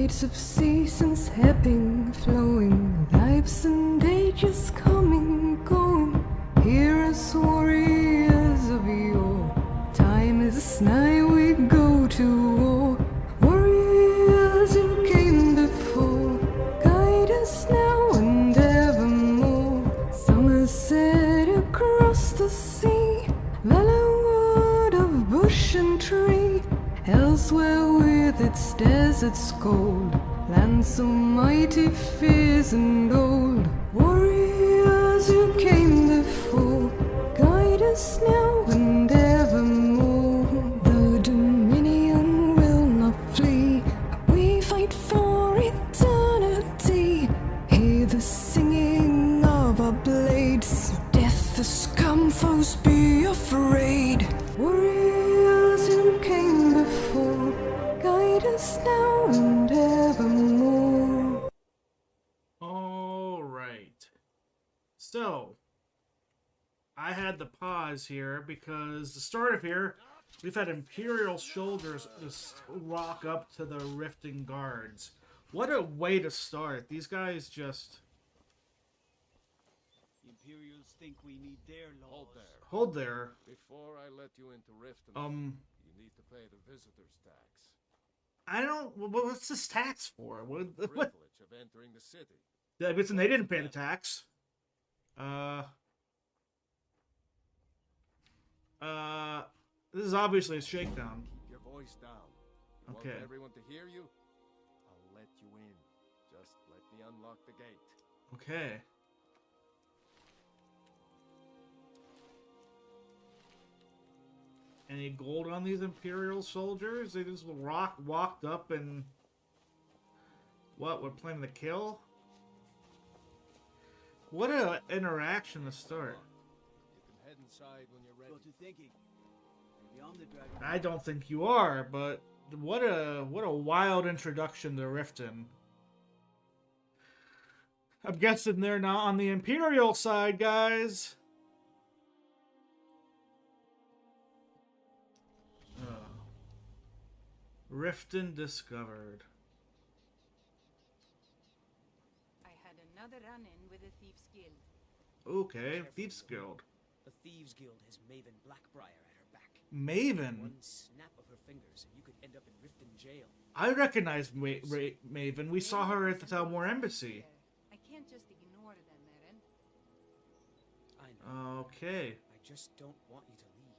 tides of seasons ebbing, flowing, lives and ages coming, going. Heroes, warriors of yore, time is nigh, we go to war. Warriors who came before, guide us now and evermore. Somerset across the sea, valor of bush and tree. Elsewhere with its deserts cold, land so mighty, fierce and old. Warriors who came before, guide us now and evermore. The Dominion will not flee, we fight for eternity. Hear the singing of our blades, death has come, foes be afraid. Warriors who came before, guide us now and evermore. All right. So, I had to pause here because the start of here, we've had Imperial soldiers just rock up to the Riften guards. What a way to start. These guys just... The Imperials think we need their laws. Hold there. Before I let you into Riften, you need to pay the visitor's tax. I don't... What's this tax for? What? Privilege of entering the city. Yeah, but they didn't pay the tax. This is obviously a shakedown. Keep your voice down. Okay. Want everyone to hear you? I'll let you in. Just let me unlock the gate. Okay. Any gold on these Imperial soldiers? They just walked up and... What, we're planning to kill? What a interaction to start. You can head inside when you're ready. Got to thinking. Maybe I'm the dragon. I don't think you are, but what a wild introduction to Riften. I'm guessing they're not on the Imperial side, guys. Riften discovered. I had another run-in with a Thieves Guild. Okay, Thieves Guild. The Thieves Guild has Maven Blackbriar at her back. Maven? One snap of her fingers and you could end up in Riften jail. I recognize Maven. We saw her at the Talmor Embassy. I can't just ignore them, Eren. I know. Okay. I just don't want you to leave.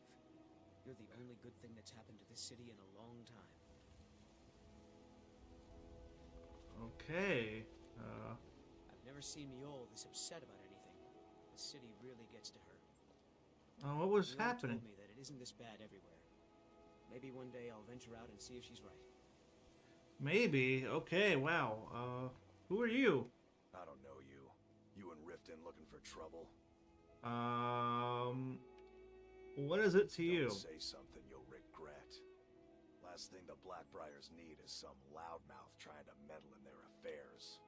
You're the only good thing that's happened to this city in a long time. Okay. I've never seen Miol this upset about anything. The city really gets to her. What was Miol happening? told me that it isn't this bad everywhere. Maybe one day I'll venture out and see if she's right. Maybe. Okay, wow. Who are you? I don't know you. You and Riften looking for trouble? What is it to you? Don't say something you'll regret. Last thing the Blackbriars need is some loudmouth trying to meddle in their affairs.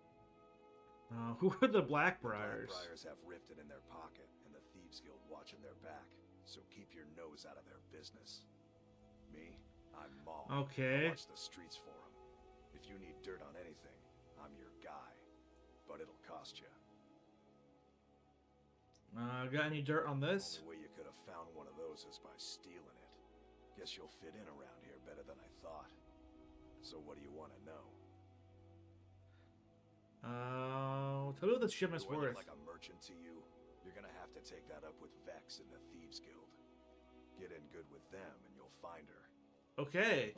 Who are the Blackbriars? The Blackbriars have Riften in their pocket, and the Thieves Guild watching their back. So keep your nose out of their business. Me, I'm Maul. Okay. I watch the streets for them. If you need dirt on anything, I'm your guy. But it'll cost you. Got any dirt on this? The only way you could have found one of those is by stealing it. Guess you'll fit in around here better than I thought. So what do you want to know? Tell me what this shipment's Do I look worth. like a merchant to you? You're gonna have to take that up with Vex in the Thieves Guild. Get in good with them and you'll find her. Okay.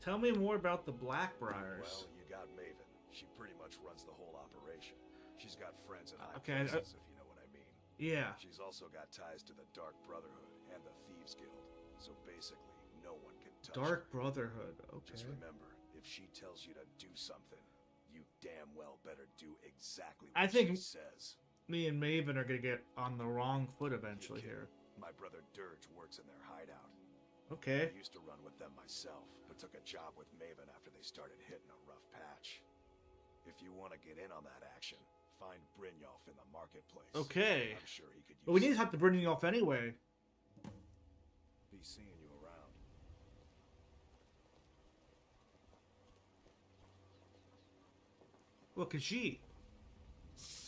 Tell me more about the Blackbriars. Well, you got Maven. She pretty much runs the whole operation. She's got friends in high Okay, places, if you know what I mean. Yeah. She's also got ties to the Dark Brotherhood and the Thieves Guild. So basically, no one can touch Dark her. Brotherhood. Okay. Just remember, if she tells you to do something, you damn well better do exactly what I think she says. Me and Maven are gonna get on the wrong foot eventually Kid, here. My brother Dirge works in their hideout. Okay. I used to run with them myself, but took a job with Maven after they started hitting a rough patch. If you want to get in on that action, find Brynjolf in the marketplace. Okay. I'm sure he could use But we need to some- have to bring you off anyway. Be seeing you around. Look at she.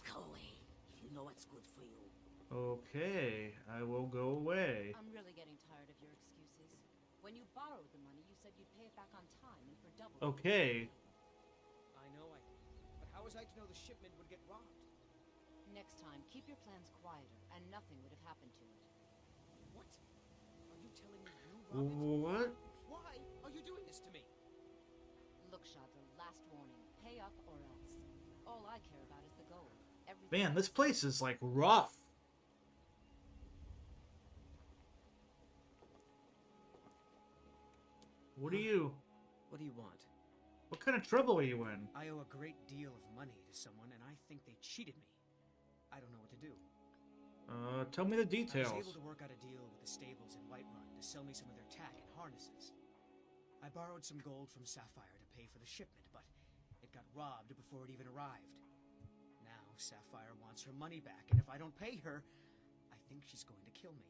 Go away. You know what's good for you. Okay, I will go away. I'm really getting tired of your excuses. When you borrowed the money, you said you'd pay it back on time and for double. Okay. I know I did. But how was I to know the shipment would get robbed? Next time, keep your plans quieter, and nothing would have happened to it. What? Are you telling me you robbed it? What? Why are you doing this to me? Look, Chandra, last warning. Pay up or else. All I care about is the gold. Everything Man, this else- place is like rough. What do you... What do you want? What kind of trouble are you in? I owe a great deal of money to someone, and I think they cheated me. I don't know what to do. Tell me the I was details. able to work out a deal with the stables in Whiterun to sell me some of their tack and harnesses. I borrowed some gold from Sapphire to pay for the shipment, but it got robbed before it even arrived. Now Sapphire wants her money back, and if I don't pay her, I think she's going to kill me.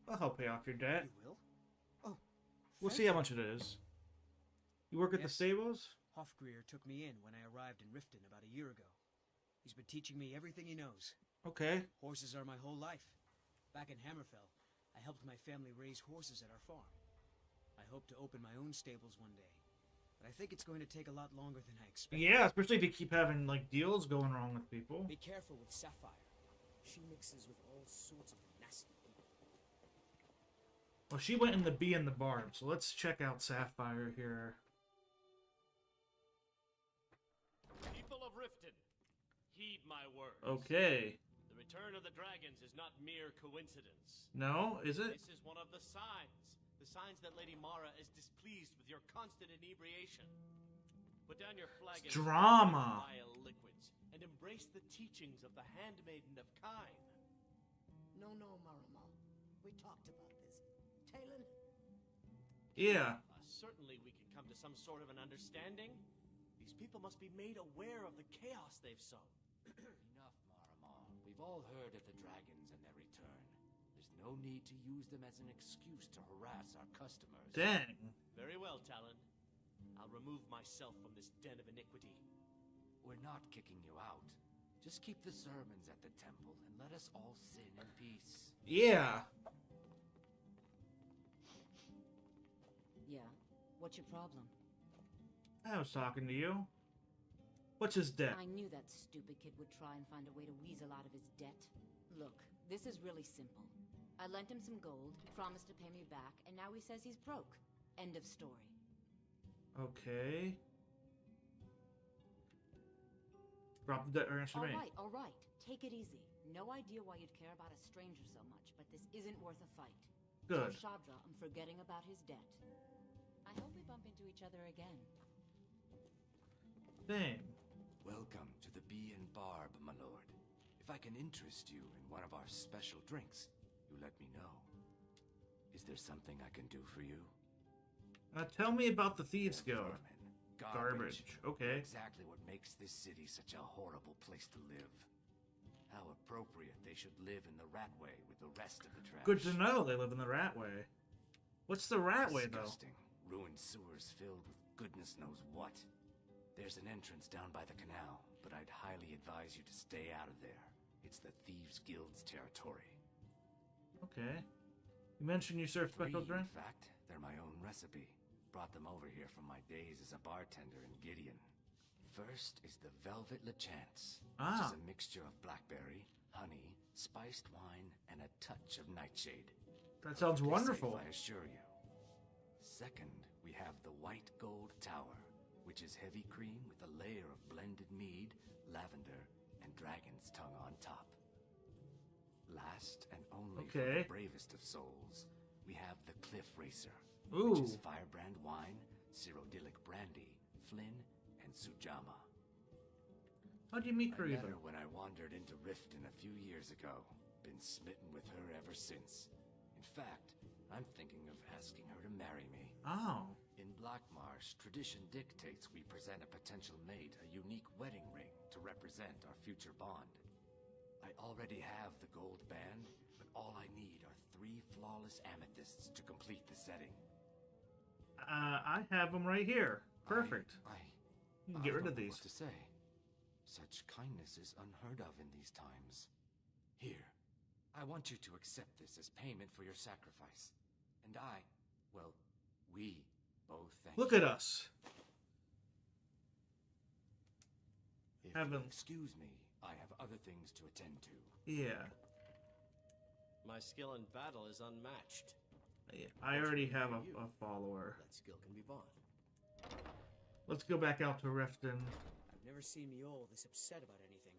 I'll help pay off your debt. You will? Oh, We'll thank see how you. much it is. You work at the Yes. stables? Hofgreer took me in when I arrived in Riften about a year ago. He's been teaching me everything he knows. Okay. Horses are my whole life. Back in Hammerfell, I helped my family raise horses at our farm. I hope to open my own stables one day, but I think it's going to take a lot longer than I expected. Yeah, especially if you keep having, like, deals going wrong with people. Be careful with Sapphire. She mixes with all sorts of nasty people. Well, she went in the bee and the barb, so let's check out Sapphire here. People of Riften, heed my words. Okay. The return of the dragons is not mere coincidence. No, is it? This is one of the signs. The signs that Lady Mara is displeased with your constant inebriation. Put down your flagon Drama. of vile liquids and embrace the teachings of the handmaiden of Kine. No, Marama. We talked about this. Talon? Yeah. Certainly we can come to some sort of an understanding. These people must be made aware of the chaos they've sown. Enough, Marama. We've all heard of the dragons and their return. There's no need to use them as an excuse to harass our customers. Dang. Very well, Talon. I'll remove myself from this den of iniquity. We're not kicking you out. Just keep the sermons at the temple and let us all sin in peace. Yeah. Yeah. What's your problem? I was talking to you. What's his debt? I knew that stupid kid would try and find a way to weasel out of his debt. Look, this is really simple. I lent him some gold, promised to pay me back, and now he says he's broke. End of story. Okay. Drop the debt or answer me. All right. Take it easy. No idea why you'd care about a stranger so much, but this isn't worth a fight. Good. Tell Shadra I'm forgetting about his debt. I hope we bump into each other again. Dang. Welcome to the Bee and Barb, my lord. If I can interest you in one of our special drinks, you let me know. Is there something I can do for you? Tell me about the Thieves They're Guild. vermin. Garbage. Okay. Exactly what makes this city such a horrible place to live. How appropriate they should live in the Ratway with the rest of the trash. Good to know they live in the Ratway. What's the Ratway, though? Disgusting. Ruined sewers filled with goodness knows what. There's an entrance down by the canal, but I'd highly advise you to stay out of there. It's the Thieves Guild's territory. Okay. You mentioned you serve special In drink? fact, they're my own recipe. Brought them over here from my days as a bartender in Gideon. First is the Velvet Lechance, which is a mixture of blackberry, honey, spiced wine, and a touch of nightshade. That sounds Perfectly wonderful. safe, I assure you. Second, we have the White Gold Tower, which is heavy cream with a layer of blended mead, lavender, and dragon's tongue on top. Last and only for Okay. the bravest of souls, we have the Cliff Racer, Ooh. which is firebrand wine, Cyrodiilic brandy, Flynn, and Sujama. How'd you meet her I met even? her when I wandered into Riften a few years ago. Been smitten with her ever since. In fact, I'm thinking of asking her to marry me. Oh. In Blackmarsh, tradition dictates we present a potential mate a unique wedding ring to represent our future bond. I already have the gold band, but all I need are 3 flawless amethysts to complete the setting. I have them right here. Perfect. You can get rid of don't know these. what to say. Such kindness is unheard of in these times. Here, I want you to accept this as payment for your sacrifice. And we both thank Look you. at us. If Heaven. you'll excuse me, I have other things to attend to. Yeah. My skill in battle is unmatched. I already have a follower. That skill can be bought. Let's go back out to Riften. I've never seen Mule this upset about anything.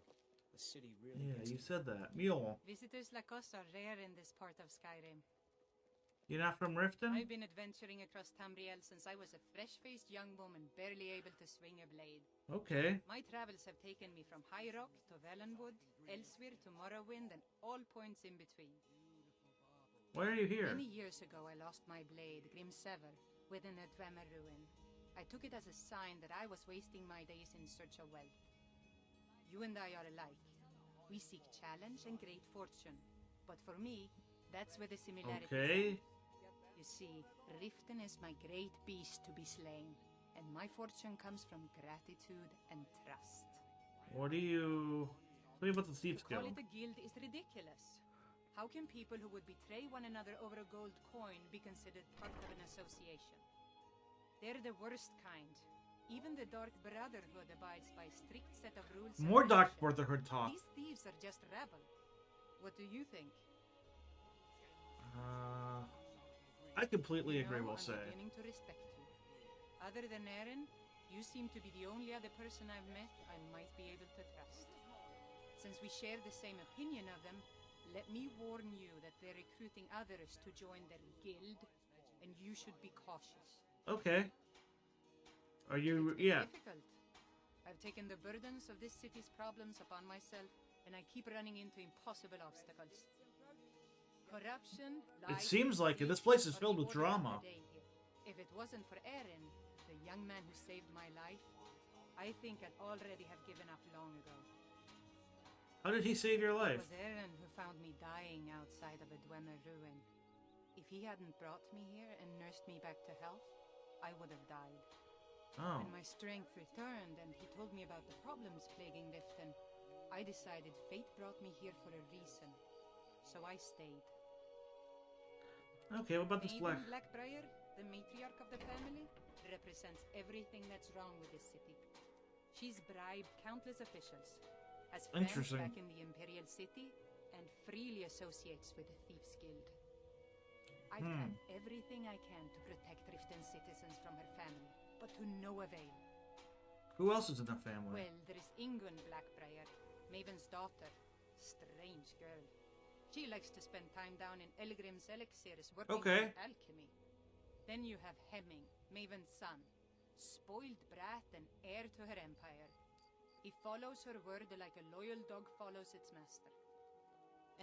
The city really Yeah, gets you it. said that. Mule. Visitors like us are rare in this part of Skyrim. You're not from Riften? I've been adventuring across Auri-el since I was a fresh-faced young woman barely able to swing a blade. Okay. My travels have taken me from High Rock to Valenwood, elsewhere to Morrowind, and all points in between. Why are you here? Many years ago, I lost my blade, Grimsever, within a Dwemer ruin. I took it as a sign that I was wasting my days in search of wealth. You and I are alike. We seek challenge and great fortune. But for me, that's where the similarities Okay. end. You see, Riften is my great beast to be slain, and my fortune comes from gratitude and trust. What do you... Tell me about the Thieves Call Guild. it a guild is ridiculous. How can people who would betray one another over a gold coin be considered part of an association? They're the worst kind. Even the Dark Brotherhood abides by a strict set of rules. and More Dark tradition. Brotherhood talk. These thieves are just rabble. What do you think? I completely agree, No, we'll I'm say. beginning to respect you. Other than Eren, you seem to be the only other person I've met I might be able to trust. Since we share the same opinion of them, let me warn you that they're recruiting others to join their guild, and you should be cautious. Okay. Are you... It's been Yeah. difficult. I've taken the burdens of this city's problems upon myself, and I keep running into impossible obstacles. Corruption, It lies, seems like it. deceit This place is are filled the with order of drama. the day here. If it wasn't for Eren, the young man who saved my life, I think I'd already have given up long ago. How did he save your It life? was Eren who found me dying outside of a Dwemer ruin. If he hadn't brought me here and nursed me back to health, I would have died. Oh. When my strength returned and he told me about the problems plaguing Riften, I decided fate brought me here for a reason. So I stayed. Okay, what about this black... Maiden Blackbriar, the matriarch of the family, represents everything that's wrong with this city. She's bribed countless officials, has friends Interesting. back in the Imperial City, and freely associates with the Thieves Guild. I've done everything I can to protect Riften's citizens from her family, but to no avail. Who else is in the family? Well, there is Ingun Blackbriar, Maven's daughter. Strange girl. She likes to spend time down in Elgrim's elixirs working Okay. on alchemy. Then you have Hemming, Maven's son. Spoiled brat and heir to her empire. He follows her word like a loyal dog follows its master.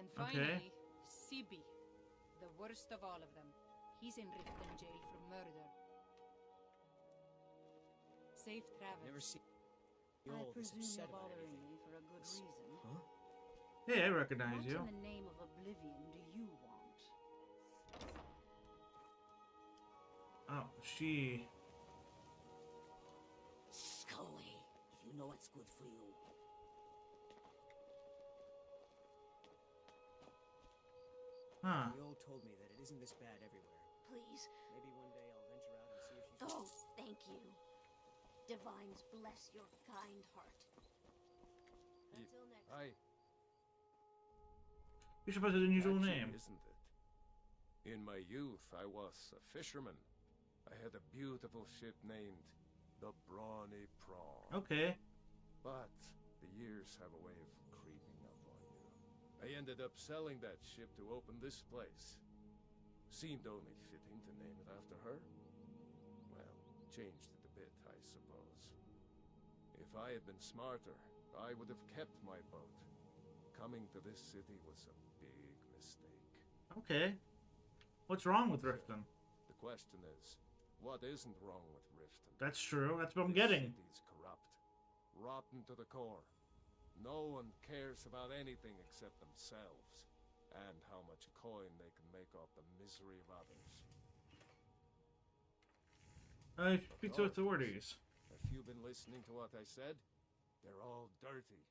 And finally, Sibi, the worst of all of them. He's in Riften jail for murder. Safe travels. Never seen I Mule this presume upset you're about bothering anything. me for a good reason. Hey, I recognize What you. in the name of oblivion do you want? Oh, she... Scully, if you know what's good for you. Huh. Mule told me that it isn't this bad everywhere. Please. Maybe one day I'll venture out and see if she's... Oh, thank you. Divines bless your kind heart. Until next time. You should put his unusual Catchy, name. isn't it? In my youth, I was a fisherman. I had a beautiful ship named the Brawny Prawn. Okay. But the years have a way of creeping up on you. I ended up selling that ship to open this place. Seemed only fitting to name it after her. Well, changed it a bit, I suppose. If I had been smarter, I would have kept my boat. Coming to this city was a big mistake. Okay. What's wrong with Riften? The question is, what isn't wrong with Riften? That's true. That's what I'm This getting. city's corrupt, rotten to the core. No one cares about anything except themselves. and how much coin they can make off the misery of others. Speak to authorities. If you've been listening to what I said, they're all dirty.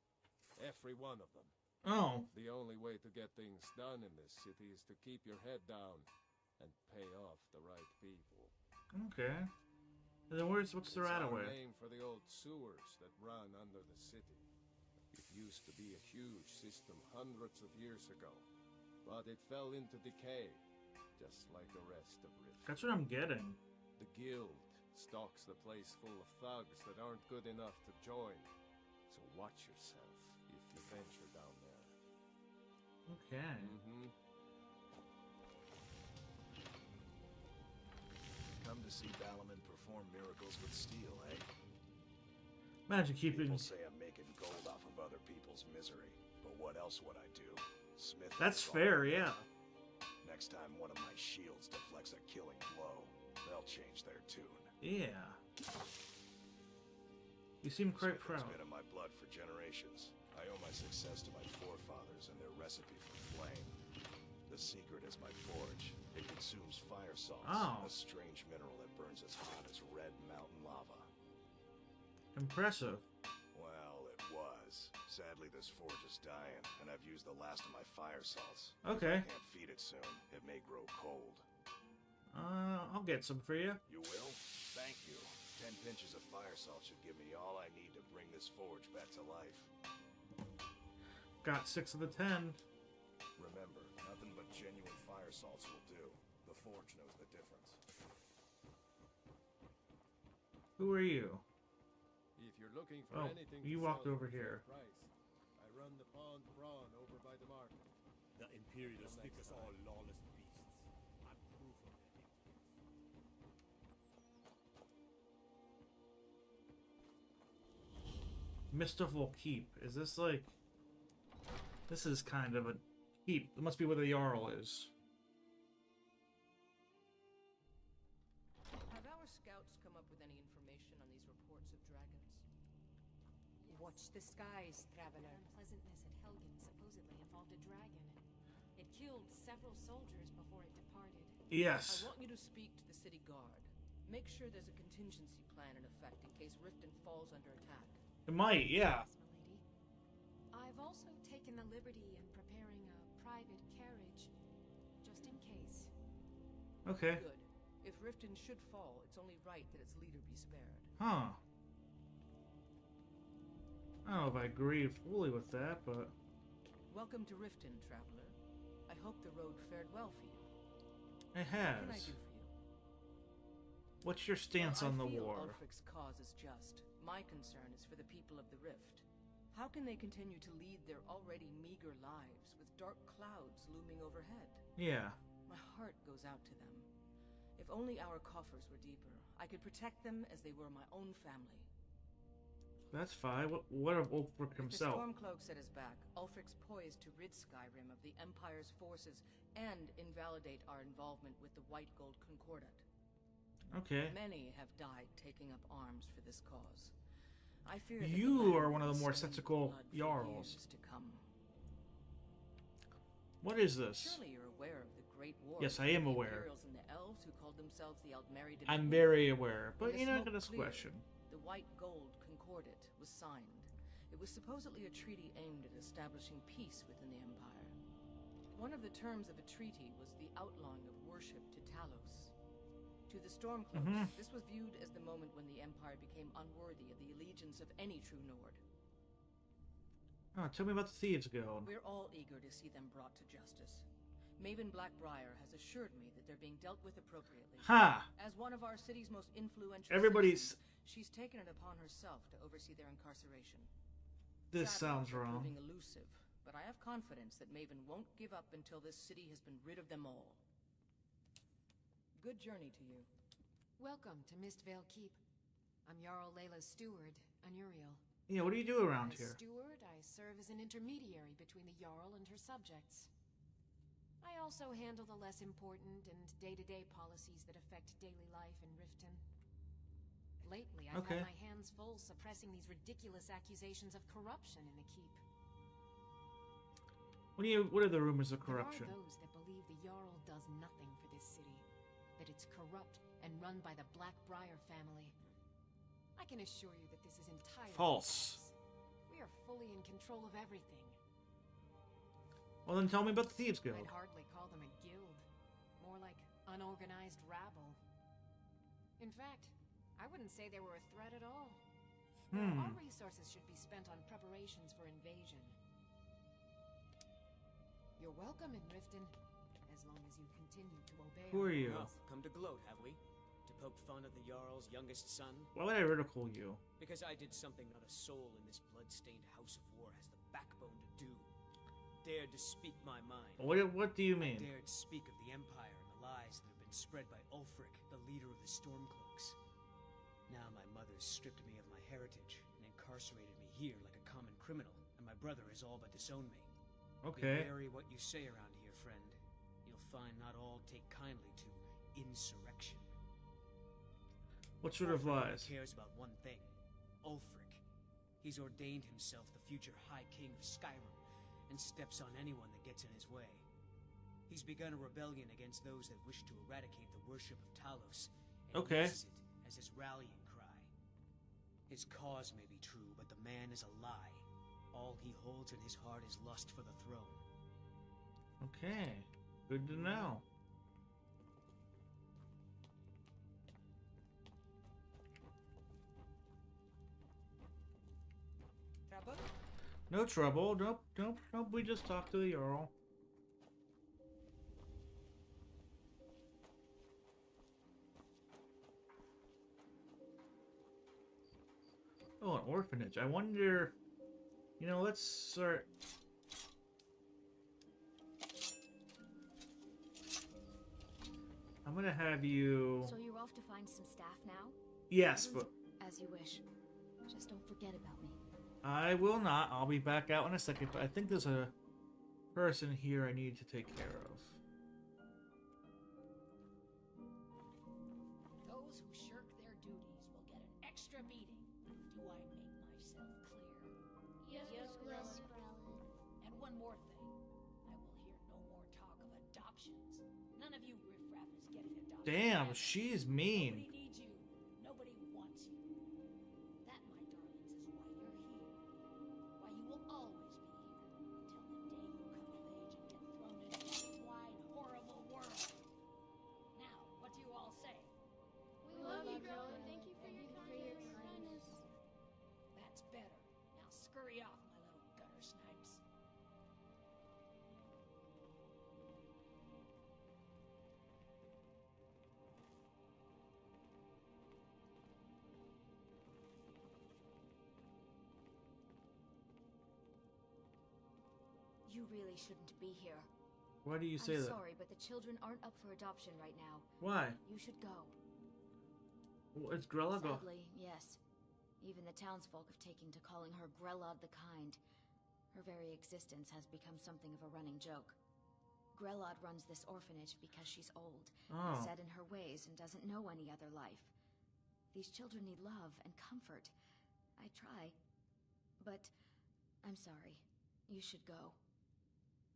Every one of them. Oh. The only way to get things done in this city is to keep your head down and pay off the right people. Okay. And then what's the right It's our way? name for the old sewers that run under the city. It used to be a huge system hundreds of years ago, but it fell into decay, just like the rest of Riften. That's what I'm getting. The guild stocks the place full of thugs that aren't good enough to join, so watch yourself if you venture down there. Okay. Come to see Balaman perform miracles with steel, eh? Imagine keeping. People say I'm making gold off of other people's misery, but what else would I do? Smith. That's fair, yeah. Next time one of my shields deflects a killing blow, they'll change their tune. Yeah. You seem quite Smithing's proud. been in my blood for generations. I owe my success to my forefathers and their recipe for flame. The secret is my forge. It consumes fire salts, Oh. a strange mineral that burns as hot as red mountain lava. Impressive. Well, it was. Sadly, this forge is dying, and I've used the last of my fire salts. Okay. I can't feed it soon. It may grow cold. I'll get some for you. You will? Thank you. 10 pinches of fire salt should give me all I need to bring this forge back to life. Got 6 of the 10. Remember, nothing but genuine fire salts will do. The forge knows the difference. Who are you? If you're looking for Oh, anything you to walked sell over for here. fair price, I run the pawned brawn over by the market. The Imperials think us all lawless beasts. I'm proof of their ignorance. Mystical Keep. Is this like... This is kind of a keep. It must be where the Jarl is. Have our scouts come up with any information on these reports of dragons? Watch the skies, traveler. The unpleasantness at Helgen supposedly involved a dragon. It killed several soldiers before it departed. Yes. I want you to speak to the city guard. Make sure there's a contingency plan in effect in case Riften falls under attack. It might, yeah. Yes, milady. I've also taken the liberty in preparing a private carriage, just in case. Okay. Good. If Riften should fall, it's only right that its leader be spared. Huh. I don't know if I agree fully with that, but... Welcome to Riften, traveler. I hope the road fared well for you. It What can I has. do for you? What's your stance on the I feel war? Ulfric's cause is just. My concern is for the people of the Rift. How can they continue to lead their already meager lives with dark clouds looming overhead? Yeah. My heart goes out to them. If only our coffers were deeper, I could protect them as they were my own family. That's fine. What of Ulfric If the himself? Stormcloak set us back, Ulfric's poised to rid Skyrim of the Empire's forces and invalidate our involvement with the White Gold Concordat. Okay. Many have died taking up arms for this cause. I fear that You the are land one of the will more spill sensical blood for Jarls. years to come. What is this? Surely you're aware of the Great War. Yes, I am between the aware. Imperials and the Elves who called themselves the Aldmeri de I'm Nibelung. very aware, but When the you're not smoke gonna cleared, question. The White Gold Concordat was signed. It was supposedly a treaty aimed at establishing peace within the Empire. One of the terms of a treaty was the outlawing of worship to Talos. To the Stormcloaks, this was viewed as the moment when the Empire became unworthy of the allegiance of any true Nord. Oh, tell me about the Thieves Guild. We're all eager to see them brought to justice. Maven Blackbriar has assured me that they're being dealt with appropriately. Ha! As one of our city's most influential Everybody's- citizens, she's taken it upon herself to oversee their incarceration. This Sadly, sounds they're wrong. Proving elusive, but I have confidence that Maven won't give up until this city has been rid of them all. Good journey to you. Welcome to Mistvale Keep. I'm Jarl Layla's steward, Auri-el. Yeah, what do you do around As here? steward, I serve as an intermediary between the Jarl and her subjects. I also handle the less important and day-to-day policies that affect daily life in Riften. Lately, I've Okay. had my hands full suppressing these ridiculous accusations of corruption in the Keep. What are the rumors of corruption? There are those that believe the Jarl does nothing for this city, that it's corrupt and run by the Blackbriar family. I can assure you that this is entirely False. We are fully in control of everything. Well, then tell me about the Thieves Guild. I'd hardly call them a guild. More like unorganized rabble. In fact, I wouldn't say they were a threat at all. Our resources should be spent on preparations for invasion. You're welcome in Riften, as long as you continue to obey. Who are you? Oh, come to gloat, have we? To poke fun at the Jarl's youngest son? Why would I ridicule you? Because I did something not a soul in this blood-stained house of war has the backbone to do. Dared to speak my mind. What do you mean? I dared speak of the Empire and the lies that have been spread by Ulfric, the leader of the Stormcloaks. Now my mother's stripped me of my heritage and incarcerated me here like a common criminal, and my brother has all but disowned me. Okay. Be wary what you say around here, friend. You'll find not all take kindly to insurrection. What sort of Ulfric lies? cares about one thing. Ulfric. He's ordained himself the future High King of Skyrim, and steps on anyone that gets in his way. He's begun a rebellion against those that wish to eradicate the worship of Talos, and Okay. uses it as his rallying cry. His cause may be true, but the man is a lie. All he holds in his heart is lust for the throne. Okay. Good to know. Trouble? No trouble. Nope. We just talked to the Jarl. Oh, an orphanage. I wonder... You know, let's start... I'm gonna have you... So you're off to find some staff now? Yes, but... As you wish. Just don't forget about me. I will not. I'll be back out in a second, but I think there's a person here I need to take care of. Those who shirk their duties will get an extra beating. Do I make myself clear? Yes, Grella. And one more thing. I will hear no more talk of adoptions. None of you riffraff is getting adopted. Damn, she's mean. Nobody needs you. Nobody wants you. That, my darlings, is why you're here. Why you will always be here until the day you come of age and get thrown into this wide, horrible world. Now, what do you all say? We love you, Grella. Thank you for your kindness. That's better. Now scurry off, my little gutter snipes. You really shouldn't be here. Why do you say I'm that? sorry, but the children aren't up for adoption right now. Why? You should go. Well, it's Grella go. Sadly, yes. Even the townsfolk have taken to calling her Grellod the Kind. Her very existence has become something of a running joke. Grellod runs this orphanage because she's old, set in her ways, and doesn't know any other life. These children need love and comfort. I try. But I'm sorry. You should go.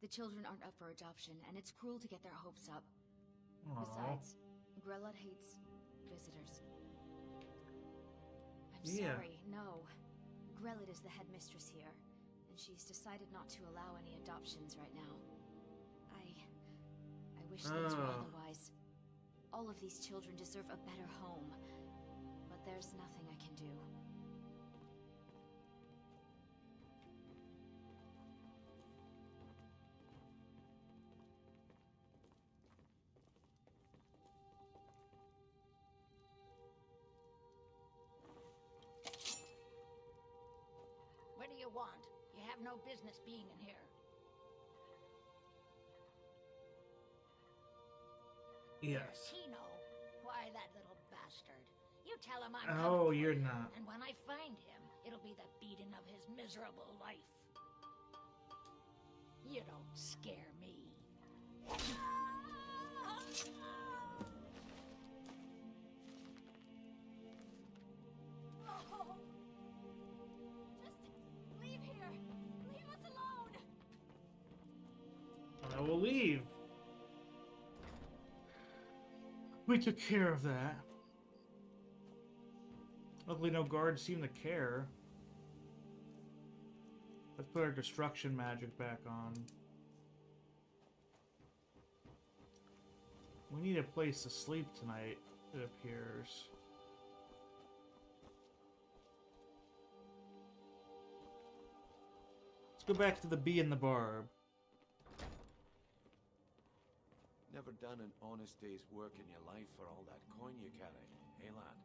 The children aren't up for adoption, and it's cruel to get their hopes up. Besides, Grellod hates visitors. I'm sorry, no. Grellod is the headmistress here, and she's decided not to allow any adoptions right now. I wish things were otherwise. All of these children deserve a better home, but there's nothing I can do. What do you want? You have no business being in here. Yes. Tino? Why, that little bastard. You tell him I'm Oh, coming for you're you, not. And when I find him, it'll be the beating of his miserable life. You don't scare me. Oh. Just leave here. Leave us alone. believe we took care of that. Luckily, no guards seem to care. Let's put our destruction magic back on. We need a place to sleep tonight, it appears. Let's go back to the bee and the barb. Never done an honest day's work in your life for all that coin you carry, hey lad?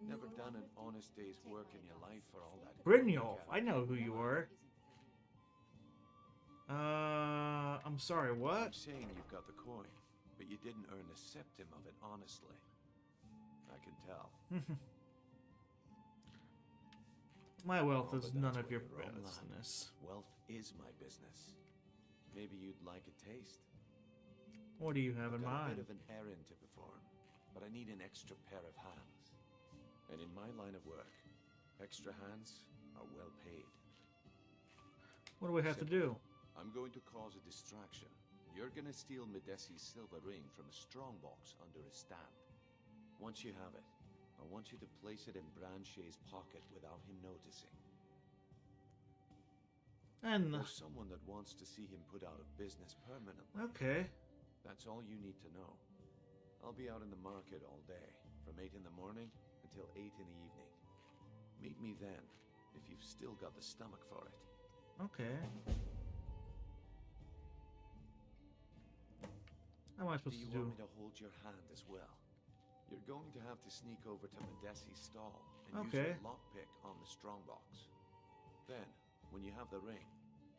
Never done an honest day's work in your life for all that coin you Brynjolf, carry. I know who you are. I'm sorry, I'm what? saying you've got the coin, but you didn't earn a septim of it honestly. I can tell. My wealth Oh, is but none that's of your where you're wrong, lad. business. Wealth is my business. Maybe you'd like a taste. What do you have in I've got a mind? bit of an errand to perform, but I need an extra pair of hands. And in my line of work, extra hands are well paid. What do we have to do? I'm going to cause a distraction. You're gonna steal Medesi's silver ring from a strongbox under his stamp. Once you have it, I want you to place it in Branche's pocket without him noticing. And There's someone that wants to see him put out of business permanently. okay. That's all you need to know. I'll be out in the market all day, from 8 in the morning until 8 in the evening. Meet me then, if you've still got the stomach for it. Okay. How am I Do supposed you to do? want me to hold your hand as well? You're going to have to sneak over to Medesi's stall and use Okay. your lockpick on the strongbox. Then, when you have the ring,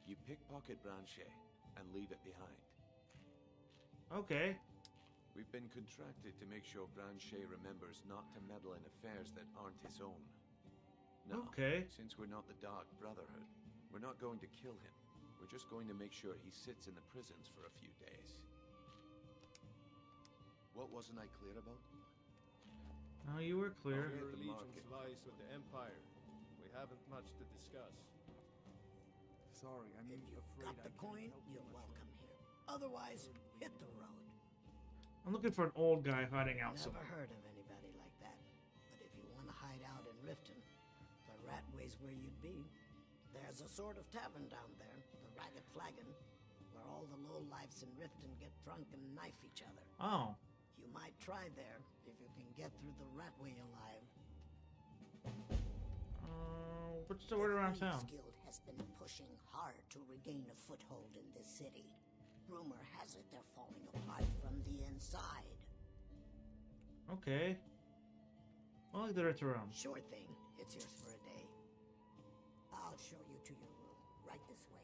you pickpocket Branche and leave it behind. Okay. We've been contracted to make sure Branche remembers not to meddle in affairs that aren't his own. Now, Okay. since we're not the Dark Brotherhood, we're not going to kill him. We're just going to make sure he sits in the prisons for a few days. What wasn't I clear about? Oh, you were clear. Your the allegiance market. lies with the Empire. We haven't much to discuss. Sorry, I'm If you've afraid got I the can't coin, help you you're much welcome here. Otherwise, hit the road. I'm looking for an old guy hiding out Never somewhere. heard of anybody like that. But if you want to hide out in Riften, the Ratway's where you'd be. There's a sort of tavern down there, the Ragged Flagon, where all the lowlifes in Riften get drunk and knife each other. Oh. You might try there if you can get through the Ratway alive. What's the word around town? The Guild has been pushing hard to regain a foothold in this city. Rumor has it they're falling apart from the inside. Okay. Well, like the right around. Sure thing. It's yours for a day. I'll show you to your room. Right this way.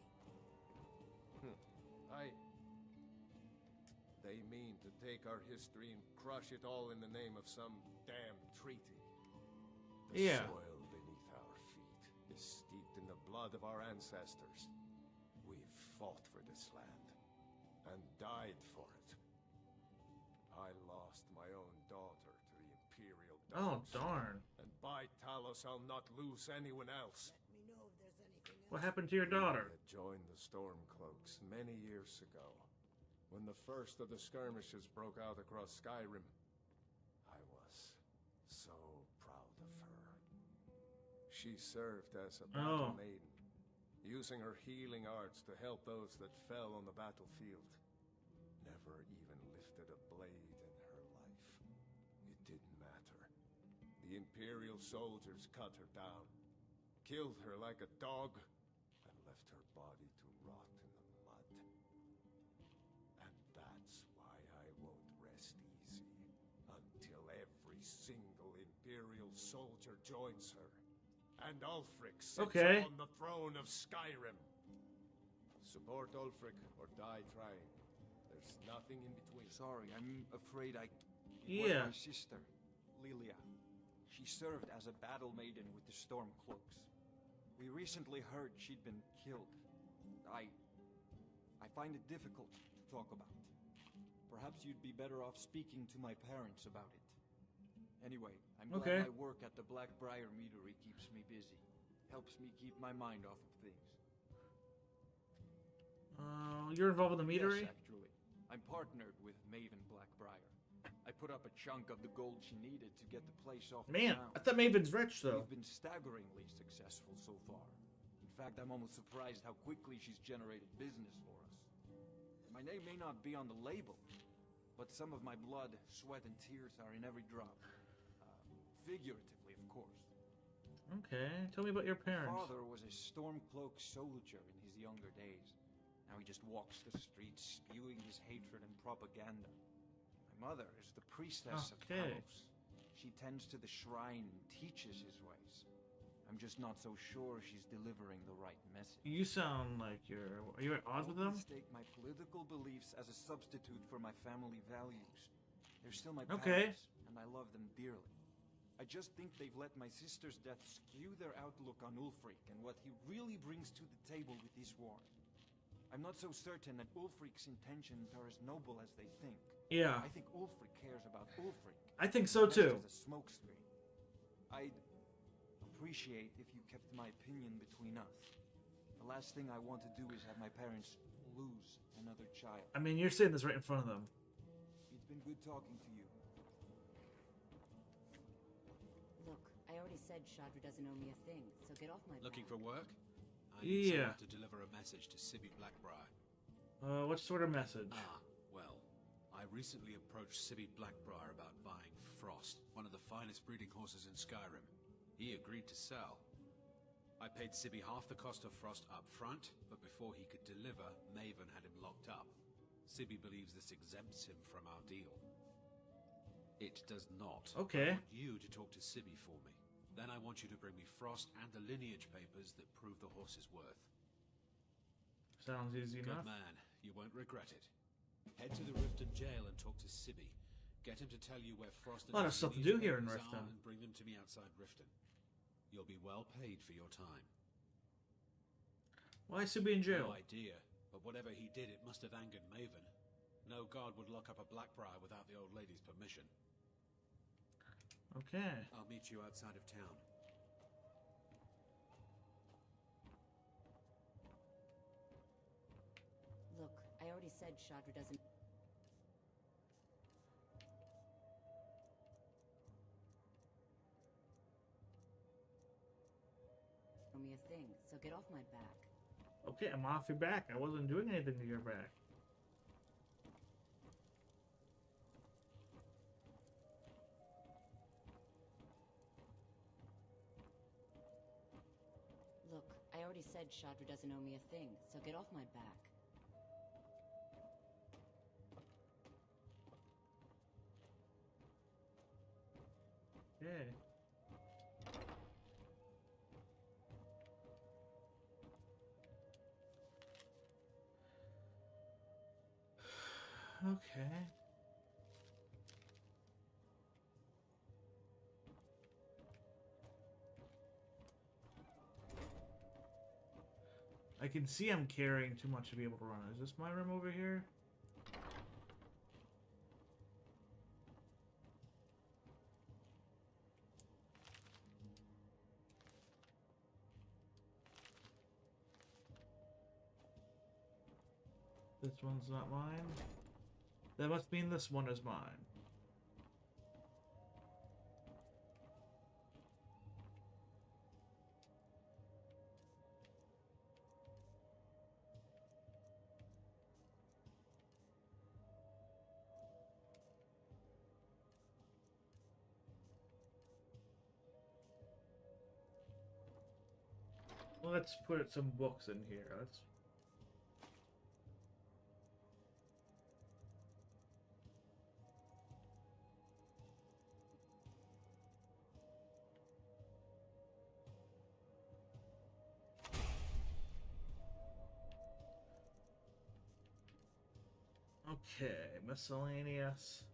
They mean to take our history and crush it all in the name of some damn treaty. The Yeah. soil beneath our feet is steeped in the blood of our ancestors. We've fought for this land and died for it. I lost my own daughter to the Imperial Oh, dogs. darn. And by Talos, I'll not lose anyone else. Let me know if there's anything else. What happened to your daughter? I joined the Stormcloaks many years ago. When the first of the skirmishes broke out across Skyrim, I was so proud of her. She served as a battle maiden, using her healing arts to help those that fell on the battlefield. Never even lifted a blade in her life. It didn't matter. The Imperial soldiers cut her down, killed her like a dog, and left her body to rot in the mud. And that's why I won't rest easy until every single Imperial soldier joins her. And Ulfric sits on the throne of Skyrim. Support Ulfric or die trying. There's nothing in between. Sorry, I'm afraid it Yeah. was my sister, Lilia. She served as a battle maiden with the Stormcloaks. We recently heard she'd been killed. I find it difficult to talk about. Perhaps you'd be better off speaking to my parents about it. Anyway, I'm glad my work at the Blackbriar Meadery keeps me busy. Helps me keep my mind off of things. You're involved in the meadery? Yes, actually. I'm partnered with Maven Blackbriar. I put up a chunk of the gold she needed to get the place off the Man, ground. I thought Maven's rich, though. We've been staggeringly successful so far. In fact, I'm almost surprised how quickly she's generated business for us. My name may not be on the label, but some of my blood, sweat, and tears are in every drop. Figuratively, of course. Okay, tell me about your parents. My father was a Stormcloak soldier in his younger days. Now he just walks the streets spewing his hatred and propaganda. My mother is the priestess of Talos. She tends to the shrine and teaches his ways. I'm just not so sure she's delivering the right message. You sound like are you at odds with them? I mistake my political beliefs as a substitute for my family values. They're still my Okay. parents, and I love them dearly. I just think they've let my sister's death skew their outlook on Ulfric and what he really brings to the table with this war. I'm not so certain that Ulfric's intentions are as noble as they think. Yeah. I think Ulfric cares about Ulfric. I think so too. As a smokescreen. I'd appreciate if you kept my opinion between us. The last thing I want to do is have my parents lose another child. I mean, you're saying this right in front of them. It's been good talking to you. Look, I already said Shadra doesn't owe me a thing, so get off my Looking back. for work? I need Yeah. someone to deliver a message to Sibby Blackbriar. What sort of message? Well, I recently approached Sibby Blackbriar about buying Frost, one of the finest breeding horses in Skyrim. He agreed to sell. I paid Sibby half the cost of Frost up front, but before he could deliver, Maven had him locked up. Sibby believes this exempts him from our deal. It does not. Okay. I want you to talk to Sibby for me. Then I want you to bring me Frost and the lineage papers that prove the horse's worth. Sounds easy Good enough. man. You won't regret it. Head to the Riften jail and talk to Sibby. Get him to tell you where Frost and A lot of his stuff to lineage do here in papers Riften. are and bring them to me outside Riften. You'll be well paid for your time. Why is Sibby in jail? No idea, but whatever he did, it must have angered Maven. No guard would lock up a Blackbriar without the old lady's permission. Okay. I'll meet you outside of town. Look, I already said Shadra doesn't... owe me a thing, so get off my back. Okay, I'm off your back. I wasn't doing anything to your back. Look, I already said Shadra doesn't owe me a thing, so get off my back. Okay. Okay. I can see I'm carrying too much to be able to run. Is this my room over here? This one's not mine. That must mean this one is mine. Let's put some books in here. Let's... Okay, miscellaneous.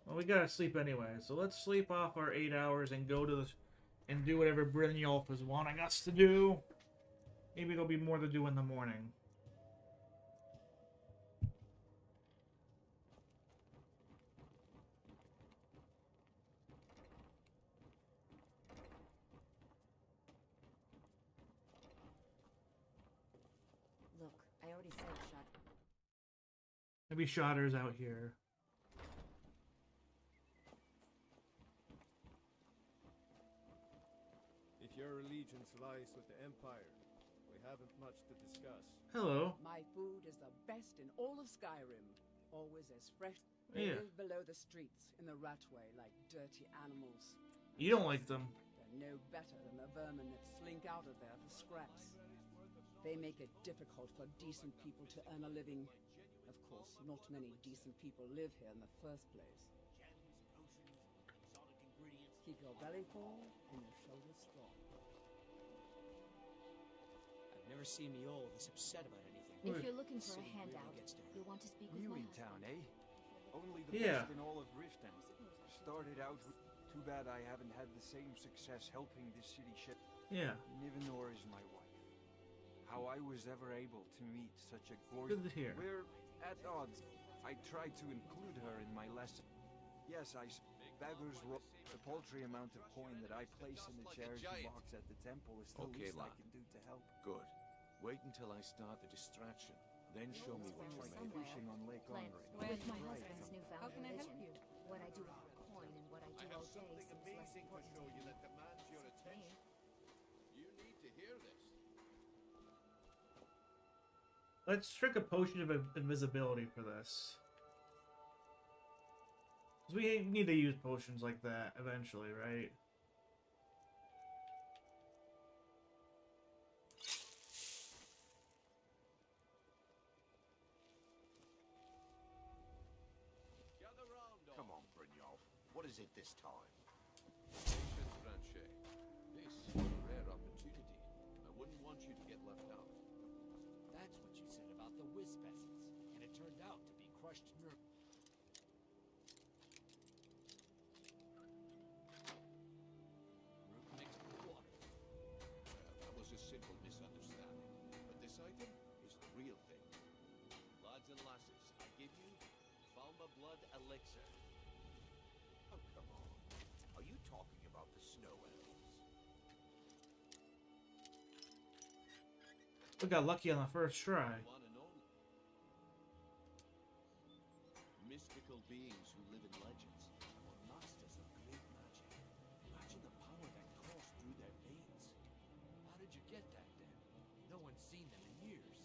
Well, we gotta sleep anyway, so let's sleep off our 8 hours and go to the... and do whatever Brynjolf is wanting us to do. Maybe there'll be more to do in the morning. already said shot. Maybe Shotter's out here. If your allegiance lies with the Empire, we haven't much to discuss. Hello. My food is the best in all of Skyrim. Always as fresh. Yeah. They live below the streets, in the ratway, like dirty animals. You don't like them. They're no better than the vermin that slink out of there for scraps. They make it difficult for decent people to earn a living. Of course, not many decent people live here in the first place. Keep your belly full and your shoulders strong. I've never seen Miol this upset about anything. If you're looking for a City really handout, gets to her. you'll want to speak with New my in husband. town, eh? Only the Yeah. best in all of Riften. Started out with... Too bad I haven't had the same success helping this city ship. Yeah. Nivenor is my wife. How I was ever able to meet such a gorgeous... Good to hear. We're at odds. I tried to include her in my lesson. Yes, beggars roll. The paltry amount of coin that I place in the charity box at the temple is the Okay, least I lad. can do to help. Good. Wait until I start the distraction. Then show me what you made. Fishing on Lake Plants. Onray. With my Right. husband's newfound How can I help religion, you? what I do with the coin and what I do all day seems less important to him. that demands your To me. You need to hear this. Let's drink a potion of invisibility for this. Because we need to use potions like that eventually, right? Come on, Brynjolf. What is it this time? Patience, Branche. This is a rare opportunity. I wouldn't want you to get left out. That's what you said about the Wisp essence, and it turned out to be crushed nerve. Root mixed with water. That was a simple misunderstanding. But this item is the real thing. Lads and lasses, I give you Falma Blood Elixir. Oh, come on. Are you talking about the snow elves? We got lucky on the first try. One and only. Mystical beings who live in legends, or masters of great magic. Imagine the power that coursed through their veins. How did you get that then? No one's seen them in years.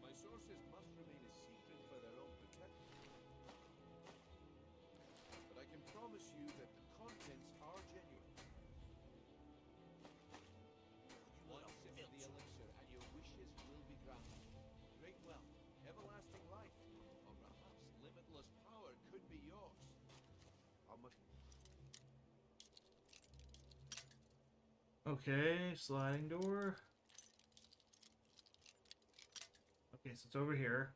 My sources must remain a secret for their own protection. But I can promise you that the contents are genuine. One sip of the elixir and your wishes will be granted. Great wealth, everlasting life, or perhaps limitless power could be yours. How much? Okay, sliding door. Okay, so it's over here.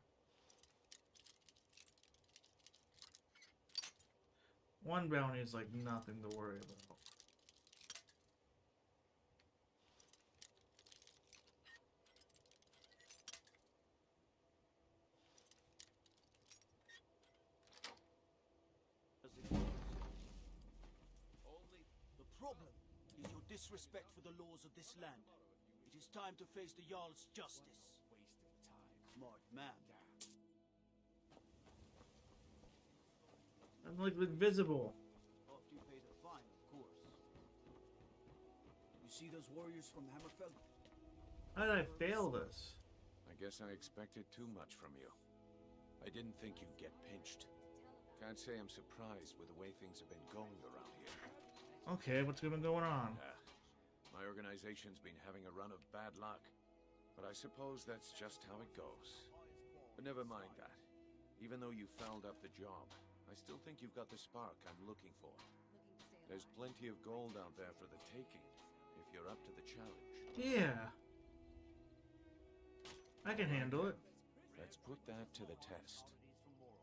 One bounty is like nothing to worry about. Only The problem is your disrespect for the laws of this land. It is time to face the Jarl's justice. Waste of time. Smart man. I'm like invisible. After you pay the fine, of course. You see those warriors from Hammerfell? How did I fail this? I guess I expected too much from you. I didn't think you'd get pinched. Can't say I'm surprised with the way things have been going around here. Okay, what's been going on? My organization's been having a run of bad luck. But I suppose that's just how it goes. But never mind that. Even though you fouled up the job, I still think you've got the spark I'm looking for. There's plenty of gold out there for the taking, if you're up to the challenge. Yeah. I can handle it. Let's put that to the test.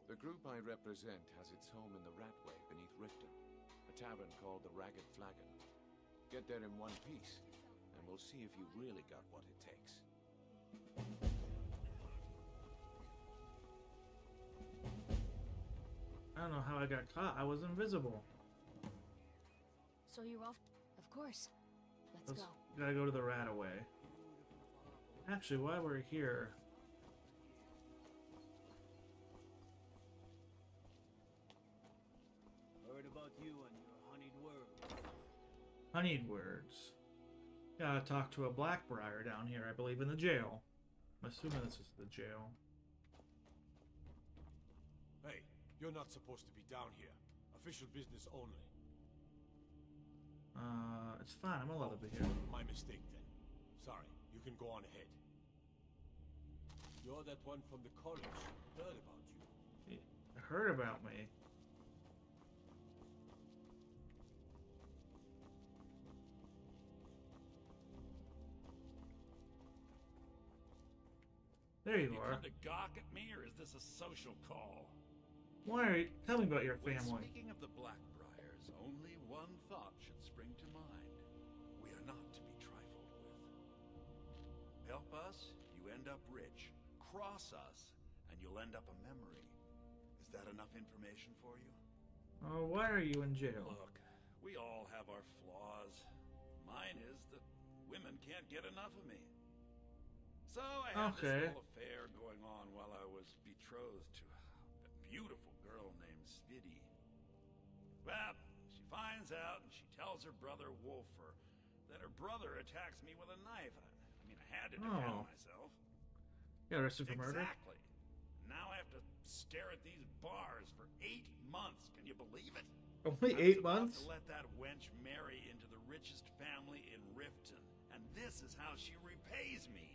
The group I represent has its home in the Ratway beneath Riften, a tavern called the Ragged Flagon. Get there in one piece, and we'll see if you really got what it takes. I don't know how I got caught. I was invisible. So you're off? Of course. Let's go. Gotta go to the Rataway. Actually, while we're here, need words. Gotta talk to a Blackbriar down here, I believe, in the jail. I'm assuming this is the jail. Hey, you're not supposed to be down here. Official business only. It's fine. I'm allowed to be here. My mistake then. Sorry, you can go on ahead. You're that one from the college. Heard about you. I heard about me. There you are. Come to gawk at me, or is this a social call? Why are you... Tell me about your When family. speaking of the Blackbriars, only one thought should spring to mind. We are not to be trifled with. Help us, you end up rich. Cross us, and you'll end up a memory. Is that enough information for you? Why are you in jail? Look, we all have our flaws. Mine is that women can't get enough of me. So I had this little affair going on while I was betrothed to a beautiful girl named Svidi. Well, she finds out and she tells her brother Wolfer that her brother attacks me with a knife. I mean, I had to defend myself. Yeah, arrested for murder? Exactly. Now I have to stare at these bars for 8 months. Can you believe it? Only I was 8 months? about to let that wench marry into the richest family in Riften, and this is how she repays me.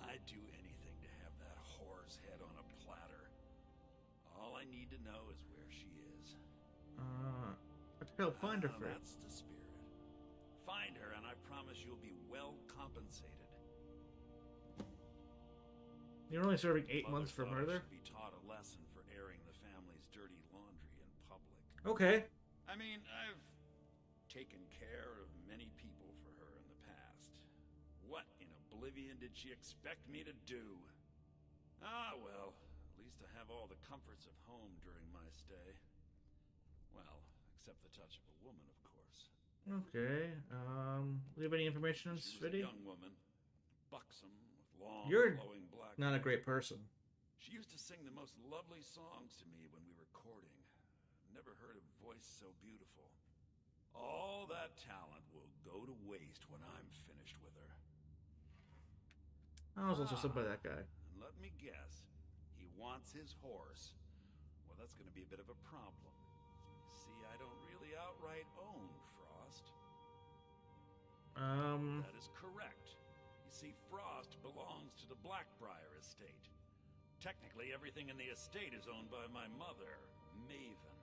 I'd do anything to have that whore's head on a platter. All I need to know is where she is. What the hell find her for? That's the spirit. Find her, and I promise you'll be well compensated. You're only serving 8 Mother months for thought I murder? should be taught a lesson for airing the family's dirty laundry in public. Okay. I mean, I've taken care of many people for her in the past. What in oblivion did she expect me to do? Ah, well, at least I have all the comforts of home during my stay. Well, except the touch of a woman, of course. Okay. Do you have any information on She was a Svidi? young woman, buxom, with long, You're flowing black not a hair. great person. She used to sing the most lovely songs to me when we were courting. Never heard a voice so beautiful. All that talent will go to waste when I'm finished with her. I was also sent by that guy. And let me guess, he wants his horse. Well, that's going to be a bit of a problem. See, I don't really outright own Frost. That is correct. You see, Frost belongs to the Blackbriar estate. Technically, everything in the estate is owned by my mother, Maven.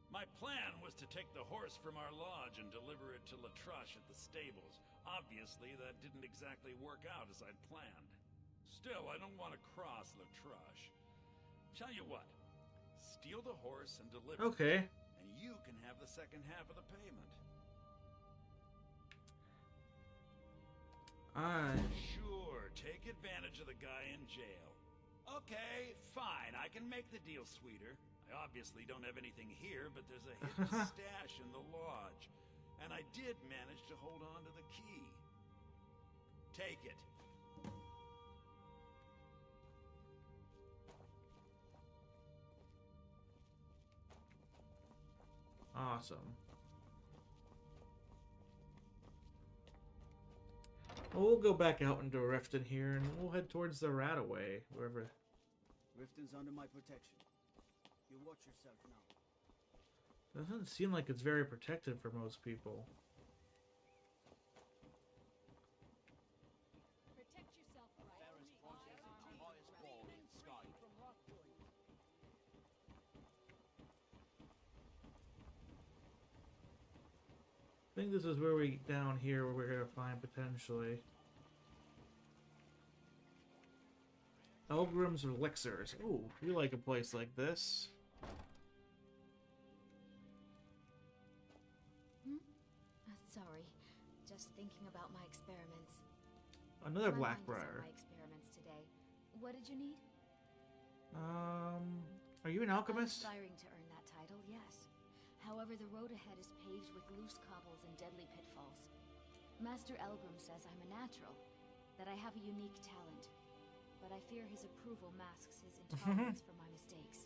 My plan was to take the horse from our lodge and deliver it to Latrush at the stables. Obviously, that didn't exactly work out as I'd planned. Still, I don't want to cross Latrush. Tell you what, steal the horse and deliver it, and you can have the second half of the payment. Sure, take advantage of the guy in jail. Okay, fine, I can make the deal sweeter. I obviously don't have anything here, but there's a hidden stash in the lodge. And I did manage to hold on to the key. Take it. Awesome. Well, we'll go back out into Riften here, and we'll head towards the Rataway, wherever. Riften's under my protection. You watch yourself now. Doesn't seem like it's very protected for most people. Protect yourself, right? I think this is where we down here where we're gonna find potentially Elgrim's elixirs. Ooh, we like a place like this. Sorry, just thinking about my experiments. Another My mind is on Blackbriar. my experiments today. What did you need? Are you an alchemist? I'm aspiring to earn that title, yes. However, the road ahead is paved with loose cobbles and deadly pitfalls. Master Elgrim says I'm a natural, that I have a unique talent, but I fear his approval masks his intolerance for my mistakes.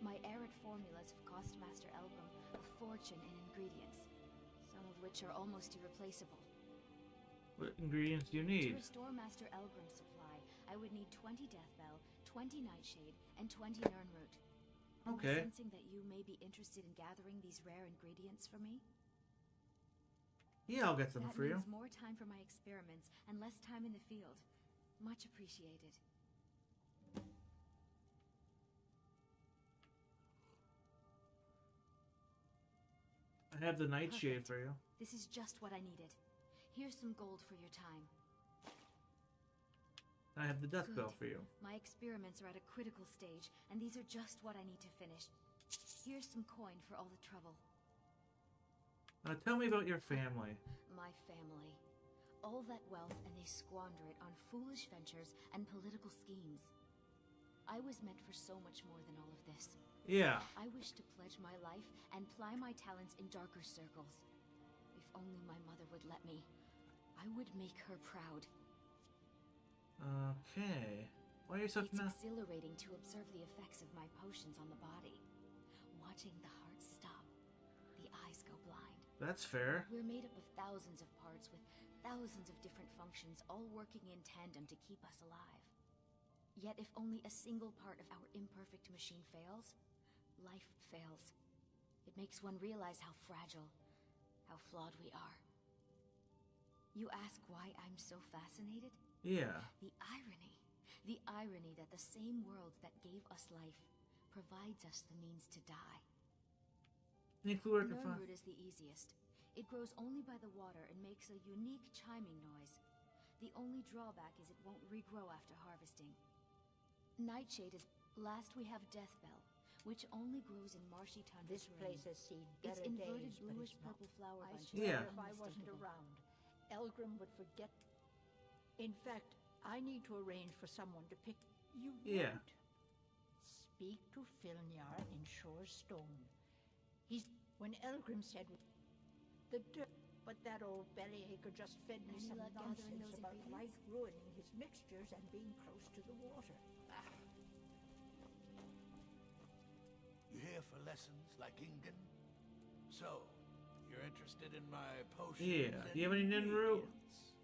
My arid formulas have cost Master Elgrim a fortune in ingredients. some of which are almost irreplaceable. What ingredients do you To need? restore Master Elgrim's supply, I would need 20 Deathbell, 20 Nightshade, and 20 Nirnroot. Am I Okay. sensing that you may be interested in gathering these rare ingredients for me? Yeah, I'll get them That for you. means more time for my experiments and less time in the field. Much appreciated. I have the nightshade for you. This is just what I needed. Here's some gold for your time. I have the death Good. bell for you. My experiments are at a critical stage, and these are just what I need to finish. Here's some coin for all the trouble. Tell me about your family. My family. All that wealth, and they squander it on foolish ventures and political schemes. I was meant for so much more than all of this. Yeah. I wish to pledge my life and ply my talents in darker circles. If only my mother would let me, I would make her proud. Okay. Why are you such It's an... exhilarating to observe the effects of my potions on the body. Watching the heart stop, the eyes go blind. That's fair. We're made up of thousands of parts with thousands of different functions, all working in tandem to keep us alive. Yet if only a single part of our imperfect machine fails, life fails. It makes one realize how fragile, how flawed we are. You ask why I'm so fascinated? Yeah. The irony that the same world that gave us life provides us the means to die. Any clue where I can find... Nirnroot is the easiest. It grows only by the water and makes a unique chiming noise. The only drawback is it won't regrow after harvesting. Nightshade is... Last we have Deathbell, which only grows in marshy tundra This terrain. place has seen Its better inverted days, but bluish it's not. purple flower I bunches swear Yeah. if I wasn't unmistakable. around, Elgrim would forget. In fact, I need to arrange for someone to pick you. Yeah. Won't. Speak to Filnyar in Shore's Stone. He's when Elgrim said the dirt, but that old bellyacre just fed me Any some luck gathering nonsense those about life ingredients? ruining his mixtures and being close to the water. You here for lessons like Ingen? So, you're interested in my potions? Yeah. and Do you have any Nirnroot? ingredients?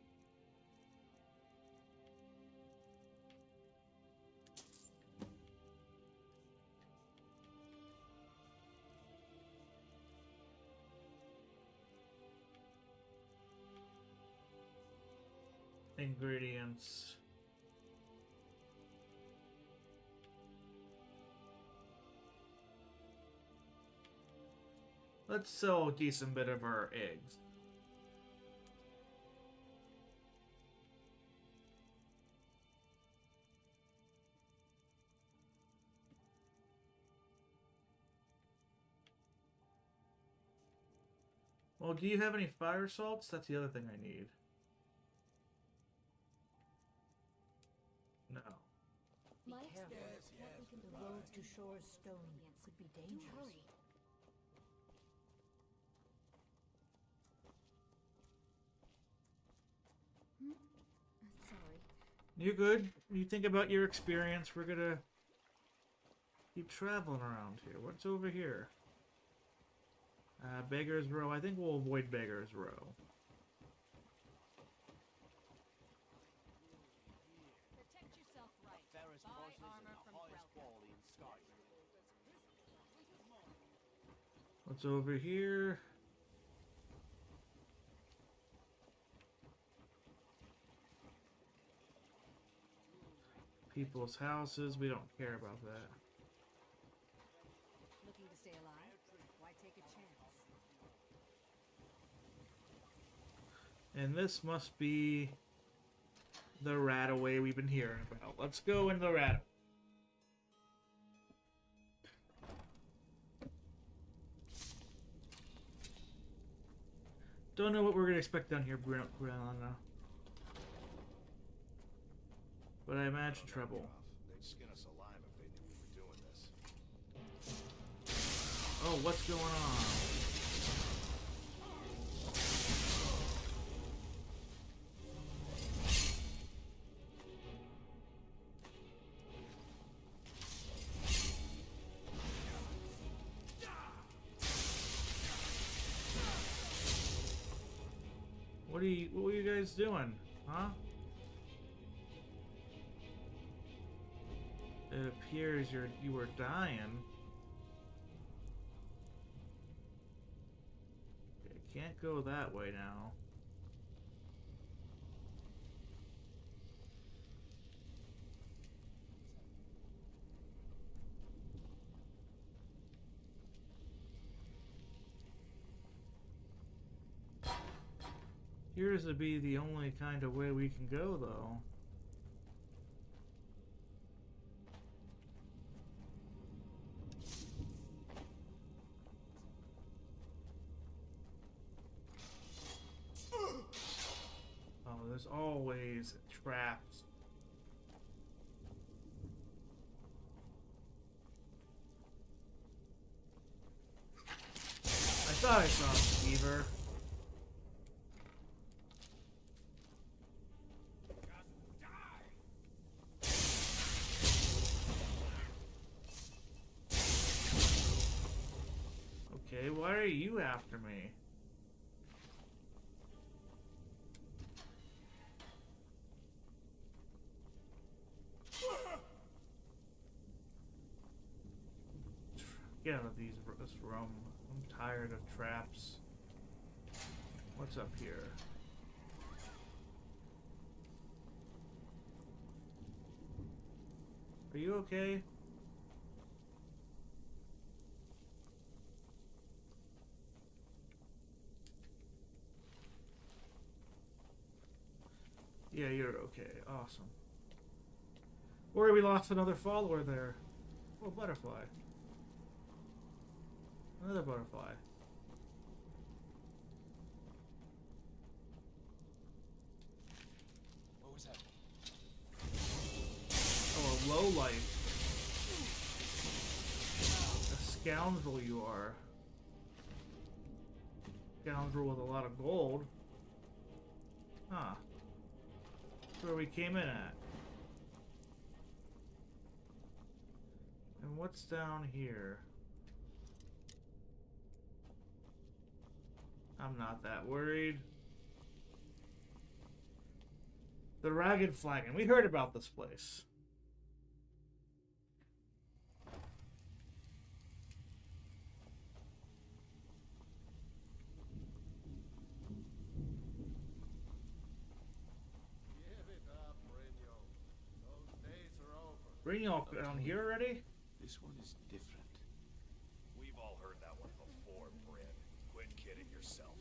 Ingredients. Let's sell a decent bit of our eggs. Well, do you have any fire salts? That's the other thing I need. No. My careful. experience, Yes, the road to Shore's Stone could be dangerous. Hurry. Sorry. You good? You think about your experience. We're gonna keep traveling around here. What's over here? Beggar's Row. I think we'll avoid Beggar's Row. Protect yourself right. Ferris Buy prices armor and the from highest Grelka. quality in Skyrim. What's over here? People's houses. We don't care about that. Looking to stay alive? Why take a chance? And this must be the Rataway we've been hearing about. Let's go in the Rataway. Don't know what we're gonna expect down here, Brianna. But I imagine trouble. They'd skin us alive if they knew we were doing this. Oh, what's going on? guys doing? Huh? It appears you were dying. Okay, can't go that way now. Appears to be the only kind of way we can go, though. Oh, there's always traps. I thought I saw a Skeever. Okay, why are you after me? Get out of this room. I'm tired of traps. What's up here? Are you okay? Yeah, you're okay. Awesome. Or we lost another follower there. Oh, butterfly. Another butterfly. What was that? Oh, a lowlife. A scoundrel you are. Scoundrel with a lot of gold. Huh. That's where we came in at. And what's down here? I'm not that worried. The Ragged Flagon. We heard about this place. Give it up, Brynjolf. Those days are over. Brynjolf down here already? This one is different. We've all heard that one before, Bryn. Quit kidding yourself.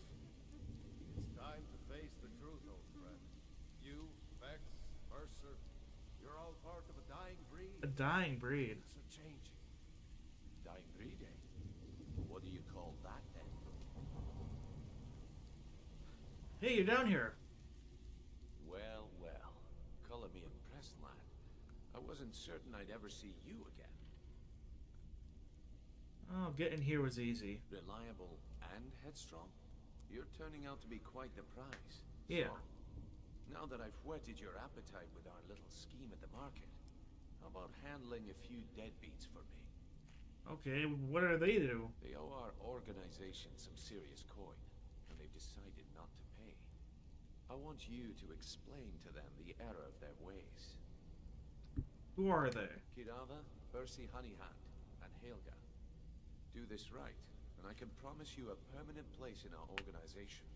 It's time to face the truth, old friend. You, Vex, Mercer, you're all part of a dying breed. A dying breed. Things are changing. Dying breed, eh? What do you call that, then? Hey, you're down here. Well, well. Color me impressed, lad. I wasn't certain I'd ever see you again. Oh, getting here was easy. Reliable and headstrong? You're turning out to be quite the prize. Yeah. So, now that I've whetted your appetite with our little scheme at the market, how about handling a few deadbeats for me? Okay, what do they do? They owe our organization some serious coin, and they've decided not to pay. I want you to explain to them the error of their ways. Who are they? Kirava, Percy Honeyhand, and Helga. Do this right, and I can promise you a permanent place in our organization.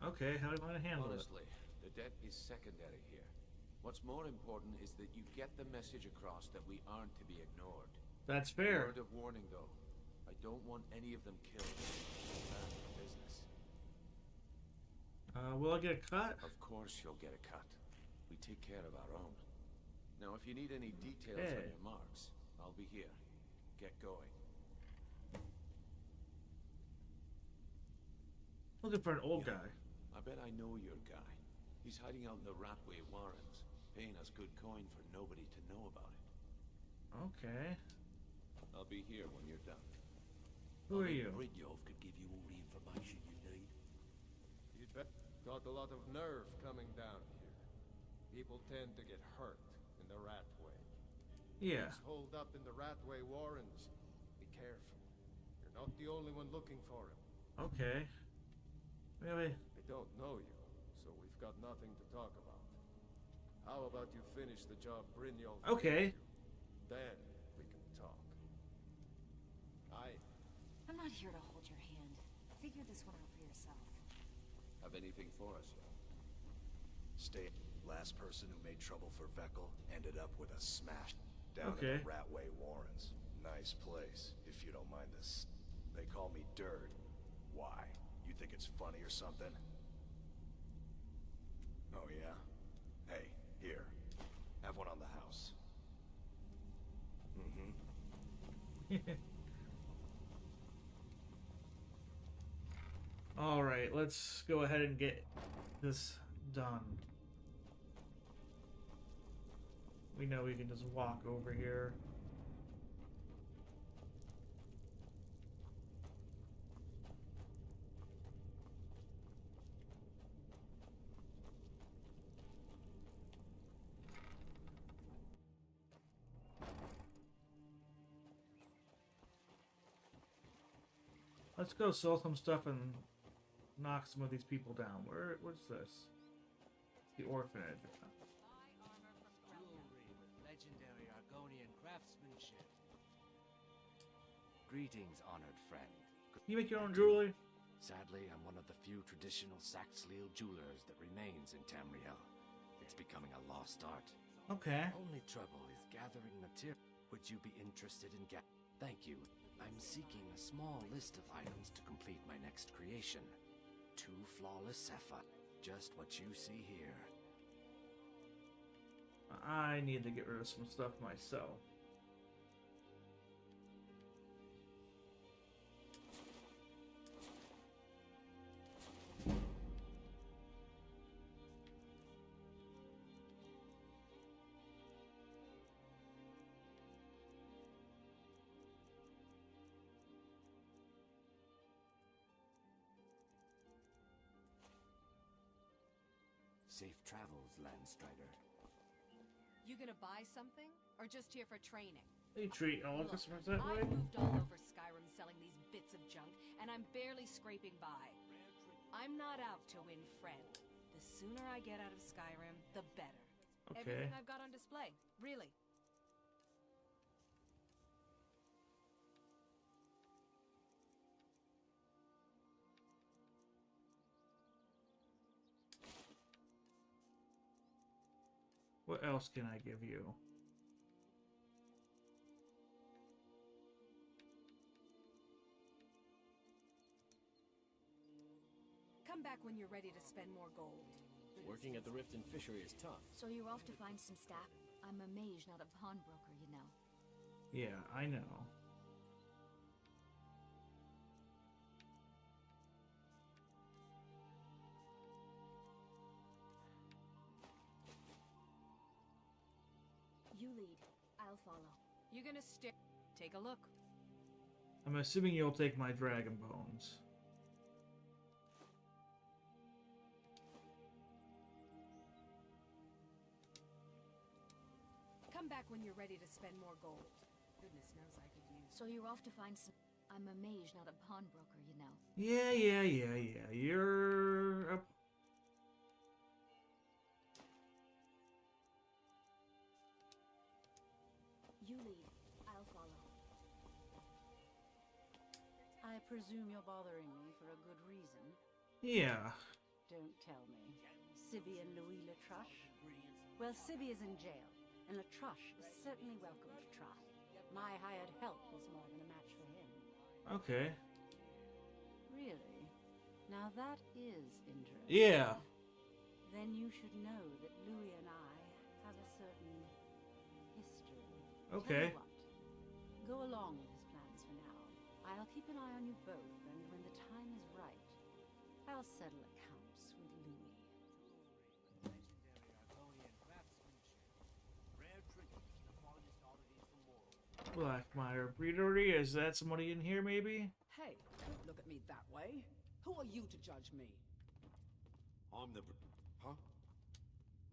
Okay, how do you want to handle Honestly, the debt is secondary here. What's more important is that you get the message across that we aren't to be ignored. That's fair. Word of warning, though. I don't want any of them killed. Bad for business. Will I get a cut? Of course you'll get a cut. We take care of our own. Now, if you need any details on your marks, I'll be here. Get going. Looking for an old guy. I bet I know your guy. He's hiding out in the Ratway Warrens, paying us good coin for nobody to know about it. Okay. I'll be here when you're done. Who are you? Brynjolf could give you all the information you need. You'd bet. Got a lot of nerve coming down here. People tend to get hurt in the Ratway. Yeah. He's holed up in the Ratway Warrens. Be careful. You're not the only one looking for him. Okay. Really? They don't know you, so we've we've got nothing to talk about. How about you finish the job Brynjolf Okay. gave you? Then we can talk. I'm not here to hold your hand. Figure this one out for yourself. Have anything for us yet? Stay. Last person who made trouble for Veckel ended up with a smash down Okay. in the Ratway Warrens. Nice place, if you don't mind this. They call me Dirt. Why? You think it's funny or something? Oh yeah? Hey, here. Have one on the house. Mm-hmm. All right, let's go ahead and get this done. We know we can just walk over here. Let's go sell some stuff and knock some of these people down. What's this? The orphanage. Jewelry with legendary Argonian craftsmanship. Greetings, honored friend. You make your own jewelry? Sadly, I'm one of the few traditional Saxhleel jewelers that remains in Tamriel. It's becoming a lost art. Okay. Only trouble is gathering material. Would you be interested in Thank you. I'm seeking a small list of items to complete my next creation. 2 flawless sapphires. Just what you see here. I need to get rid of some stuff myself. Safe travels, Landstrider. You gonna buy something, or just here for training? They treat all Look, customers that way? I've moved all over Skyrim selling these bits of junk, and I'm barely scraping by. I'm not out to win friend. The sooner I get out of Skyrim, the better. Okay. Everything I've got on display, really. What else can I give you? Come back when you're ready to spend more gold. Working at the Riften fishery is tough. So you're off to find some staff? I'm a mage, not a pawnbroker, you know. Yeah, I know. You lead. I'll follow. You gonna stick? Take a look. I'm assuming you'll take my dragon bones. Come back when you're ready to spend more gold. Goodness knows I could use. So you're off to find some... I'm a mage, not a pawnbroker, you know. Yeah. You're up. You lead. I'll follow. I presume you're bothering me for a good reason. Yeah. Don't tell me. Sibby and Louis Latrush? Well, Sibby is in jail, and Latrush is certainly welcome to try. My hired help is more than a match for him. Okay. Really? Now that is interesting. Yeah. Then you should know that Louis and I have a certain history. Okay. Tell you what, go along with his plans for now. I'll keep an eye on you both, and when the time is right, I'll settle accounts with Louis. Legendary Argonian craftsmanship. Rare trinkets, the finest oddities the world. Blackmire Breedery, is that somebody in here maybe? Hey, don't look at me that way. Who are you to judge me? I'm the... Huh?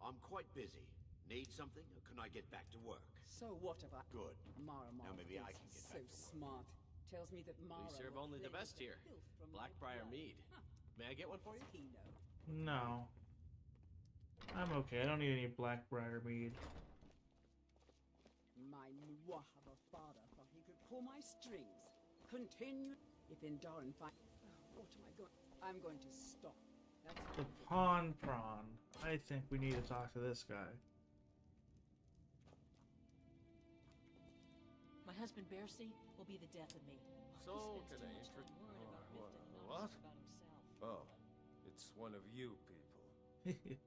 I'm quite busy. Need something, or can I get back to work? So what if I... Good. Mara Now maybe I can get so back to work. smart. Tells me that Mara... We serve only the best here. Blackbriar mead. May I get one for you? No. Okay, I don't need any Blackbriar mead. My Mwahaba father thought he could pull my strings. Continue. If in Darn find... what am I going... I'm going to stop. That's The Pawn Prawn. I think we need to talk to this guy. My husband Bercy will be the death of me. So, can I what? Oh, it's one of you people.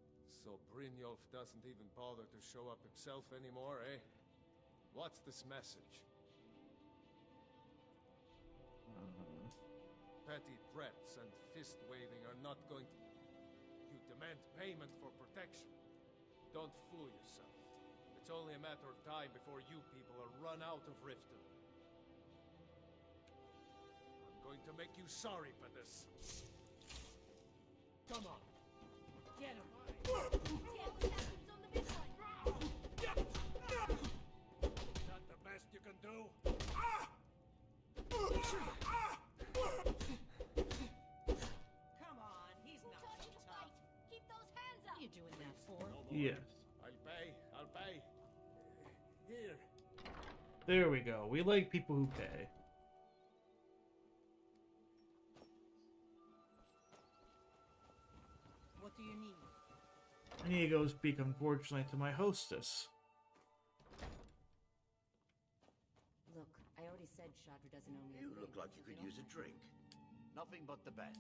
So Brynjolf doesn't even bother to show up himself anymore, eh? What's this message? Petty threats and fist-waving are not going to... You demand payment for protection. Don't fool yourself. It's only a matter of time before you people are run out of Riften. I'm going to make you sorry for this. Come on. Get him! Is that the best you can do? Come on, he's not so tough. Keep those hands up! What are you doing that for? Yes. I'll pay. Here. There we go. We like people who pay. What do you need? I need to go speak, unfortunately, to my hostess. Look, I already said Shadra doesn't owe me a You thing, look like so you could get use a off my drink. Nothing but the best.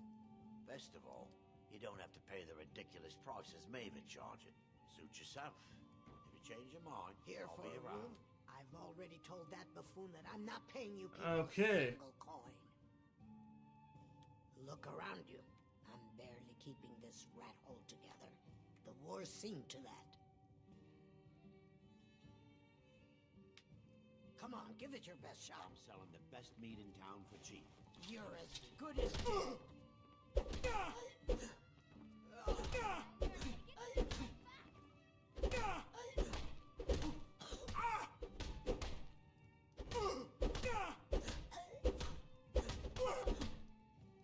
Best of all, you don't have to pay the ridiculous prices Maven charging. Suit yourself. If you change your mind, Here I'll for be a around. room. I've already told that buffoon that I'm not paying you people Okay. a single coin. Look around you. I'm barely keeping this rat hole together. The war's seen to that. Come on, give it your best shot. I'm selling the best meat in town for cheap. You're as good as dead.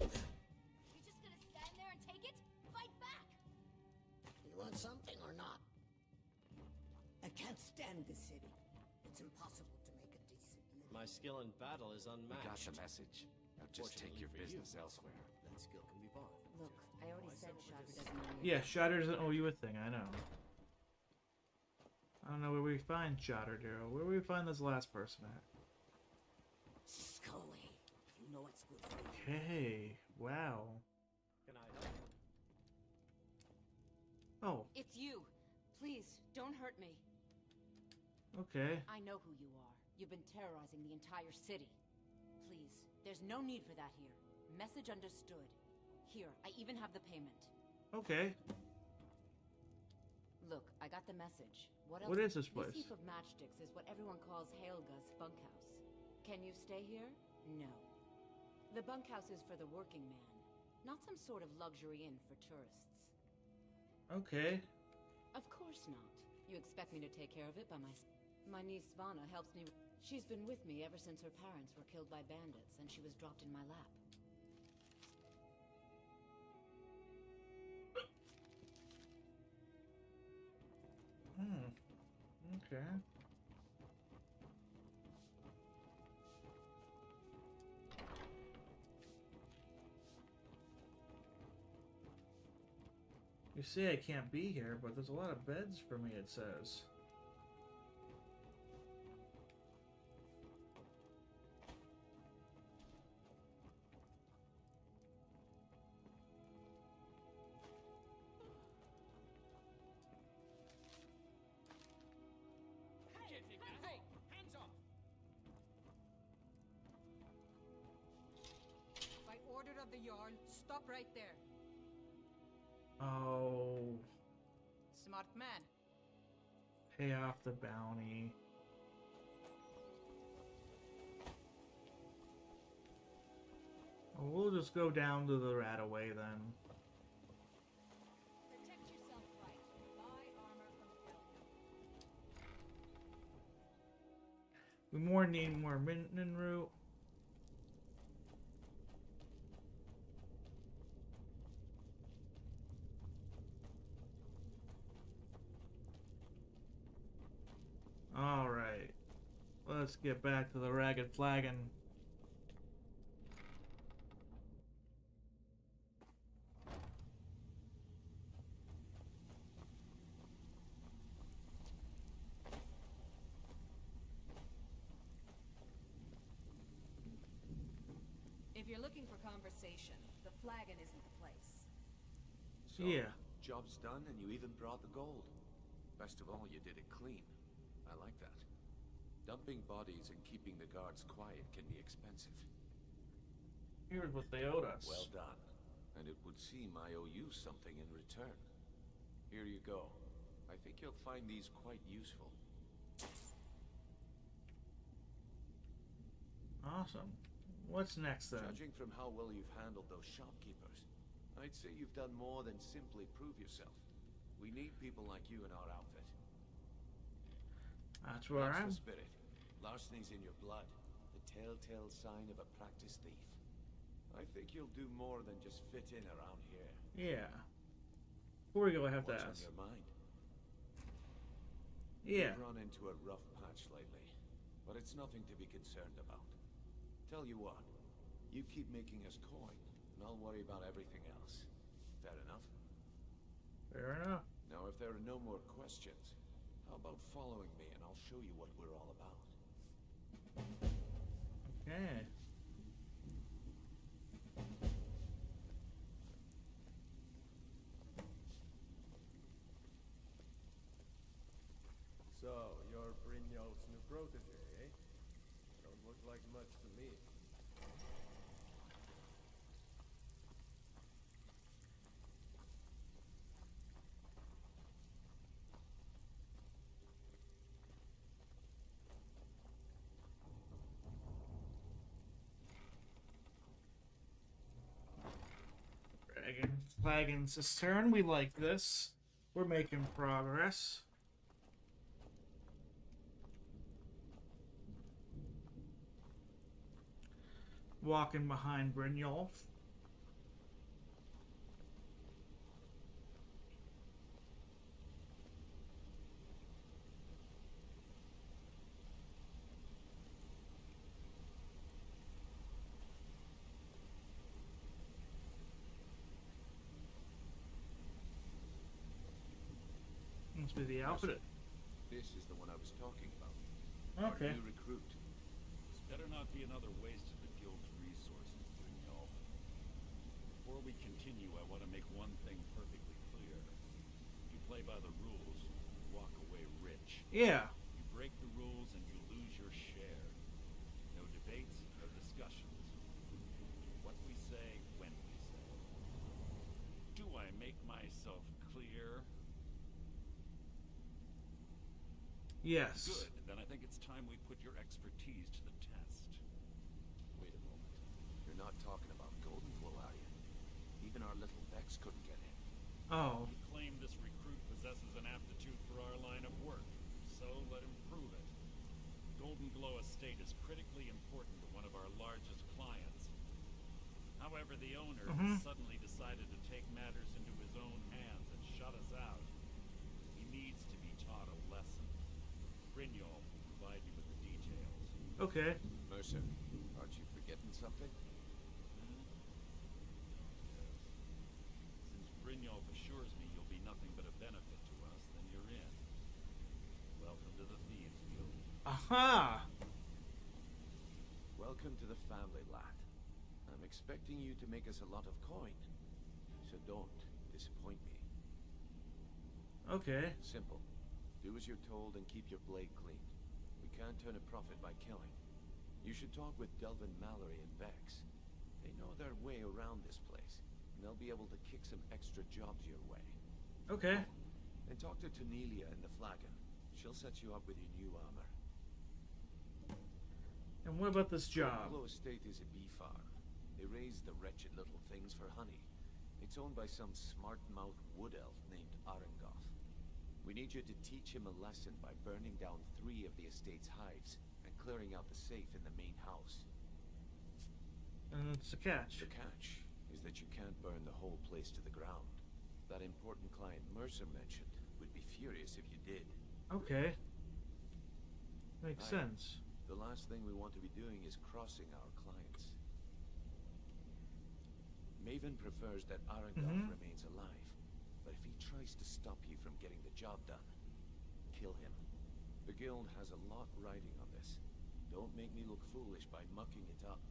You're just gonna stand there and take it? Fight back! You want something or not? I can't stand this city. It's impossible to make a decent living. My skill in battle is unmatched. We got the message. Now just take your business elsewhere. That skill can be bought. Look, I already said Shadra doesn't owe me a Yeah, Shatter doesn't owe you a thing, I know. I don't know where we find Shatter, Daryl. Where do we find this last person at? Scully, you know what's good for you. Okay, wow. Can I help? Oh, It's you. Please, don't hurt me. okay. I know who you are. You've been terrorizing the entire city. Please, there's no need for that here. Message understood. Here, I even have the payment. Okay. Look, I got the message. What else? What is this place? This heap of matchsticks is what everyone calls Helga's bunkhouse. Can you stay here? No. The bunkhouse is for the working man, not some sort of luxury inn for tourists. Okay. Of course not. You expect me to take care of it by myself? My niece Svana helps me. She's been with me ever since her parents were killed by bandits, and she was dropped in my lap. Okay. You say I can't be here, but there's a lot of beds for me, it says. Hey, hands off! By order of the Jarl, stop right there. Oh, Smart man. pay off the bounty. Well, we'll just go down to the Rataway then. Protect yourself right. Buy armor from Therion. We more need more Minden root. let's get back to the Ragged Flagon. If you're looking for conversation, the flagon isn't the place. So, Yeah. Job's done and you even brought the gold. Best of all, you did it clean. I like that. Dumping bodies and keeping the guards quiet can be expensive. Here's what they owed us. Well done. And it would seem I owe you something in return. Here you go. I think you'll find these quite useful. Awesome. What's next then? Judging from how well you've handled those shopkeepers, I'd say you've done more than simply prove yourself. We need people like you in our outfit. That's where That's I'm. the spirit. Larceny's in your blood. The telltale sign of a practiced thief. I think you'll do more than just fit in around here. Yeah. Before we go, I have to What's ask. on your mind? Yeah. You've run into a rough patch lately, but it's nothing to be concerned about. Tell you what, you keep making us coin, and I'll worry about everything else. Fair enough? Fair enough. Now, if there are no more questions, how about following me and I'll show you what we're all about? Okay. So, you're Brynjolf's new protege, eh? Don't look like much to me. Flagon Cistern, we like this. We're making progress. Walking behind Brynjolf. Must be the outfit. This is the one I was talking about. Okay. Our new recruit. This better not be another waste of the guild's resources, Brynjolf. Before we continue, I want to make one thing perfectly clear. You play by the rules, you walk away rich. Yeah. You break the rules and you lose your share. No debates, no discussions. What we say, when we say. Do I make myself clear? Yes. Good. Then I think it's time we put your expertise to the test. Wait a moment. You're not talking about Goldenflow, are you? Even our little Vex couldn't get in. Oh. You claim this recruit possesses an aptitude for our line of work, so let him prove it. Goldenglow Estate is critically important to one of our largest clients. However, the owner suddenly decided to take matters into his own hands and shut us out. He needs to be taught a lesson. Brynjolf will provide you with the details. Okay. Mercer, aren't you forgetting something? Yes. Since Brynjolf assures me you'll be nothing but a benefit to us, then you're in. Welcome to the Thieves Guild. Aha! Welcome to the family, lad. I'm expecting you to make us a lot of coin. So don't disappoint me. Okay. Simple. Do as you're told and keep your blade clean. We can't turn a profit by killing. You should talk with Delvin Mallory and Vex. They know their way around this place, and they'll be able to kick some extra jobs your way. Okay. And talk to Tanelia in the Flagon. She'll set you up with your new armor. And what about this job? Goldenglow Estate is a bee farm. They raise the wretched little things for honey. It's owned by some smart-mouthed wood elf named Auri-el. We need you to teach him a lesson by burning down 3 of the estate's hives and clearing out the safe in the main house. And it's a catch. The catch is that you can't burn the whole place to the ground. That important client Mercer mentioned would be furious if you did. Okay. Makes sense. The last thing we want to be doing is crossing our clients. Maven prefers that Arangard remains alive, but if he tries to stop you from getting the job done, kill him. The guild has a lot riding on this. Don't make me look foolish by mucking it up.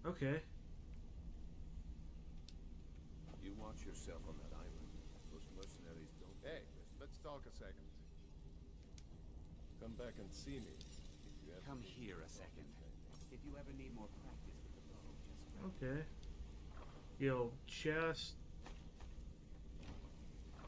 Okay. You watch yourself on that island. Those mercenaries don't... Hey, let's talk a second. Come back and see me. If you ever Come here a second. If you ever need more practice with the bow, just Okay. Guild chest.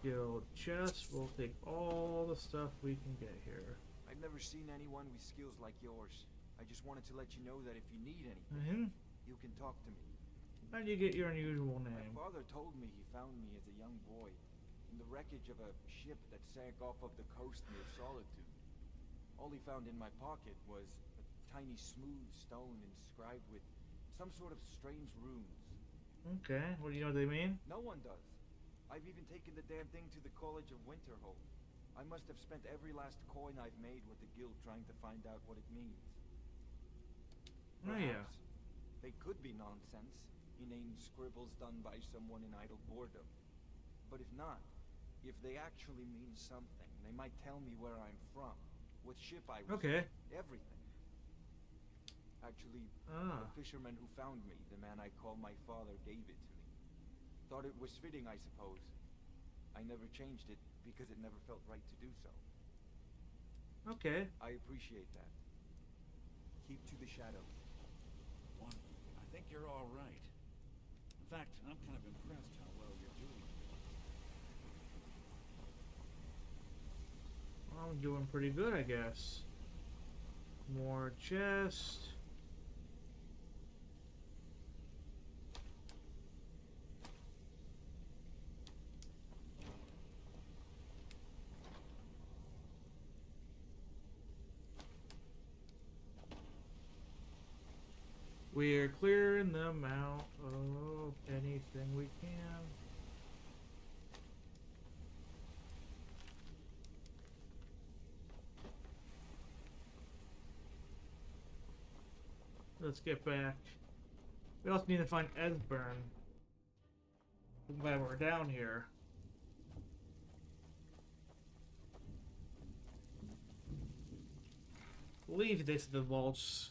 Guild chest. We'll take all the stuff we can get here. I've never seen anyone with skills like yours. I just wanted to let you know that if you need anything, you can talk to me. How do you get your unusual name? My father told me he found me as a young boy in the wreckage of a ship that sank off of the coast near Solitude. All he found in my pocket was a tiny smooth stone inscribed with some sort of strange runes. Okay, what do you know what they mean? No one does. I've even taken the damn thing to the College of Winterhold. I must have spent every last coin I've made with the guild trying to find out what it means. Oh yeah. They could be nonsense, inane scribbles done by someone in idle boredom. But if not, if they actually mean something, they might tell me where I'm from, what ship I was on, everything. Actually, the fisherman who found me, the man I call my father, gave it to me. Thought it was fitting, I suppose. I never changed it because it never felt right to do so. Okay. I appreciate that. Keep to the shadows. One, I think you're all right. In fact, I'm kind of impressed how well you're doing. I'm doing pretty good, I guess. More chest. We're clearing them out of anything we can. Let's get back. We also need to find Esbern. I'm glad we're down here. Leave this to the vaults.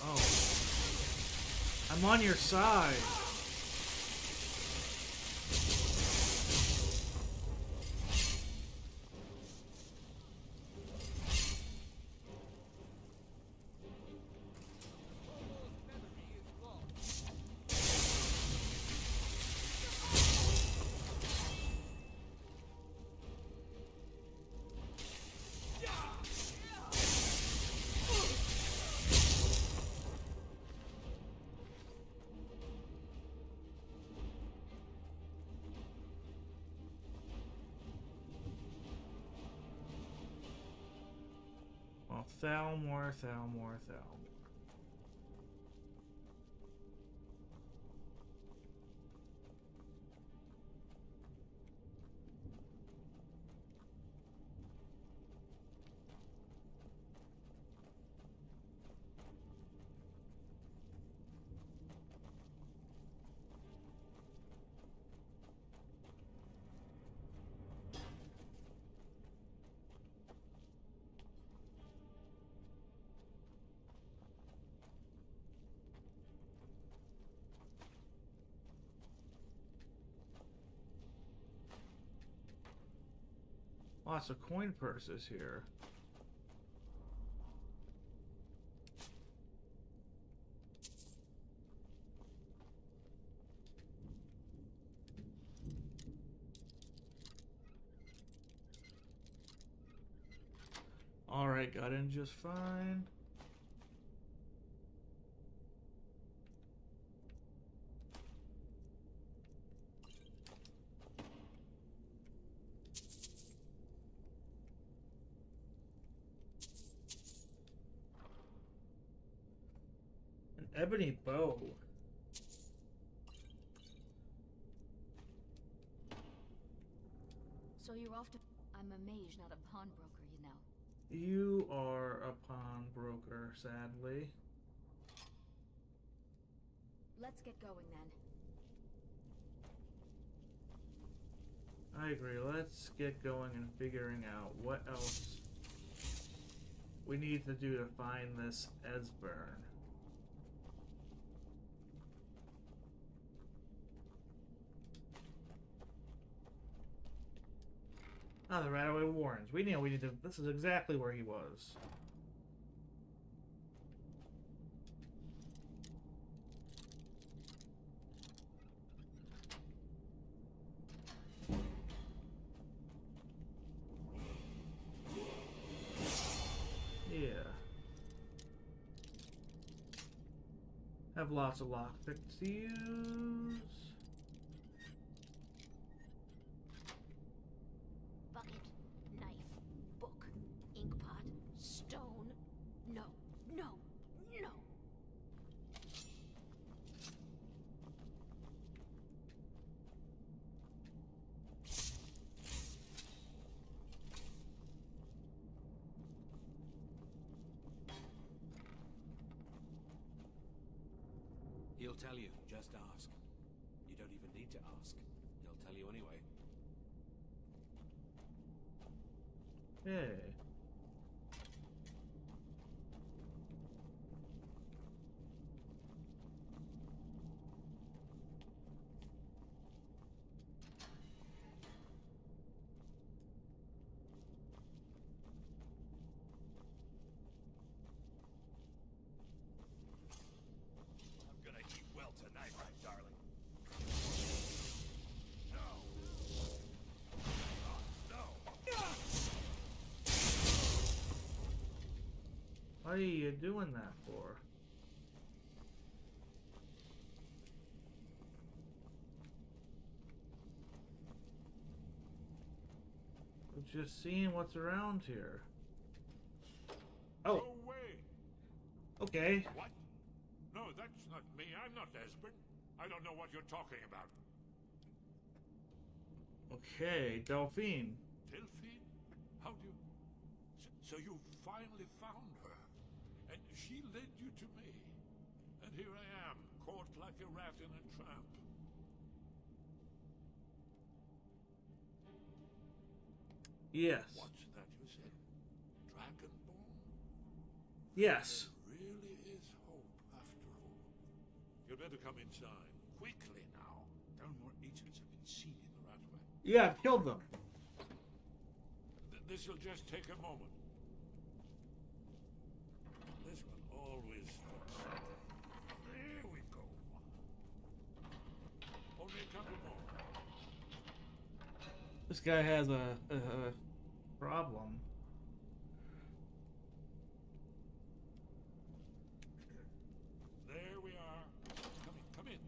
Oh. I'm on your side. Thalmor. Lots of coin purses here. Alright, got in just fine. Ebony bow. So you're off to... I'm a mage, not a pawnbroker, you know. You are a pawnbroker, sadly. Let's get going then. I agree. Let's get going and figuring out what else we need to do to find this Esbern. Ah, the Radaway Warrens. We know we need to... This is exactly where he was. Yeah. Have lots of lockpicks to use. Bucket, knife, book, inkpot, stone. No, no, no. He'll tell you, just ask. You don't even need to ask. He'll tell you anyway. Hey. I'm gonna eat well tonight, my darling. What are you doing that for? We're just seeing what's around here. Oh. No way. Okay. What? No, that's not me. I'm not Esbern. I don't know what you're talking about. Okay, Delphine. Delphine? How do you... So you finally found her. And she led you to me. And here I am, caught like a rat in a trap. Yes. What's that you said? Dragonborn? Yes. There really is hope, after all. You'd better come inside. Quickly now. Downmore agents have been seen in the Ratway. Yeah, I've killed them. This'll just take a moment. This one always looks... There we go. Only a couple more. This guy has a problem. There we are. Come in.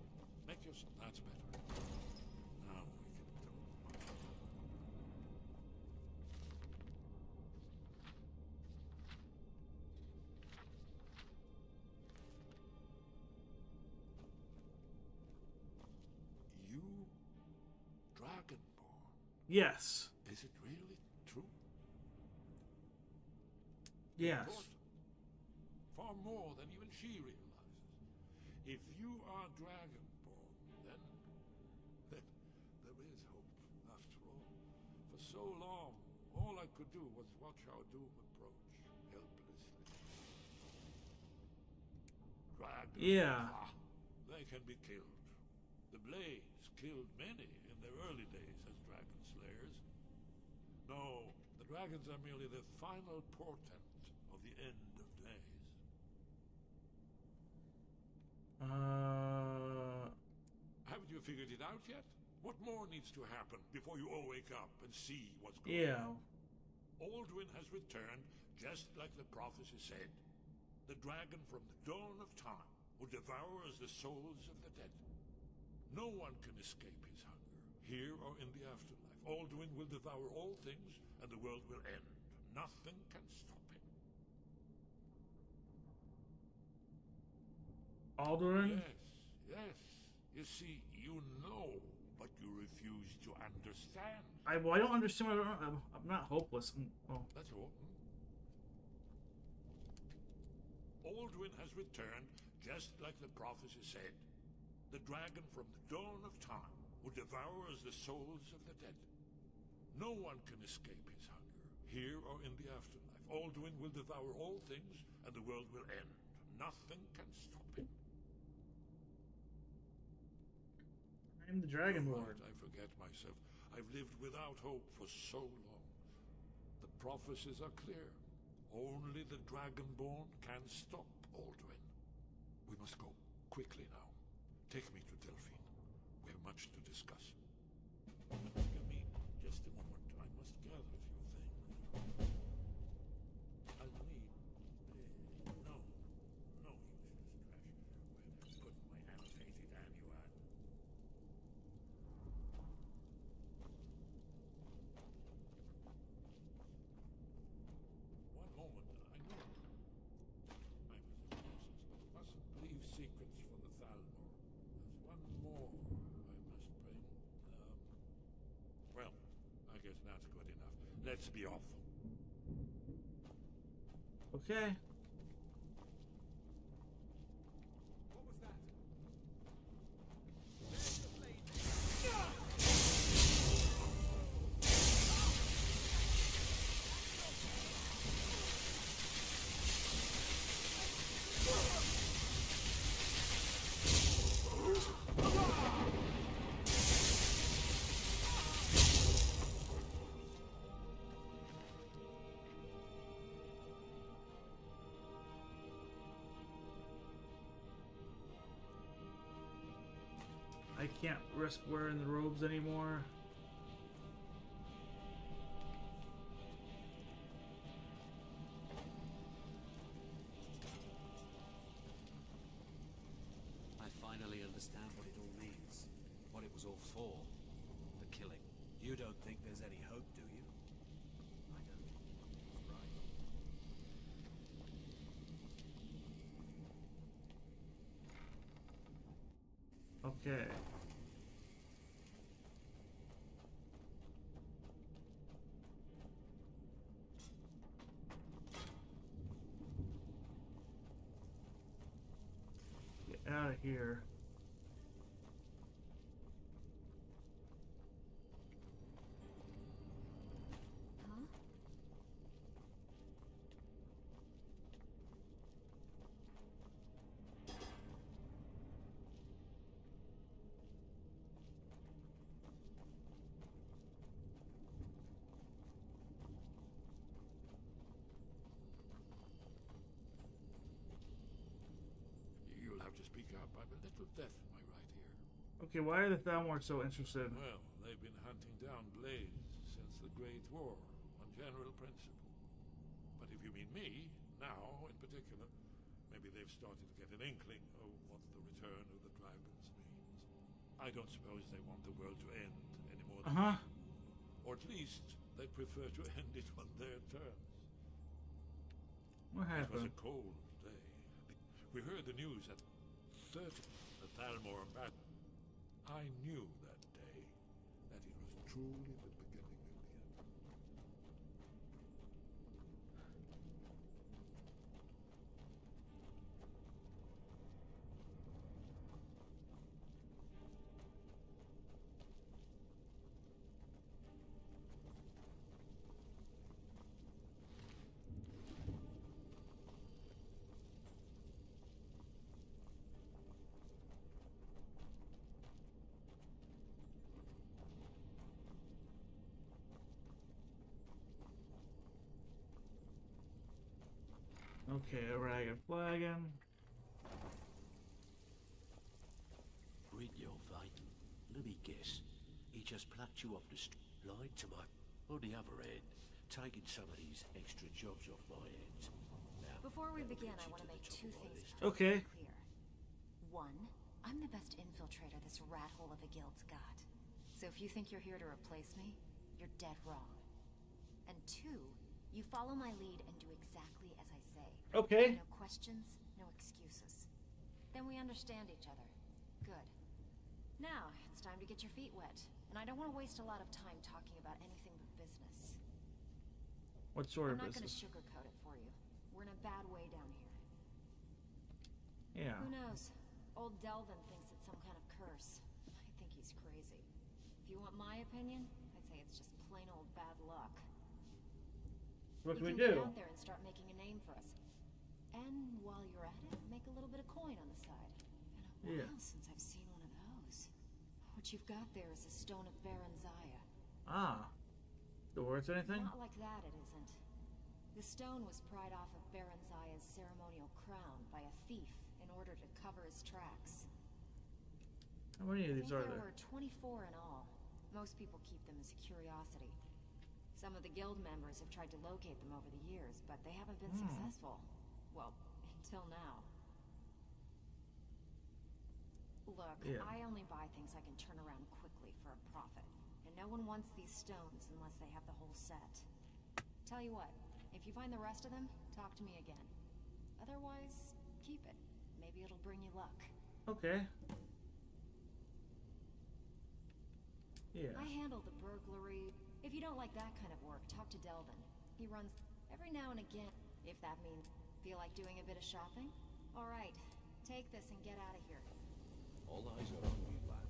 Make yourself... That's better. Now we can do... You... Dragonborn. Yes. Is it really true? Yes. Important. Far more than even she realizes. If you are Dragonborn, then there is hope, after all. For so long, all I could do was watch our doom approach, helplessly. Dragons, Yeah. they can be killed. The Blaze killed many in their early days as dragon slayers. No, the dragons are merely the final portent of the end of days. Haven't you figured it out yet? What more needs to happen before you all wake up and see what's going on? Alduin has returned, just like the prophecy said. The dragon from the dawn of time will devour the souls of the dead. No one can escape his hunger, here or in the afterlife. Alduin will devour all things, and the world will end. Nothing can stop him. Alduin? Yes. You see, you know, but you refuse to understand. I don't understand. I'm not hopeless. Oh. That's all. Alduin has returned, just like the prophecy said. The dragon from the dawn of time will devour the souls of the dead. No one can escape his hunger, here or in the afterlife. Alduin will devour all things, and the world will end. Nothing can stop him. I'm the Dragonborn. I forget myself. I've lived without hope for so long. The prophecies are clear. Only the Dragonborn can stop Alduin. We must go quickly now. Take me to Delphine. We have much to discuss. Give me just a moment. I must gather a few things. I'll need... no useless trash. Put my annotated annual. One moment. I know. I was a nuisance, but mustn't leave secrets for the Thalmor. There's one more I must bring. Well, I guess that's good enough. Let's be off. Okay. What was that? I can't risk wearing the robes anymore. I finally understand what it all means. What it was all for. The killing. You don't think there's any hope, do you? I don't. It's right. Okay. Get out of here. You'll have to speak up. I'm a little deaf in my right ear. Okay, why are the Thalmor so interested? Well, they've been hunting down blades since the Great War, on general principle. But if you mean me, now in particular, maybe they've started to get an inkling of what the return of the dragons means. I don't suppose they want the world to end any more than me. Or at least they prefer to end it on their terms. What It was happened? a cold day. We heard the news at 30, the Thalmor battle. I knew that day that it was truly the beginning of the end. Okay, a rag and flagon. Read your Riften. Let me guess. He just plucked you off the lied to my... On the other hand, taking some of these extra jobs off my hands. Now, Before we begin, I want to make two things Okay. clear. One, I'm the best infiltrator this rat hole of a guild's got. So if you think you're here to replace me, you're dead wrong. And two, you follow my lead and do exactly as I say. Okay. No questions, no excuses. Then we understand each other. Good. Now, it's time to get your feet wet. And I don't want to waste a lot of time talking about anything but business. What sort of I'm not going to business? sugarcoat it for you. We're in a bad way down here. Yeah. Who knows? Old Delvin thinks it's some kind of curse. I think he's crazy. If you want my opinion, I'd say it's just plain old bad luck. What can we You can do? get out there and start making a name for us. And while you're at it, make a little bit of coin on the side. Been a while since I've seen one of those. What you've got there is a stone of Baron Zaya. Ah. The words anything? Not like that, it isn't. The stone was pried off of Baron Zaya's ceremonial crown by a thief in order to cover his tracks. How many of these are There there? were 24 in all. Most people keep them as a curiosity. Some of the guild members have tried to locate them over the years, but they haven't been successful. Well, until now. Look, I only buy things I can turn around quickly for a profit. And no one wants these stones unless they have the whole set. Tell you what, if you find the rest of them, talk to me again. Otherwise, keep it. Maybe it'll bring you luck. Okay. Yeah. I handle the burglary. If you don't like that kind of work, talk to Delvin. He runs every now and again, if that means feel like doing a bit of shopping. All right, take this and get out of here. All eyes are on you, lad.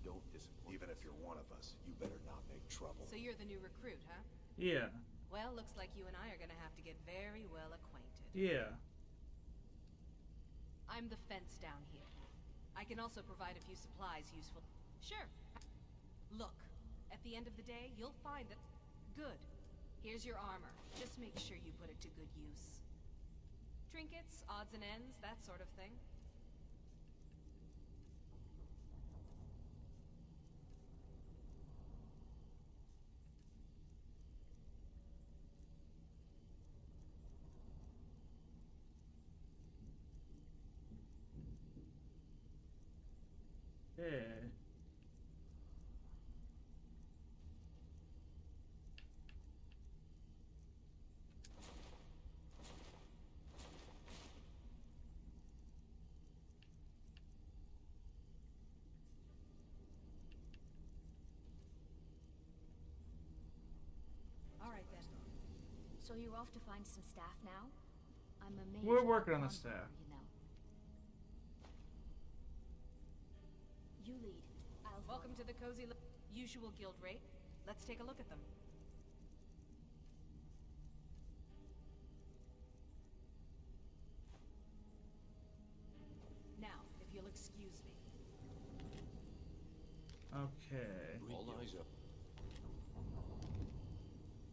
Don't disappoint. Even if you're one of us, you better not make trouble. So you're the new recruit, huh? Yeah. Well, looks like you and I are gonna have to get very well acquainted. Yeah. I'm the fence down here. I can also provide a few supplies useful. Sure. Look, at the end of the day, you'll find that... Good. Here's your armor. Just make sure you put it to good use. Trinkets, odds and ends, that sort of thing. Yeah. All right then. So you're off to find some staff now? I'm amazed. We're working on the staff. You know. You lead. I'll Welcome to the cozy usual guild rate. Let's take a look at them. Now, if you'll excuse me. Okay. All eyes up.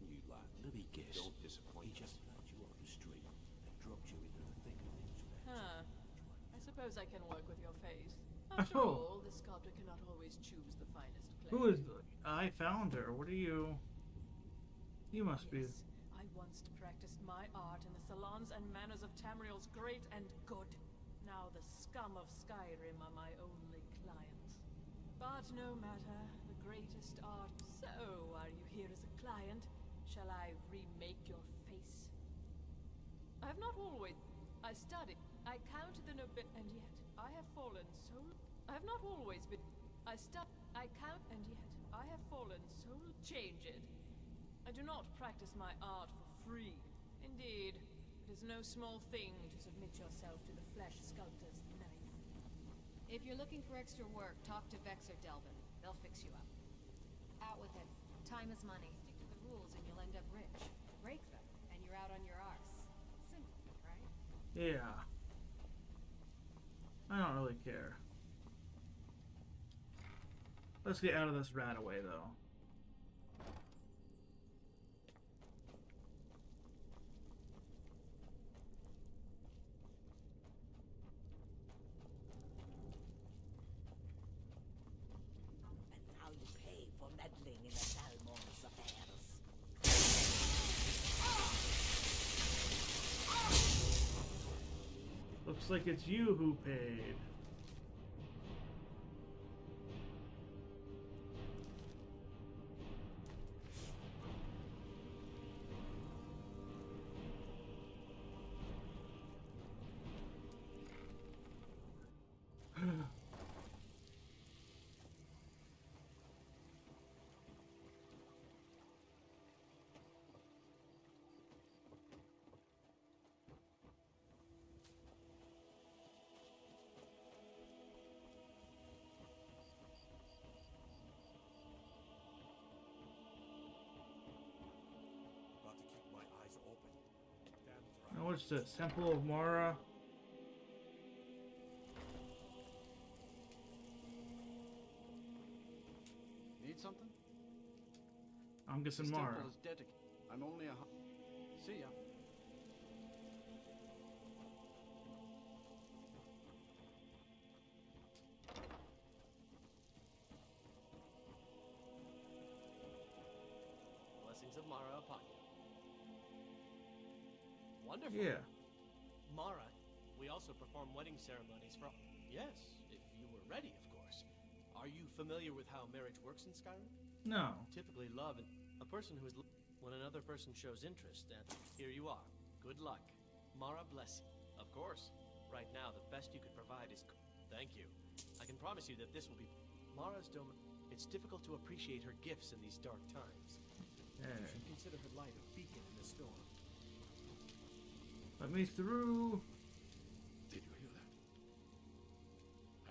You lad. Let me guess. Don't disappoint. He just plucked you off the street and dropped you into the thick of things. Huh. I suppose I can work with your face. After all, the sculptor cannot always choose the finest clay. Who is... I found her. What are you... You must be... I once practiced my art in the salons and manners of Tamriel's great and good. Now the scum of Skyrim are my only clients. But no matter, the greatest art. So, are you here as a client? Shall I remake your face? I have not always... I studied. I counted the nobility, and yet I have fallen so... I have not always been... I count, and yet I have fallen so... Change it. I do not practice my art for free. Indeed, it is no small thing to submit yourself to the flesh sculptor's knife. If you're looking for extra work, talk to Vex or Delvin. They'll fix you up. Out with it. Time is money. Stick to the rules and you'll end up rich. Break them, and you're out on your arse. Simple, right? Yeah. I don't really care. Let's get out of this right away, though. And now you pay for meddling in the Salmon's affairs. Looks like it's you who paid. What's this? Temple of Mara. Need something? I'm guessing This Mara. temple is dedicated. I'm only a. See ya. Blessings of Mara upon you. Wonderful. Yeah. Mara, we also perform wedding ceremonies for... Yes, if you were ready, of course. Are you familiar with how marriage works in Skyrim? No. Typically love and a person who is... When another person shows interest, and here you are. Good luck. Mara bless you. Of course. Right now, the best you could provide is... Thank you. I can promise you that this will be... Mara's domain... It's difficult to appreciate her gifts in these dark times. Yeah. You should consider her light a beacon in the storm. Let me through. Did you hear that?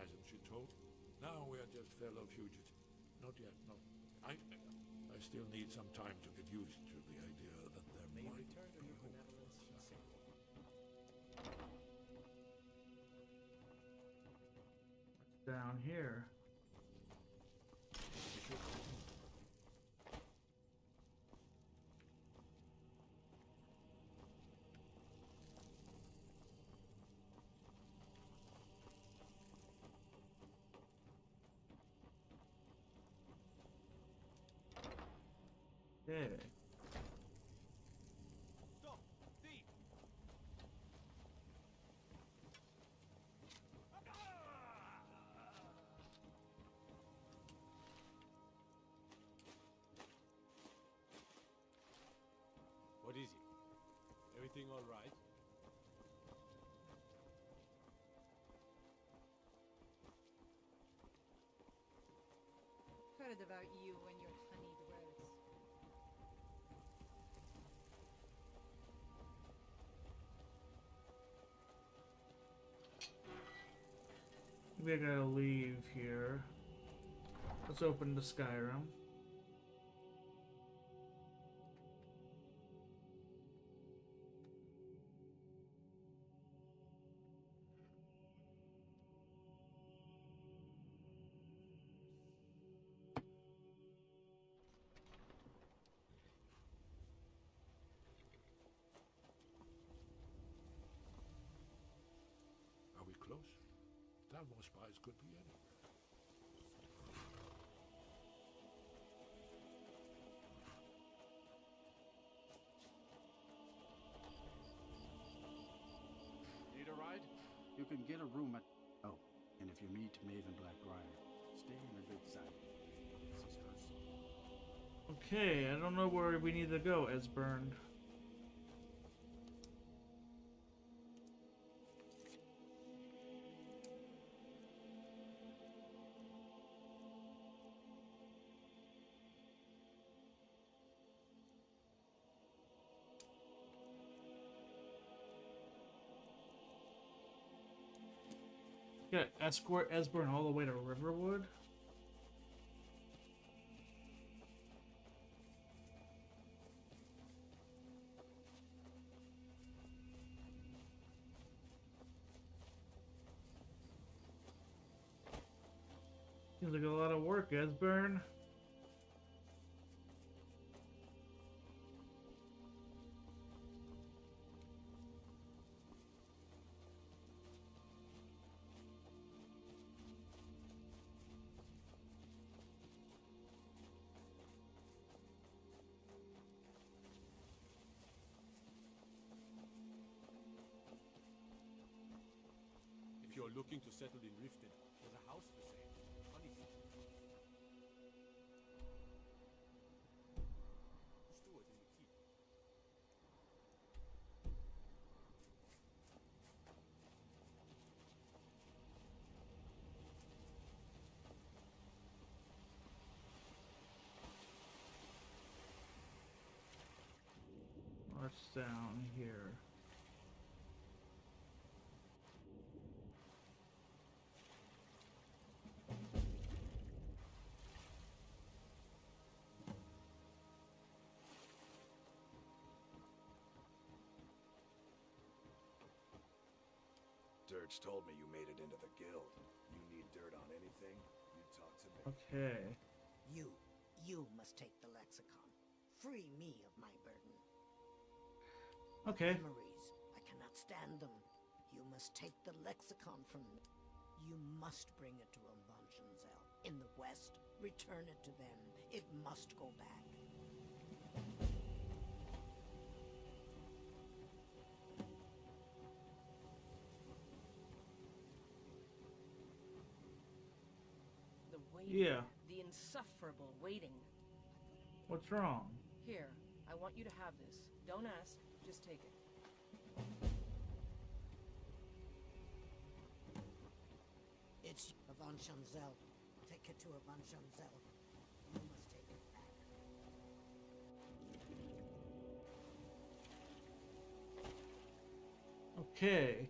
Hasn't she told? Now we are just fellow fugitives. Not yet, no. I still need some time to get used to the idea that there May you might return to be her hope. benevolence and safety. Down here. Okay. Stop! Thief! What is it? Everything all right? Heard about you and your honeyed words. Maybe I gotta leave here. Let's open the Skyrim. Are we close? Talmor spies could be anywhere. Need a ride? You can get a room at... Oh, and if you meet Maven Blackbriar, stay on the good side. Sisters. Okay, I don't know where we need to go, Esbern. Gotta escort Esbern all the way to Riverwood? Seems like a lot of work, Esbern. If you're looking to settle in Riften, there's a house for sale. Honey seed. Steward in the keep. What's down here? Serge told me you made it into the guild. You need dirt on anything, you talk to me. Okay. You must take the lexicon. Free me of my burden. Okay. Memories, I cannot stand them. You must take the lexicon from me. You must bring it to Avanshunzel. In the west, return it to them. It must go back. The waiting. Yeah. The insufferable waiting. What's wrong? Here, I want you to have this. Don't ask, just take it. It's Avanshunzel. Take it to Avanshunzel. You must take it back. Okay.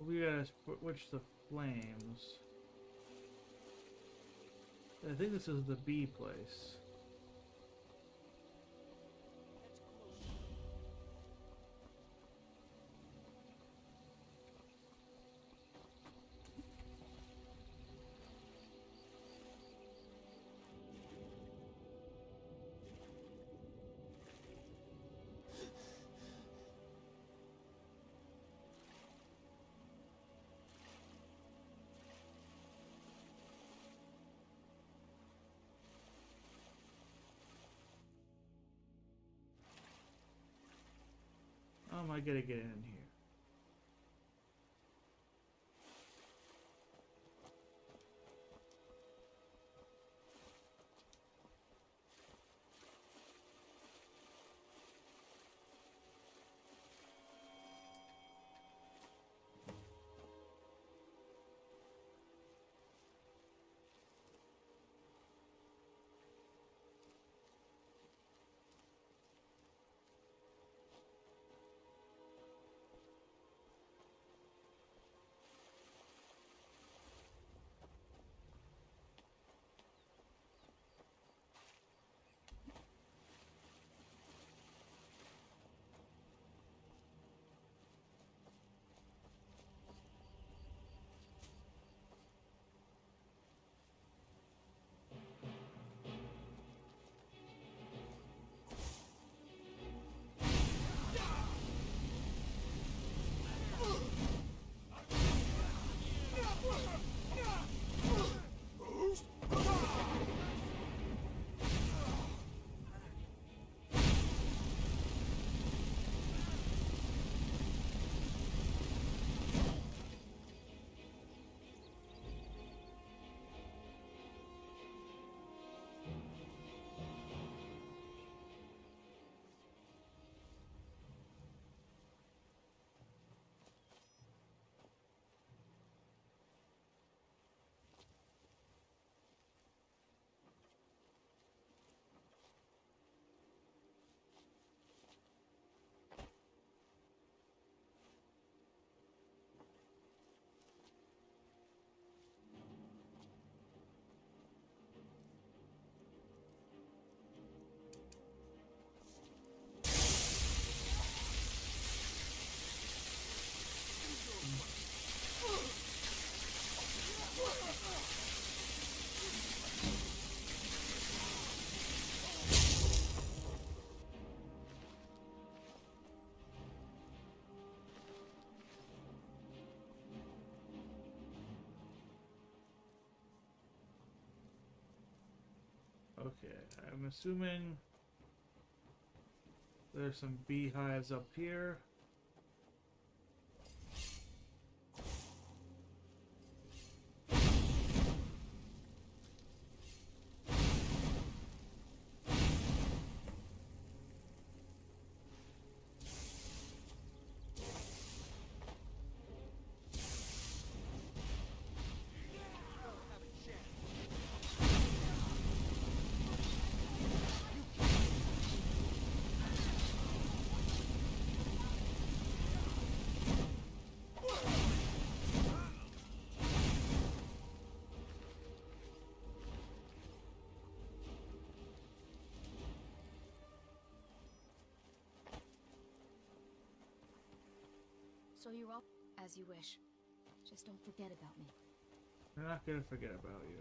We gotta switch the flames. I think this is the bee place. How am I gonna get in here? Okay, I'm assuming there's some beehives up here. So you're all as you wish. Just don't forget about me. They're not gonna forget about you.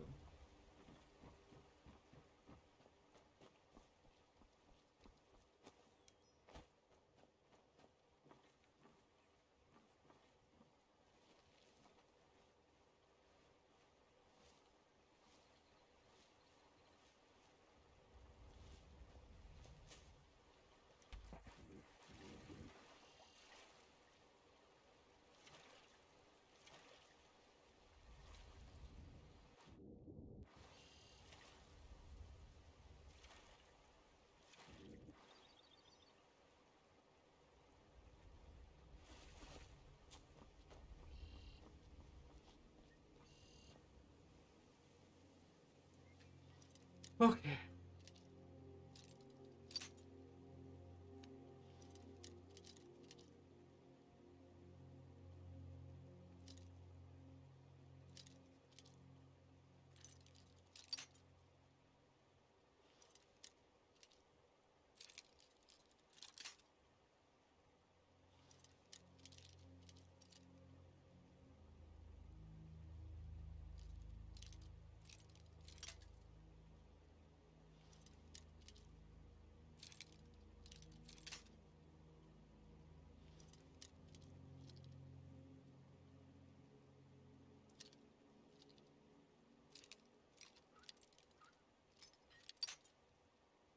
Okay.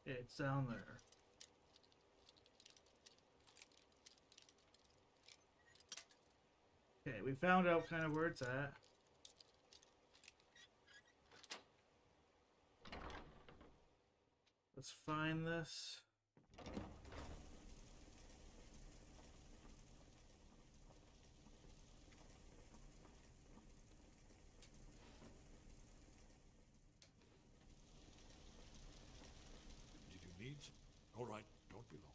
It's down there. Okay, we found out kind of where it's at. Let's find this. Did you need? All right, don't be long.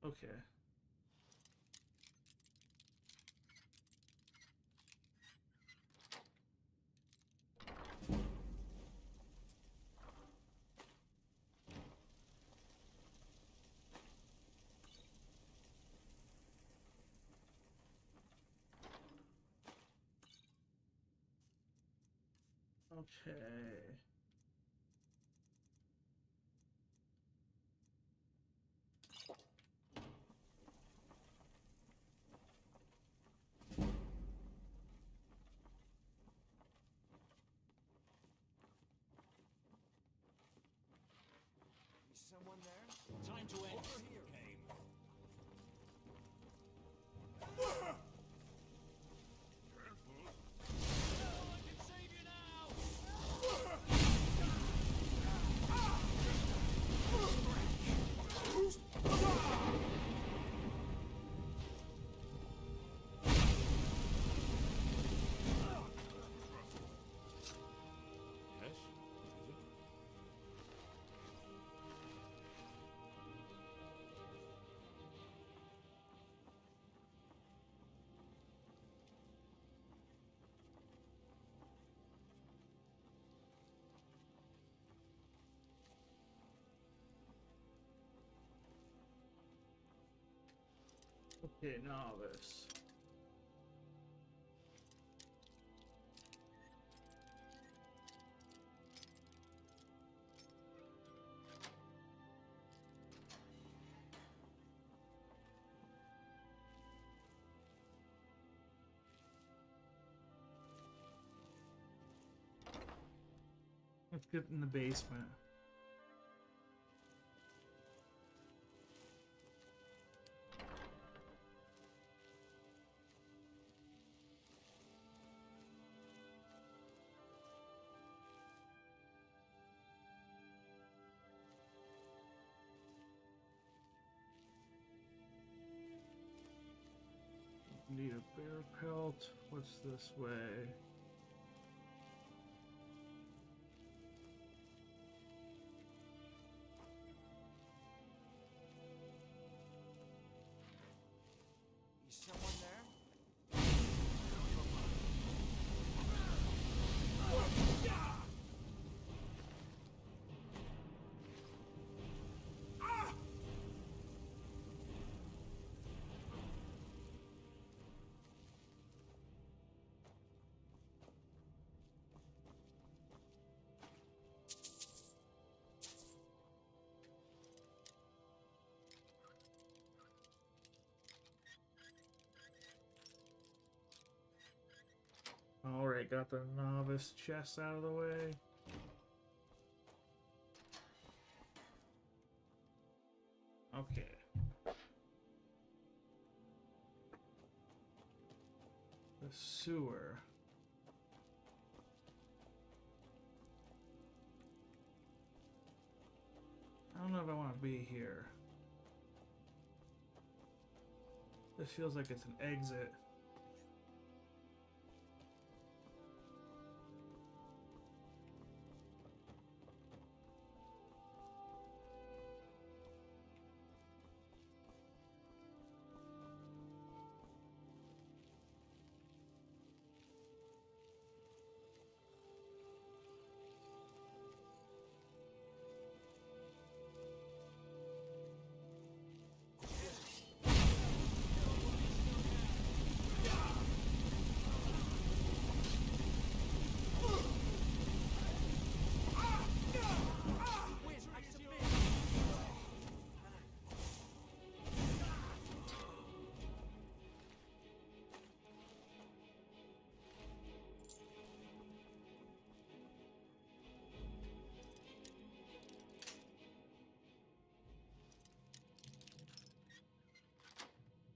Okay. Okay. Is someone there? Time to end Over this here. game. Yes? What is it? Okay, novice. Let's get in the basement. Need a bear pelt. What's this way? Is someone there? Alright, got the novice chest out of the way. Okay. The sewer. I don't know if I want to be here. This feels like it's an exit.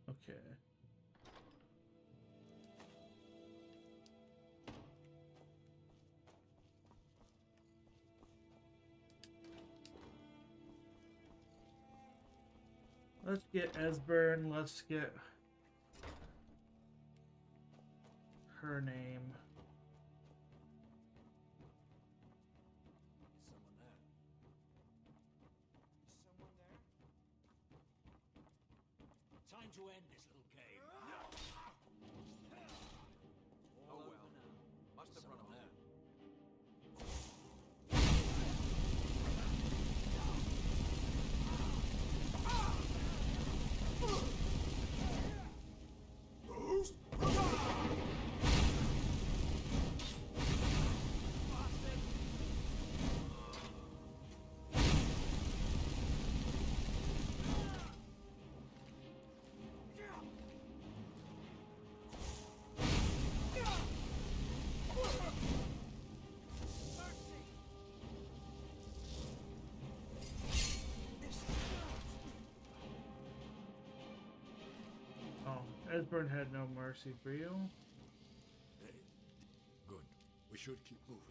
Okay. Let's get Esbern. Let's get her name. Time to end this little game. Oh well. Must have run away. Esbern had no mercy for you. Good. We should keep moving.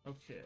Okay.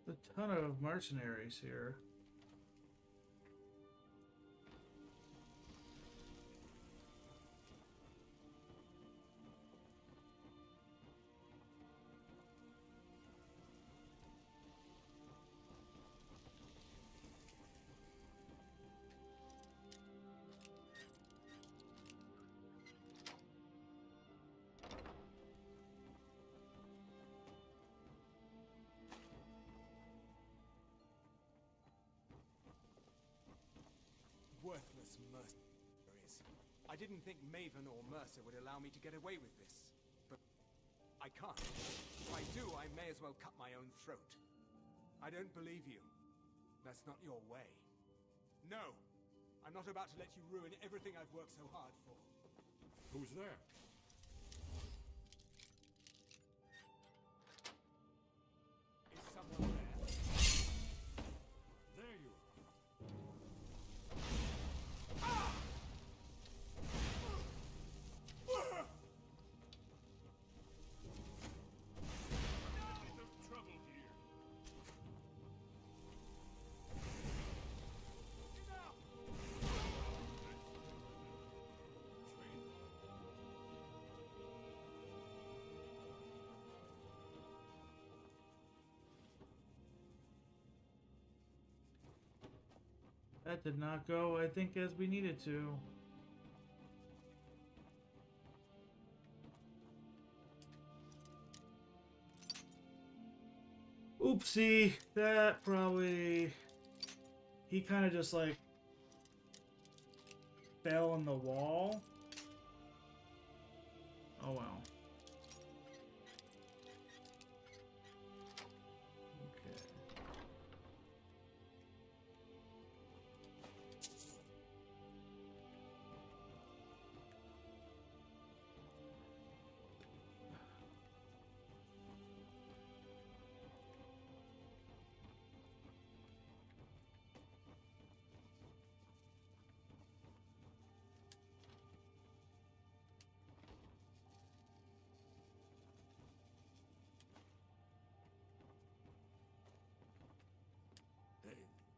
A ton of mercenaries here. mercenaries. I didn't think Maven or Mercer would allow me to get away with this. But I can't. If I do, I may as well cut my own throat. I don't believe you. That's not your way. No! I'm not about to let you ruin everything I've worked so hard for. Who's there? Is someone there? There you are. Bit of trouble here. That did not go, I think, as we needed to. Oopsie, that probably... He kind of just, like, fell in the wall. Oh, well. Okay.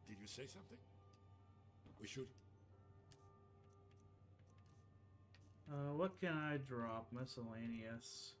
Did you say something? We should... What can I drop? Miscellaneous.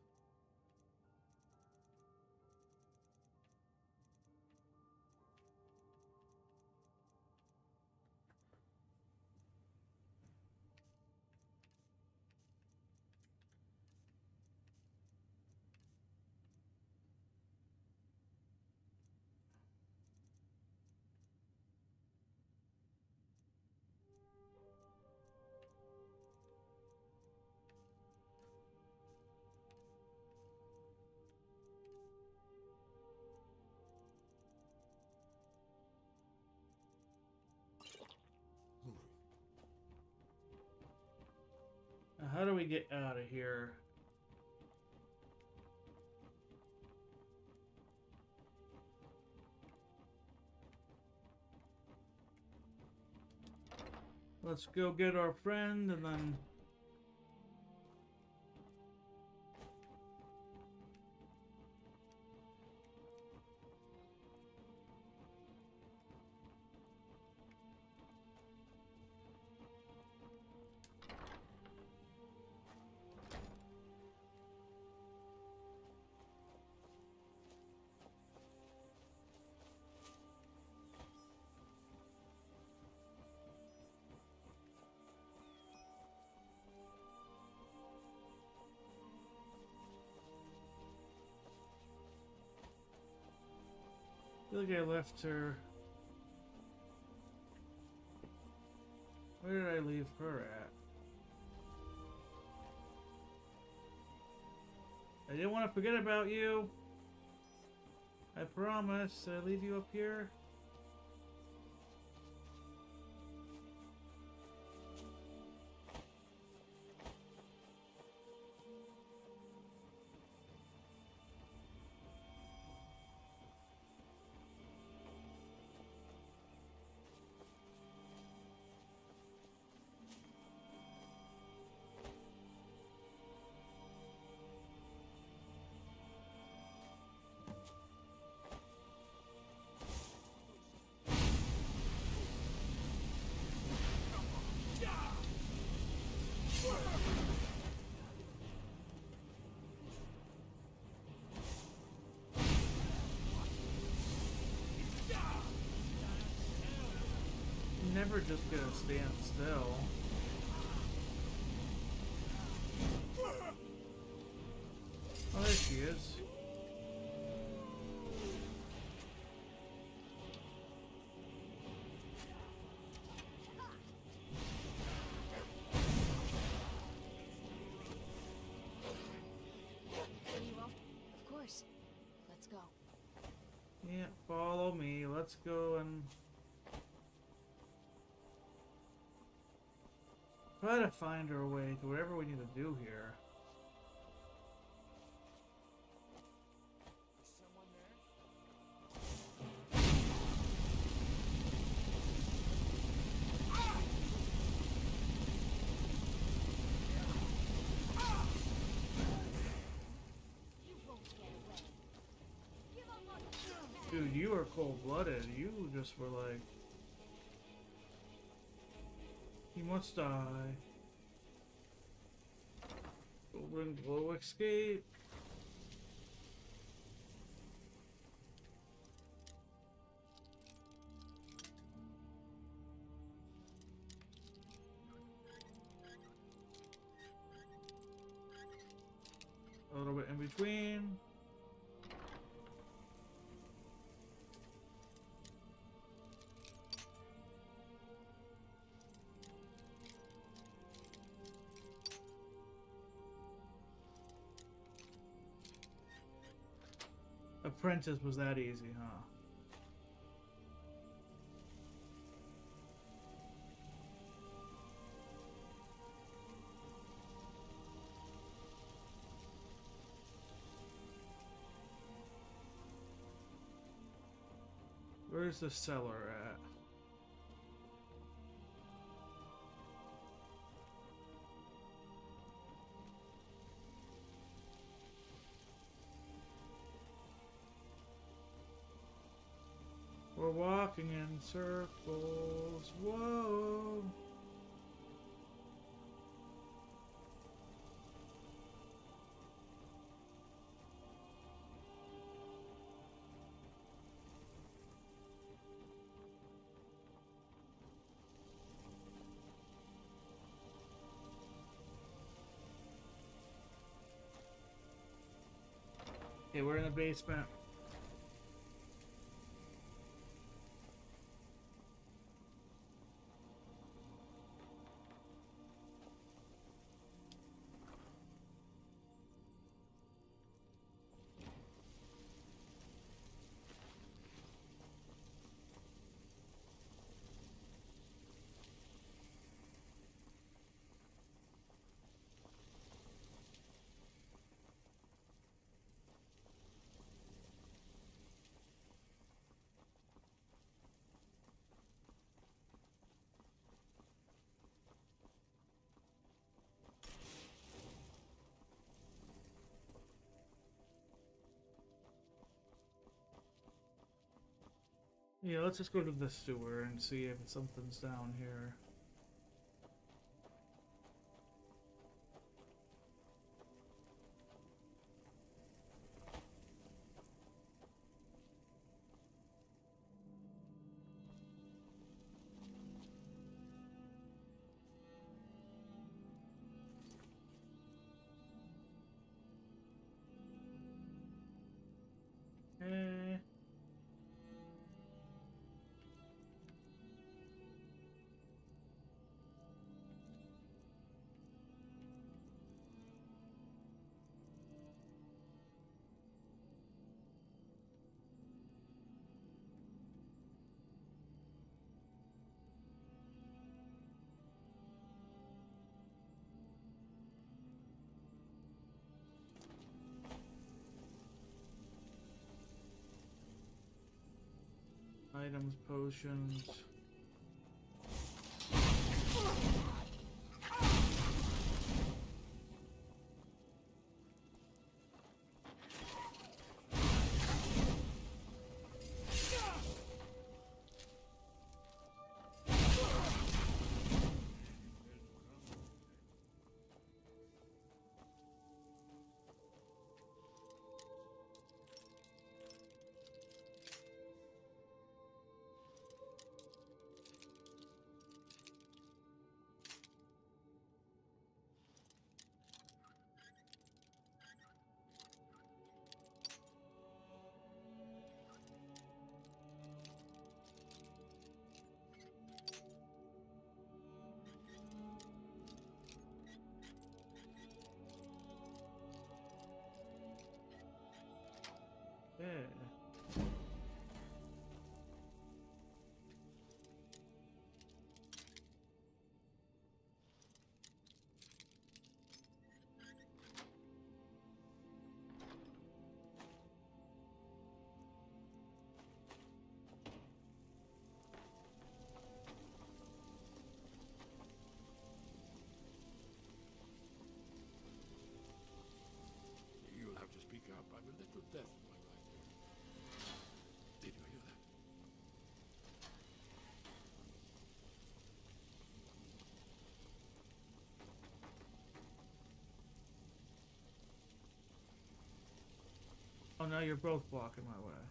How do we get out of here? Let's go get our friend and then... I feel like I left her... Where did I leave her at? I didn't want to forget about you. I promise. Did I leave you up here? Never just gonna stand still. Oh, there she is. go. Yeah, follow me. Let's go and try to find our way to whatever we need to do here. Dude, you are cold-blooded. You just were like... He must die. Golden glow escape. A little bit in between. Apprentice was that easy, huh? Where's the cellar at? We're walking in circles. Whoa. Okay, we're in the basement. Yeah, let's just go to the sewer and see if something's down here. Eh. Items, potions. Okay. You'll have to speak up. I'm a little deaf, my right ear. Did you hear that? Oh, now you're both blocking my way.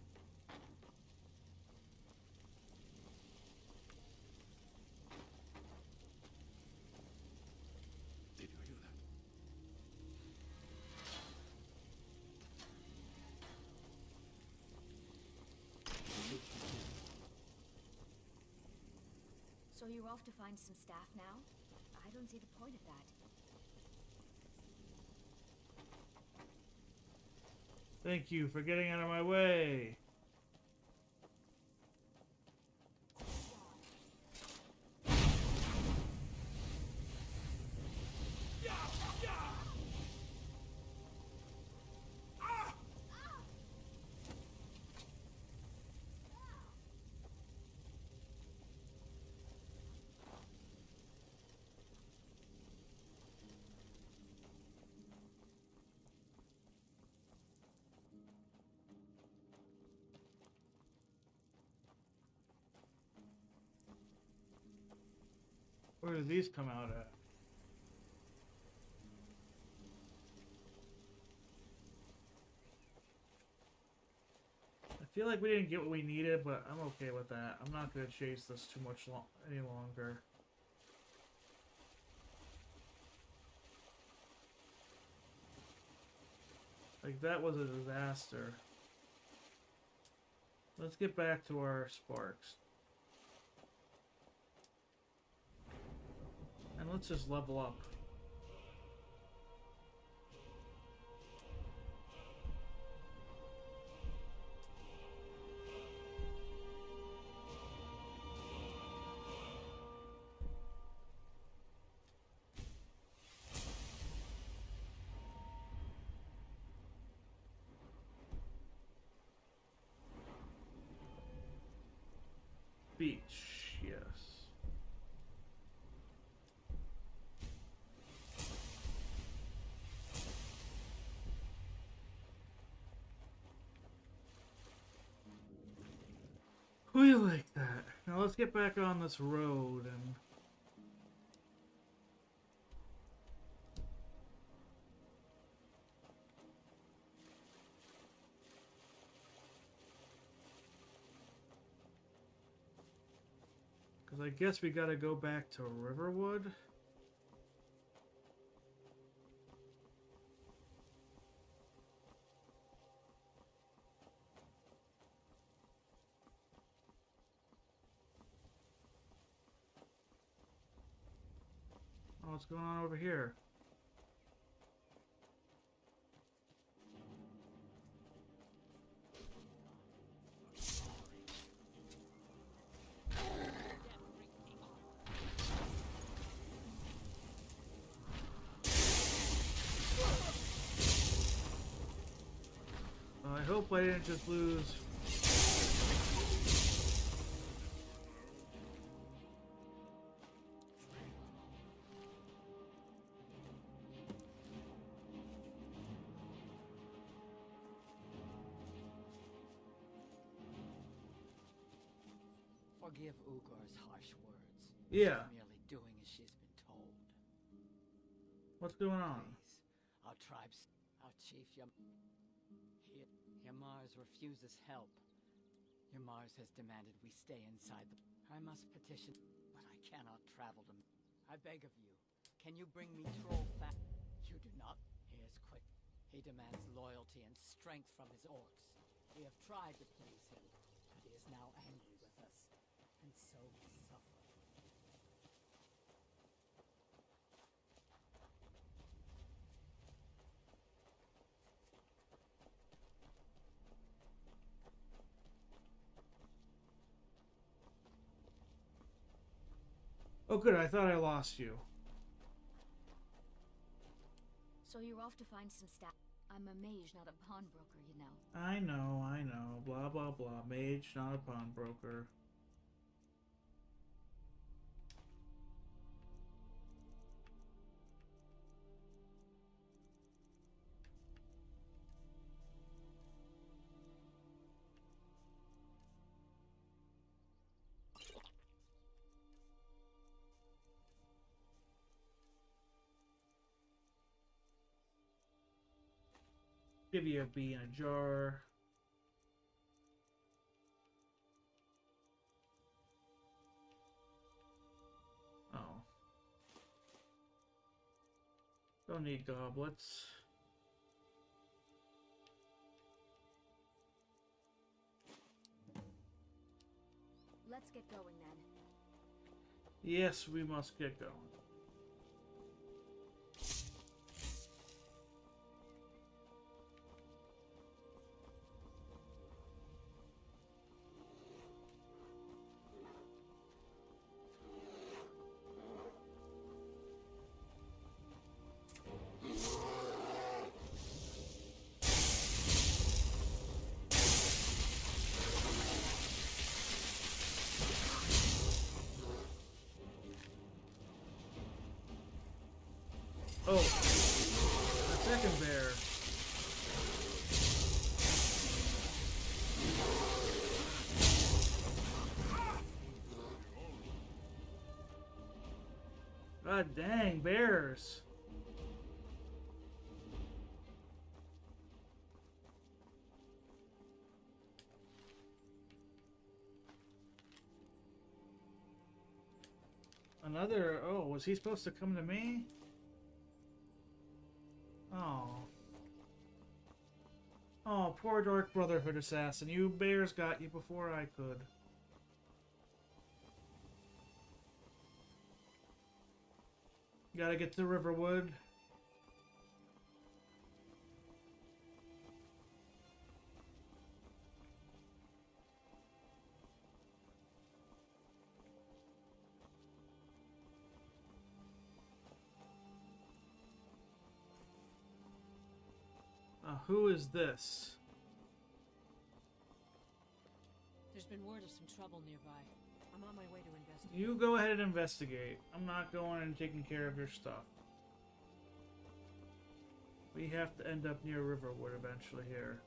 Did you hear that? So you're off to find some staff now? I don't see the point of that. Thank you for getting out of my way. Where do these come out at? I feel like we didn't get what we needed, but I'm okay with that. I'm not going to chase this too much any longer. Like, that was a disaster. Let's get back to our sparks. And let's just level up. Beach, yes. We like that. Now let's get back on this road and... Because I guess we gotta go back to Riverwood. Oh, what's going on over here? I hope I didn't just lose. Forgive Ugor's harsh words. Yeah. She's merely doing as she's been told. What's going on? Please, our chief Yamars refuses help. Yamars has demanded we stay inside the... I must petition, but I cannot travel to... I beg of you, can you bring me troll fat? You do not? He is quick. He demands loyalty and strength from his orcs. We have tried to please him, but he is now angry with us. And so we suffer. Oh, good. I thought I lost you. So you're off to find some staff. I'm a mage, not a pawnbroker, you know. I know. Blah, blah, blah. Mage, not a pawnbroker. Give you a bee in a jar. Oh. Don't need goblets. Let's get going then. Yes, we must get going. Oh, the second bear. God dang, bears. Another, oh, was he supposed to come to me? Oh. Oh, poor Dark Brotherhood assassin. You bears got you before I could. Gotta get to Riverwood. Who is this? There's been word of some trouble nearby. I'm on my way to investigate. You go ahead and investigate. I'm not going and taking care of your stuff. We have to end up near Riverwood eventually here.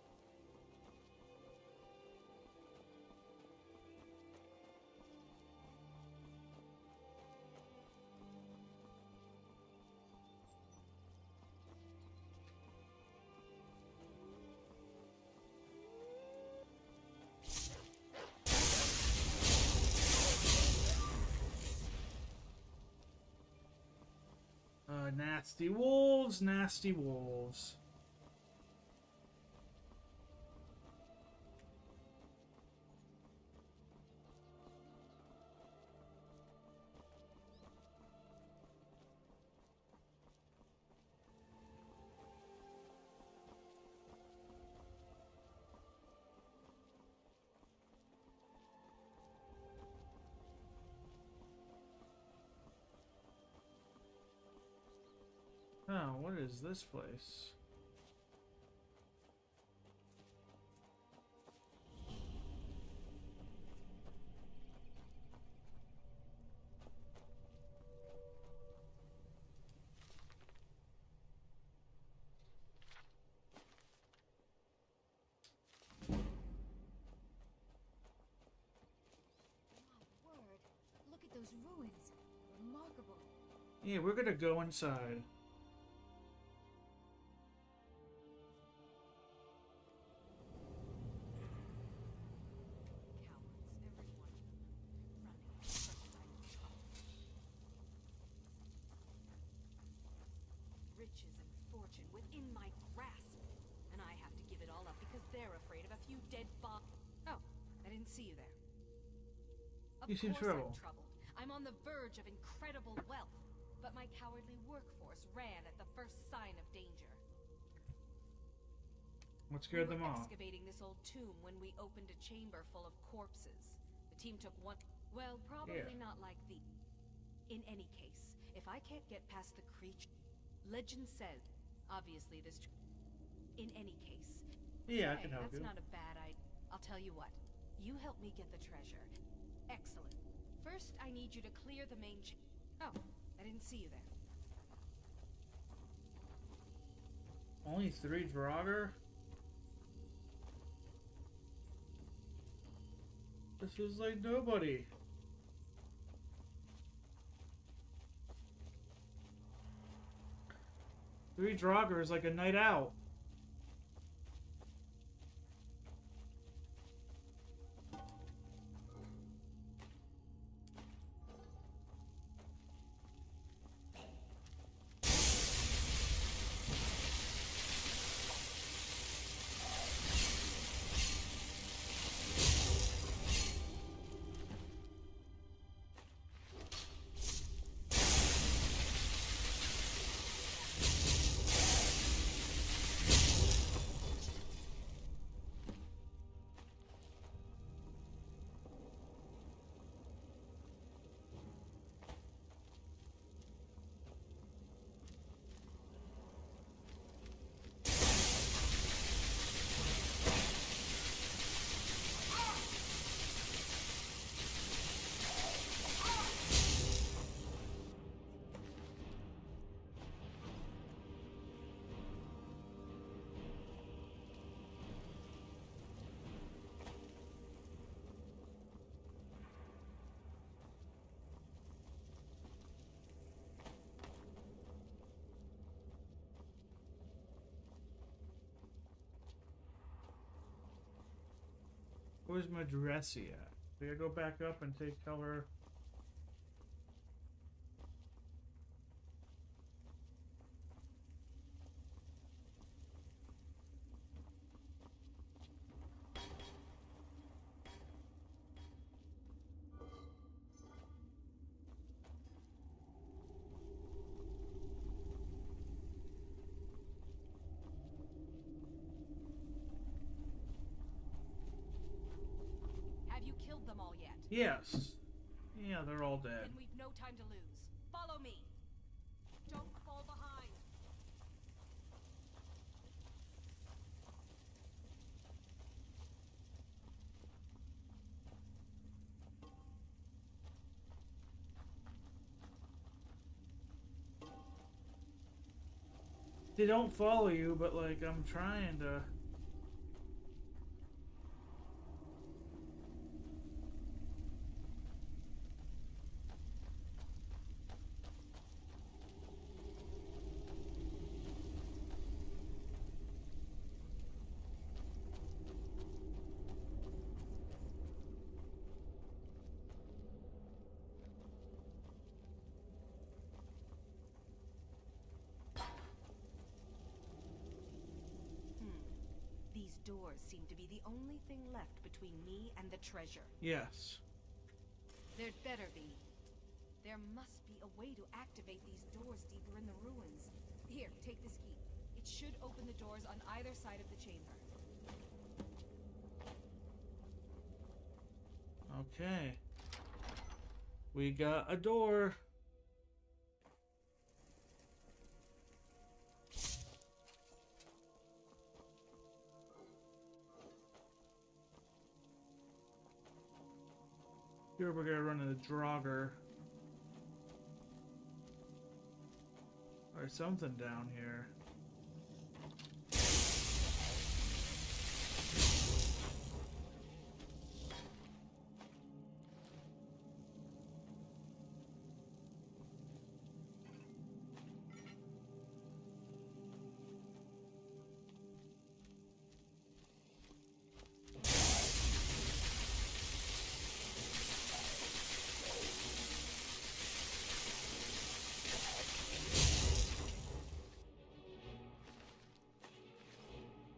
Nasty wolves, nasty wolves. Oh, what is this place? Word. Look at those ruins. Remarkable. Yeah, we're gonna go inside. Riches and fortune within my grasp, and I have to give it all up because they're afraid of a few dead bodies. Oh, I didn't see you there. You seem troubled. I'm troubled. I'm on the verge of incredible wealth, but my cowardly workforce ran at the first sign of danger. What scared them off? Excavating this old tomb when we opened a chamber full of corpses. The team took one. Well, probably not like the. In any case, if I can't get past the creature... Legend says, obviously this... In any case... Yeah, I can help you. That's not a bad idea. I'll tell you what. You help me get the treasure. Excellent. First, I need you to clear the main Oh, I didn't see you there. Only 3 Draugr? This was like nobody. Three Draugr is like a night out. Where's my dressy at? We gotta go back up and tell her. Them all yet? Yes. Yeah, they're all dead. Then we've no time to lose. Follow me. Don't fall behind. They don't follow you, but like I'm trying to. Doors seem to be the only thing left between me and the treasure. Yes. There'd better be. There must be a way to activate these doors deeper in the ruins. Here, take this key. It should open the doors on either side of the chamber. Okay. We got a door. Here we're gonna run into Draugr. There's something down here.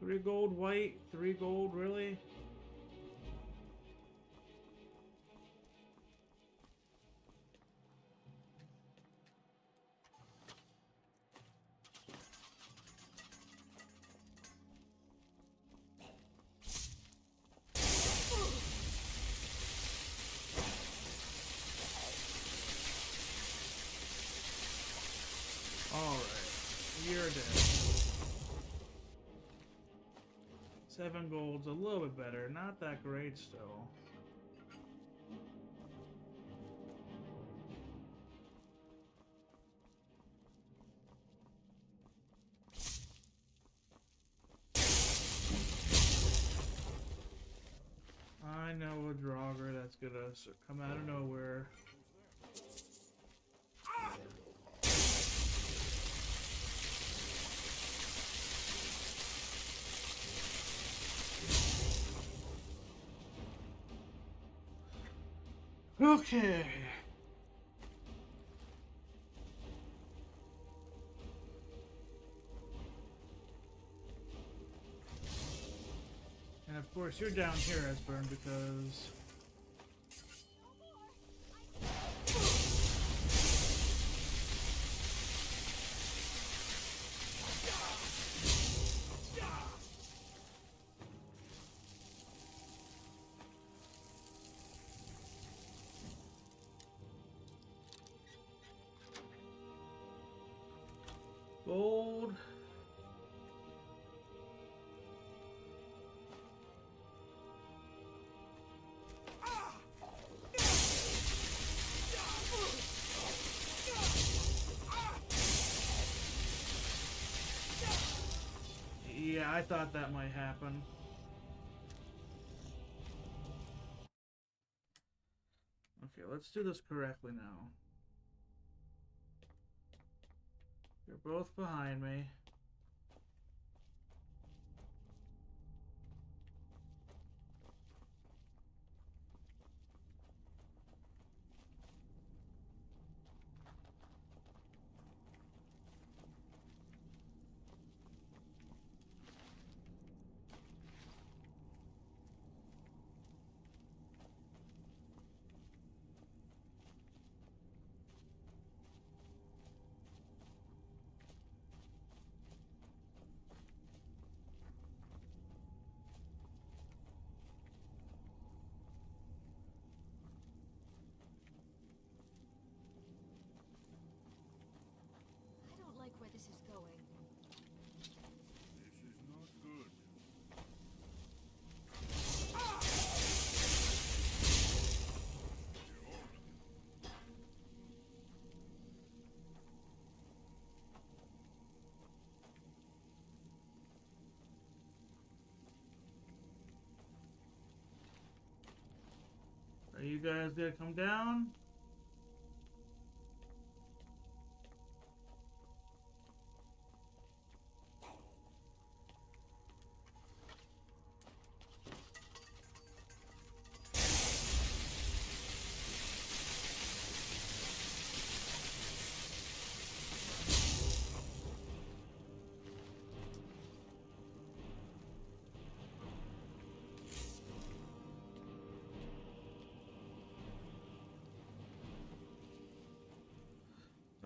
Three gold, white, 3 gold, really? 7 gold's a little bit better. Not that great still. I know a Draugr that's gonna come out of nowhere. Okay. And of course you're down here, Esbern, because gold. Yeah, I thought that might happen. Okay, let's do this correctly now. You're both behind me. I don't like where this is going. This is not good. Are you guys gonna come down?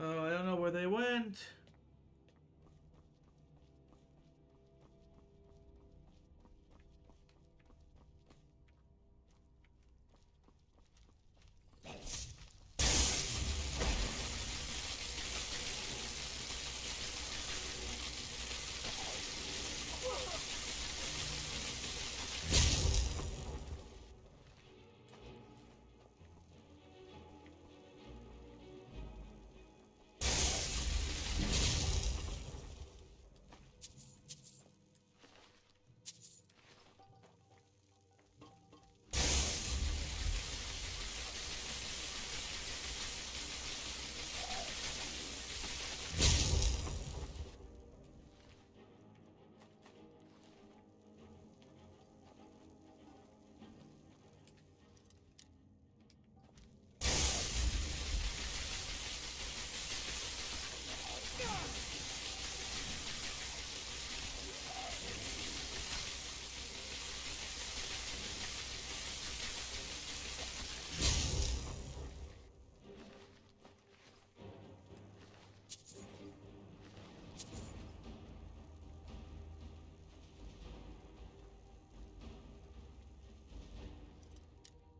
Oh, I don't know where they went.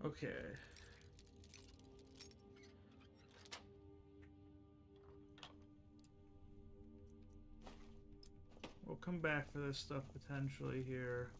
Okay. We'll come back for this stuff potentially here.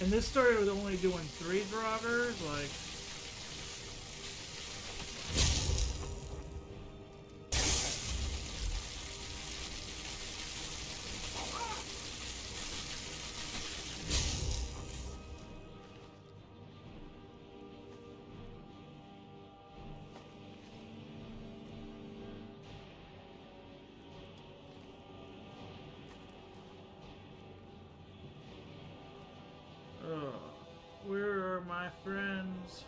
And this started with only doing 3 Draugrs, like... Where are my friends?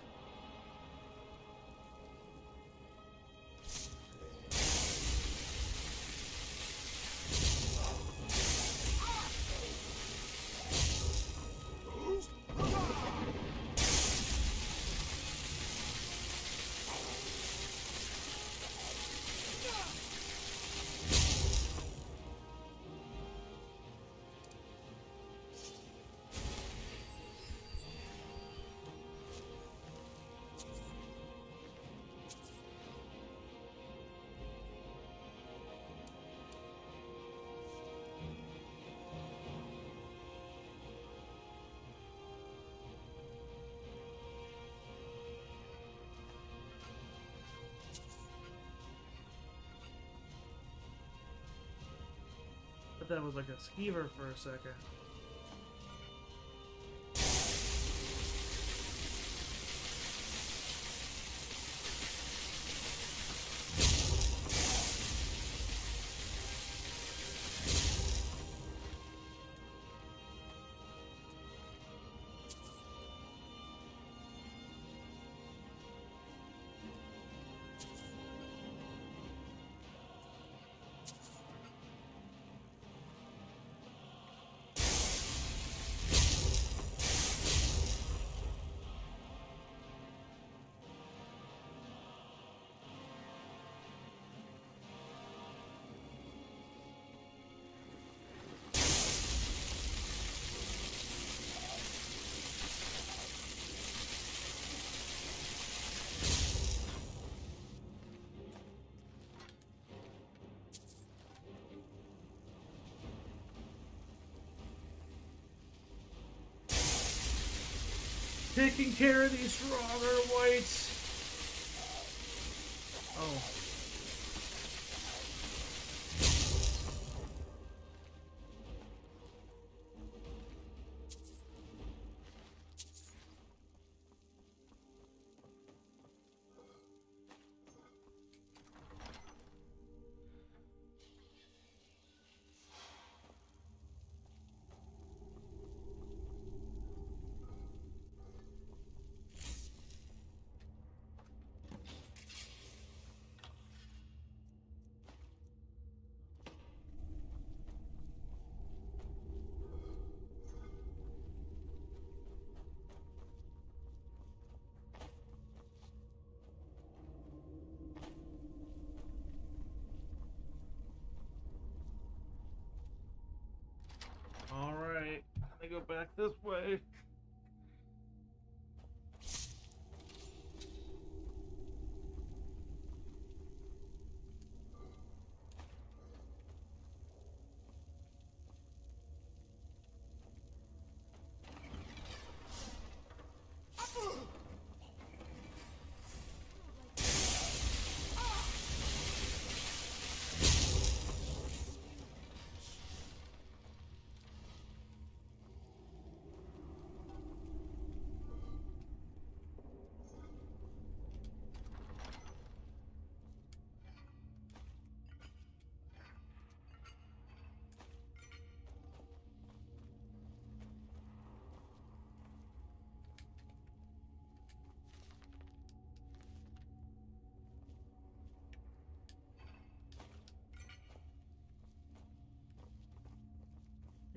That was like a skeever for a second. Taking care of these stronger whites. Oh. Alright, I go back this way.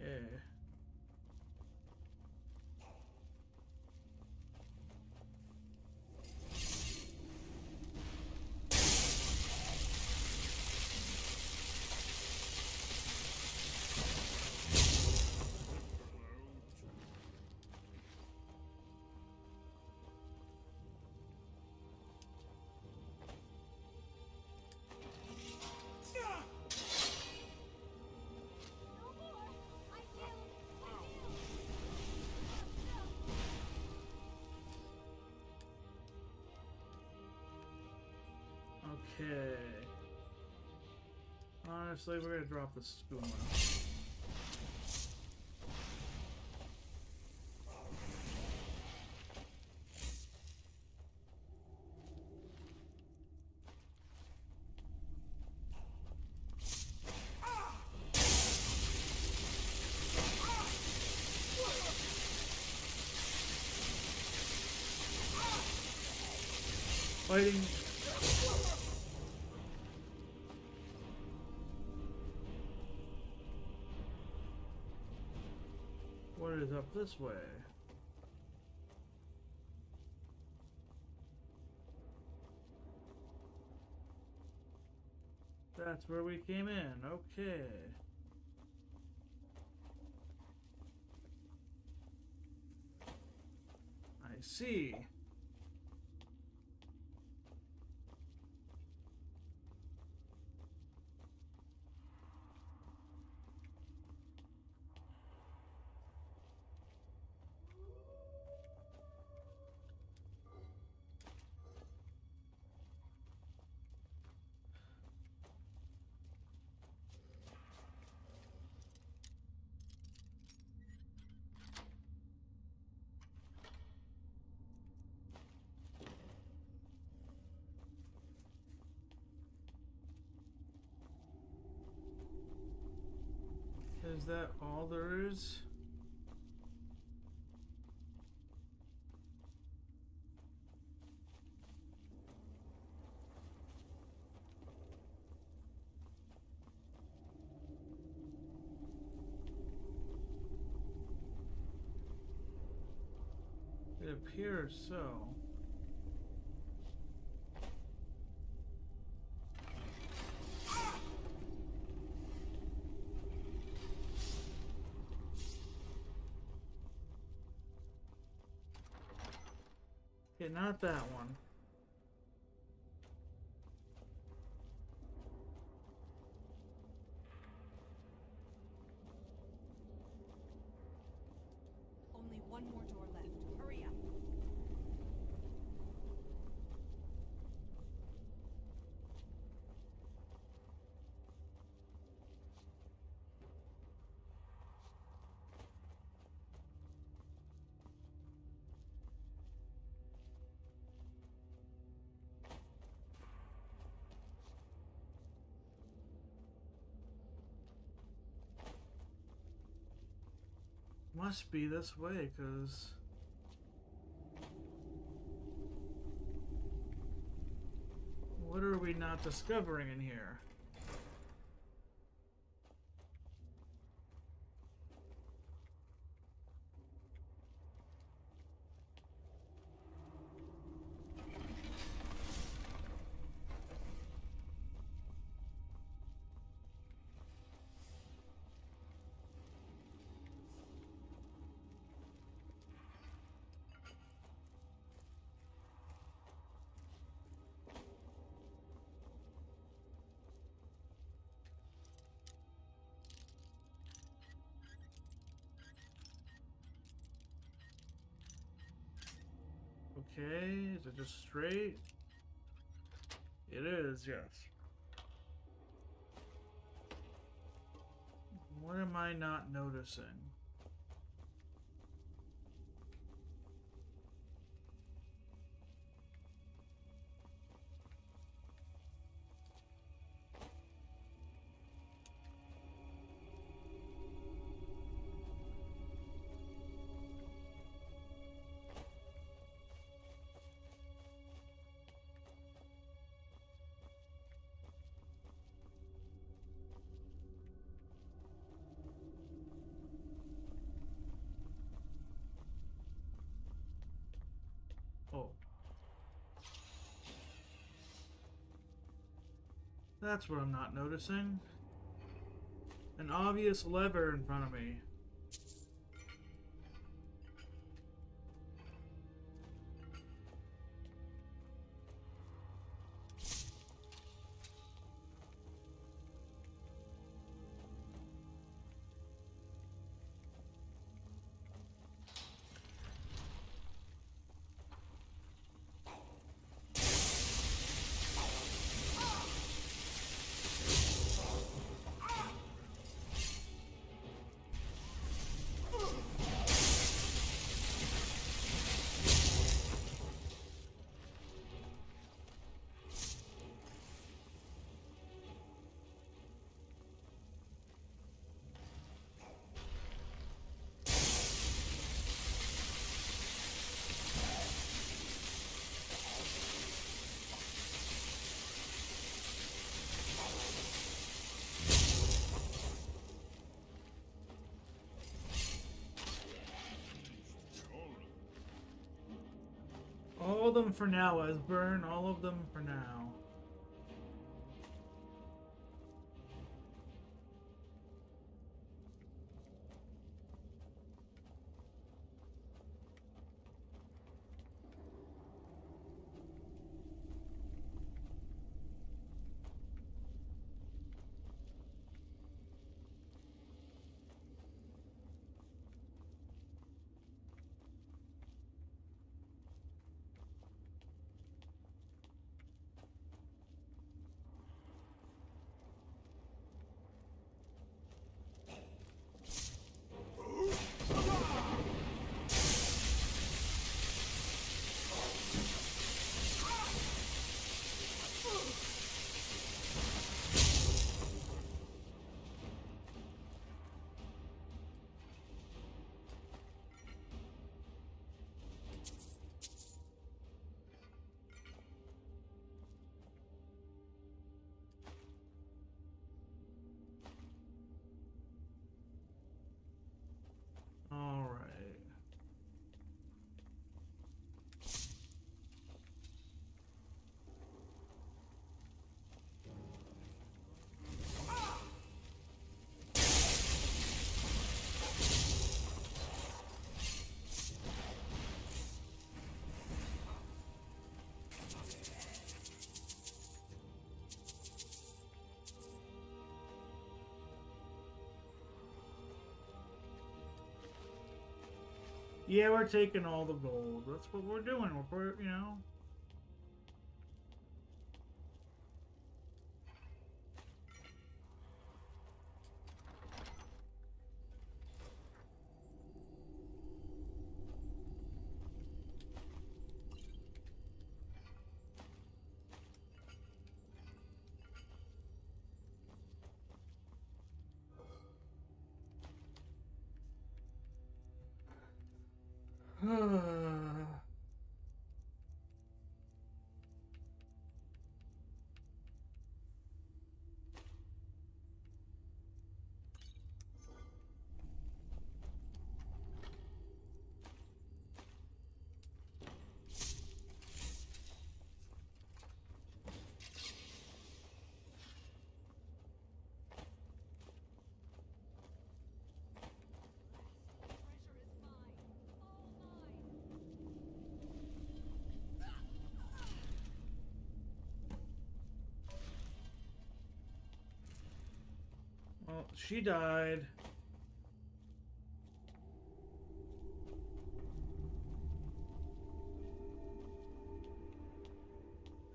Yeah. Okay. Honestly, we're gonna drop the skooma. Fighting. What is up this way? That's where we came in. Okay. I see. Is that all there is? It appears so. Okay, not that one. Only one more door left. Hurry up. Must be this way, because... what are we not discovering in here? Okay, is it just straight? It is, yes. What am I not noticing? Oh. That's what I'm not noticing. An obvious lever in front of me. of them for now, Esbern. All of them for now. All right. Yeah, we're taking all the gold. That's what we're doing. We're, you know. Well, she died.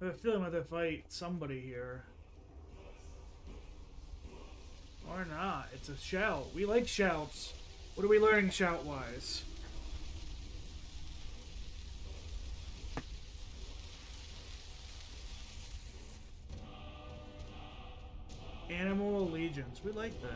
I have a feeling I have to fight somebody here. Or not. It's a shout. We like shouts. What are we learning shout-wise? Animal allegiance. We like that.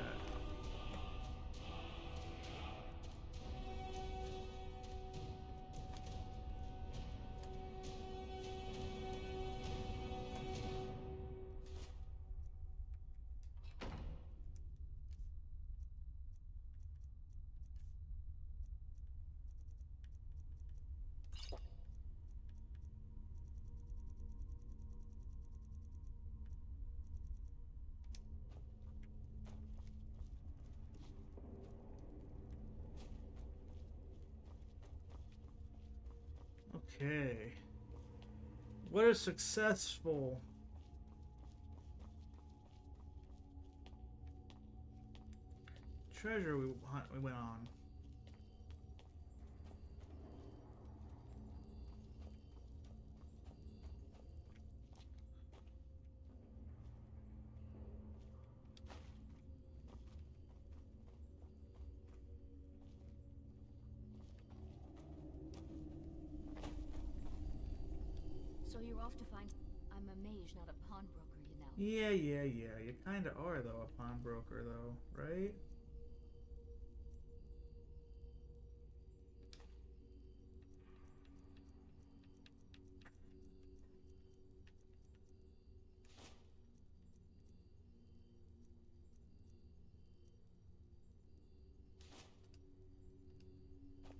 Okay. What is successful? Treasure we went on. So you're off to find... I'm a mage, not a pawnbroker, you know. Yeah. You kind of are, though, a pawnbroker, though, right?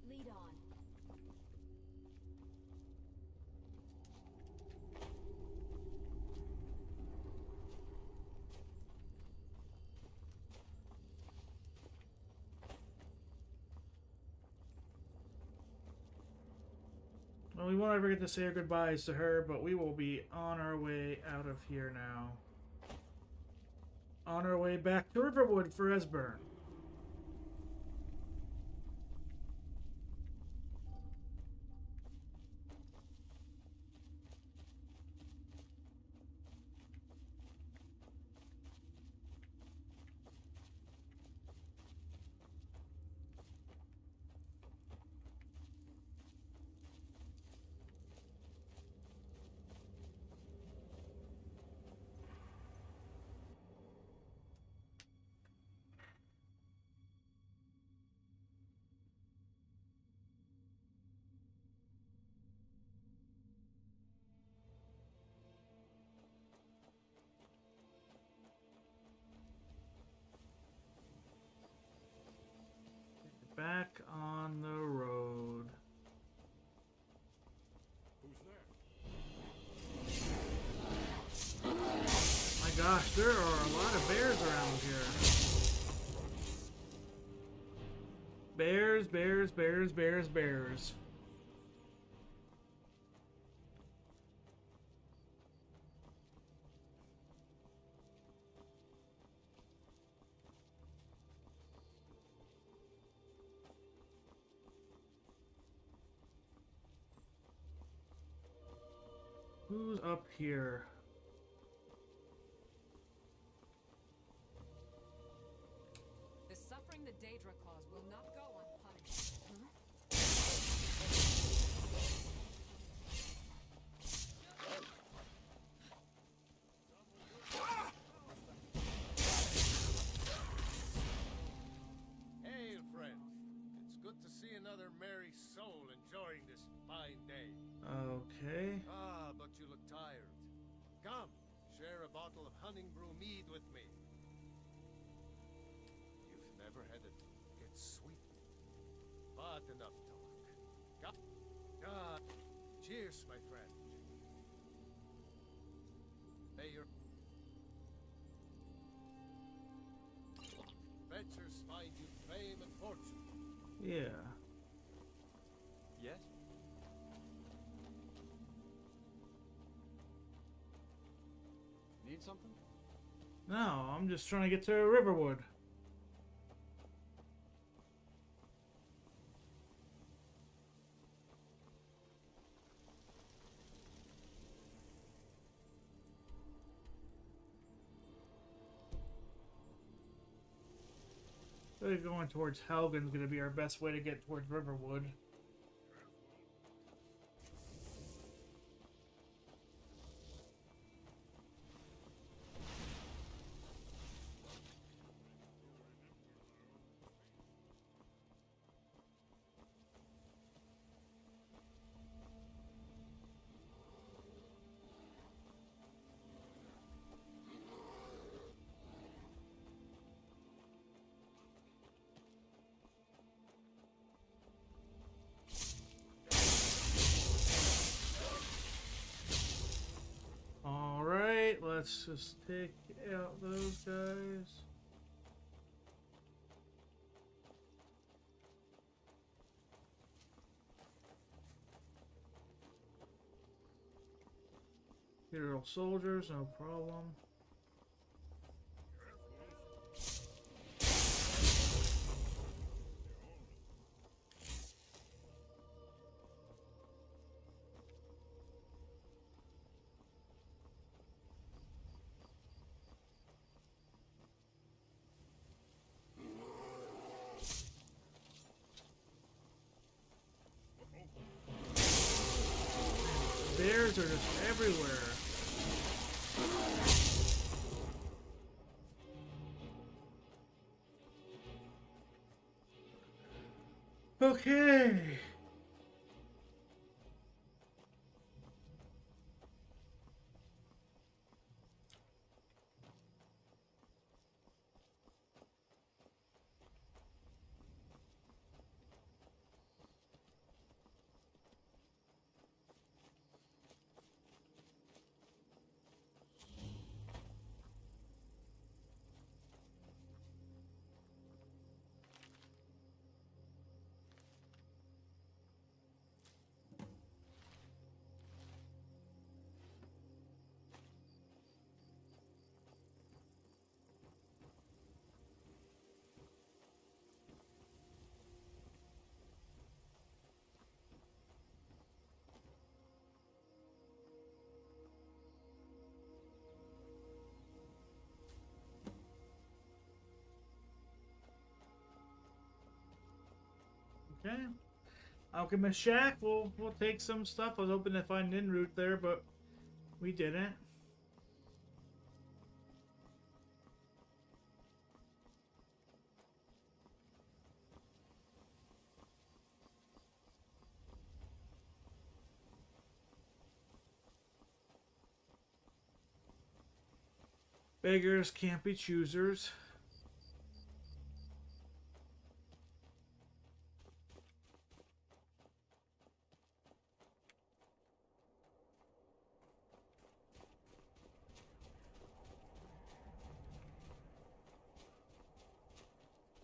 Lead on. won't ever get to say our goodbyes to her, but we will be on our way out of here now. On our way back to Riverwood for Esbern. Back on the road. Who's there? My gosh, there are a lot of bears around here. Bears, bears, bears, bears, bears. Who's up here? The suffering the Daedra cause will not go unpunished. Hail, friends. It's good to see another merry soul enjoying this fine day. Okay. Ah, but you look tired. Come, share a bottle of Hunting Brew mead with me. You've never had it get sweet. But enough talk. God, cheers, my friend. May your adventures find you fame and fortune. Yeah. Yes? Need something? No, I'm just trying to get to Riverwood. I think going towards Helgen's going to be our best way to get towards Riverwood. Alright, let's just take out those guys. Imperial soldiers, no problem. Bears are just everywhere. Okay. Okay. Alchemist Shack. We'll take some stuff. I was hoping to find an route there, but we didn't. Beggars can't be choosers.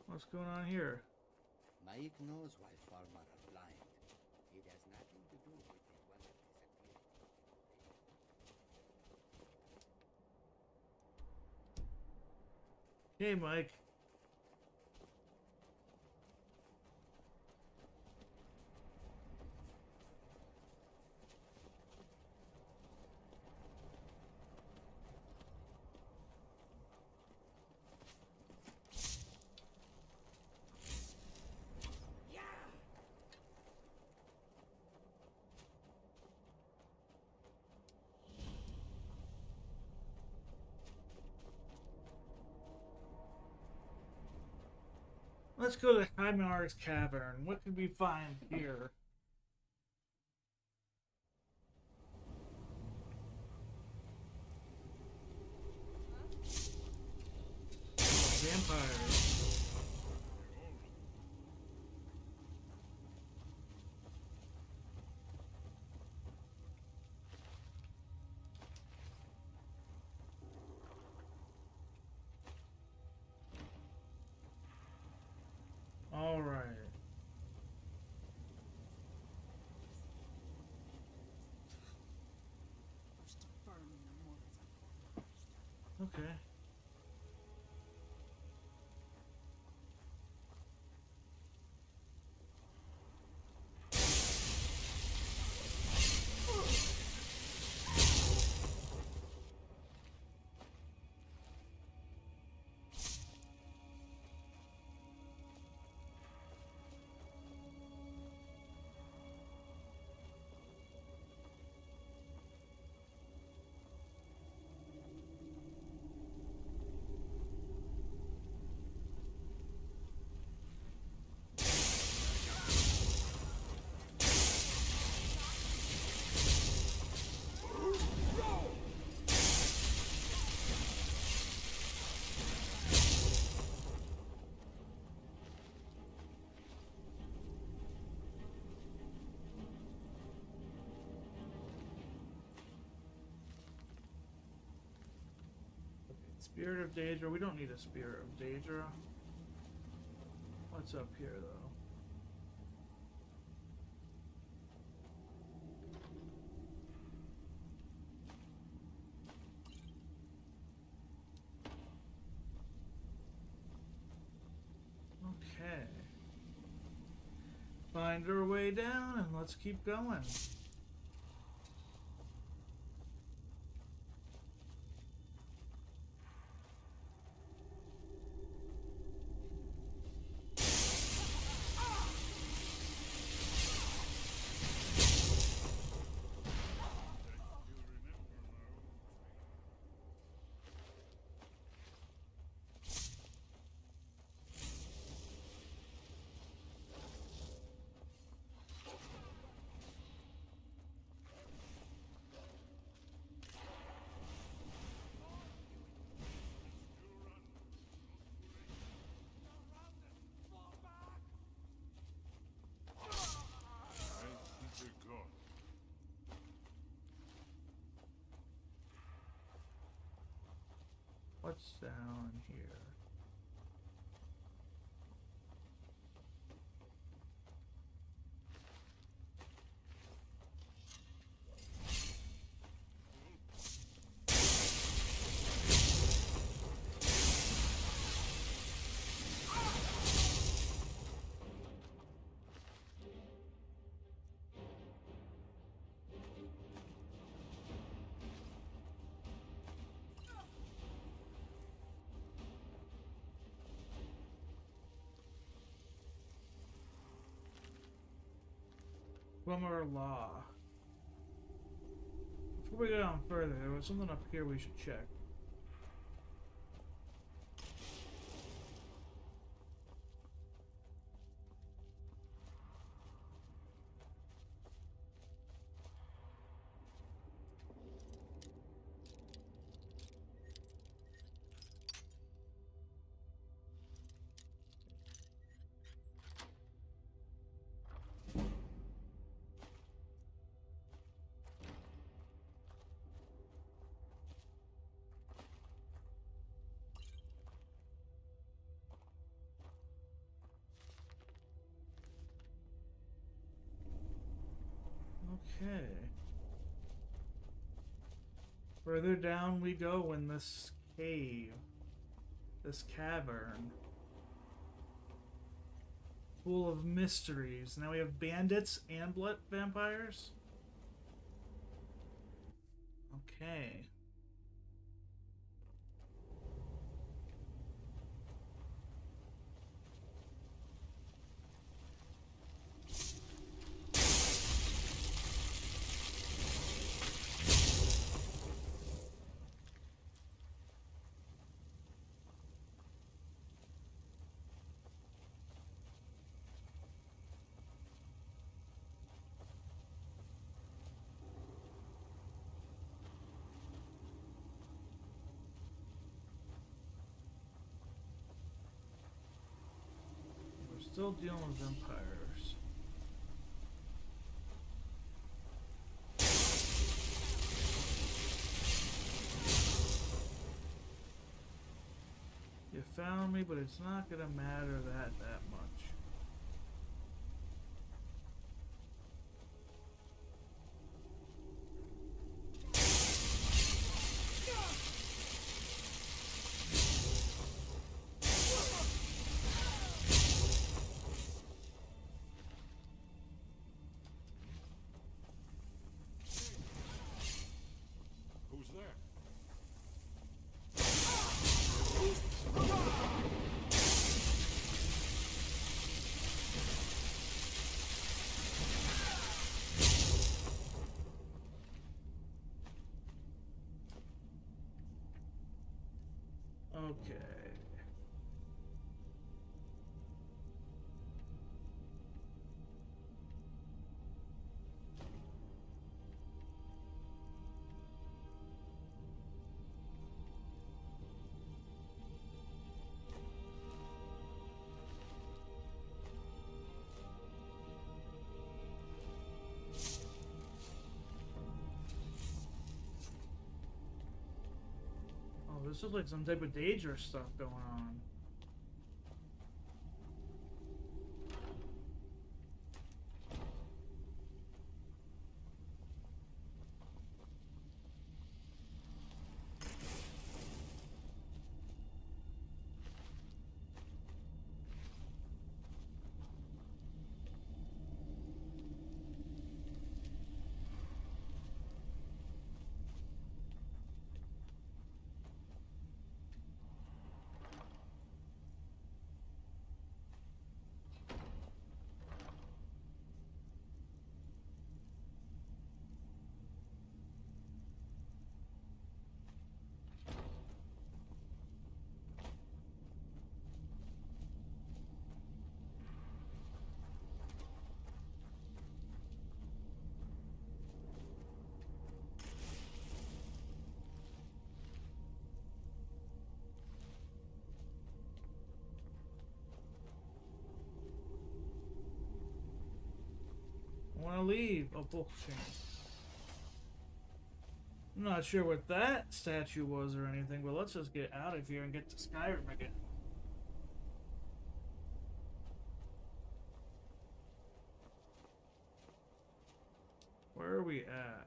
What's going on here? Mike knows why farmers are blind. It has nothing to do with the weather disappearing. Hey, Mike. Let's go to Hymar's Cavern. What can we find here? Vampires. All right. Okay. Spirit of Daedra. We don't need a Spirit of Daedra. What's up here, though? Okay. Find our way down and let's keep going. What's down here? Gwimmer Law. Before we go on further, there was something up here we should check. Okay. Further down we go in this cave. This cavern. Full of mysteries. Now we have bandits and blood vampires? Okay. Still dealing with vampires. You found me, but it's not gonna matter that much. Okay. Oh, this looks like some type of dangerous stuff going on. I want to leave a book chain. I'm not sure what that statue was or anything, but let's just get out of here and get to Skyrim again. Where are we at?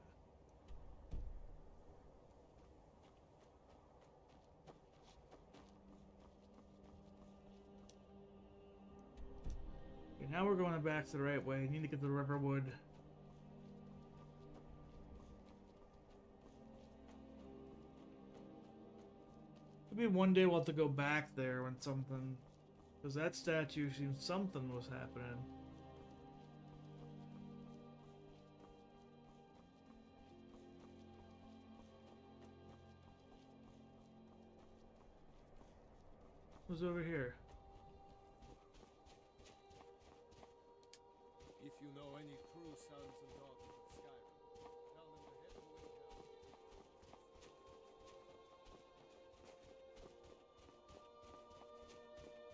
Okay, now we're going back to the right way. I need to get the Riverwood. Maybe one day we'll have to go back there when something... Because that statue seems something was happening. Who's over here? If you know any true sons and daughters of Skyrim, tell them to head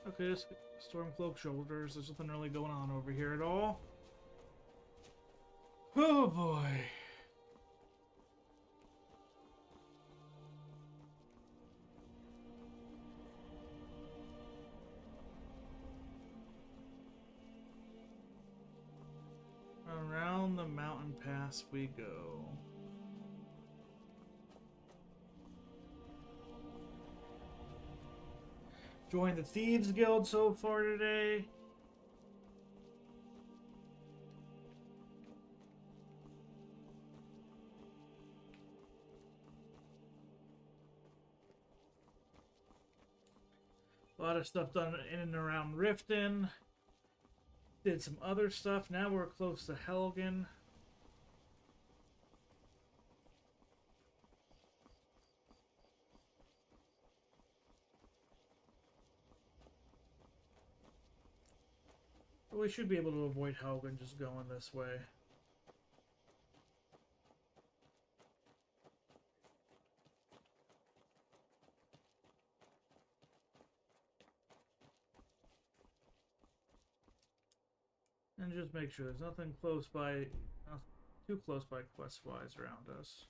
to Winkel. Okay, this Stormcloak shoulders. There's nothing really going on over here at all. Oh boy. Around the mountain pass we go. Joined the Thieves Guild so far today. A lot of stuff done in and around Riften. Did some other stuff. Now we're close to Helgen. But we should be able to avoid Helgen just going this way. And just make sure there's nothing close by, not too close by quest-wise around us.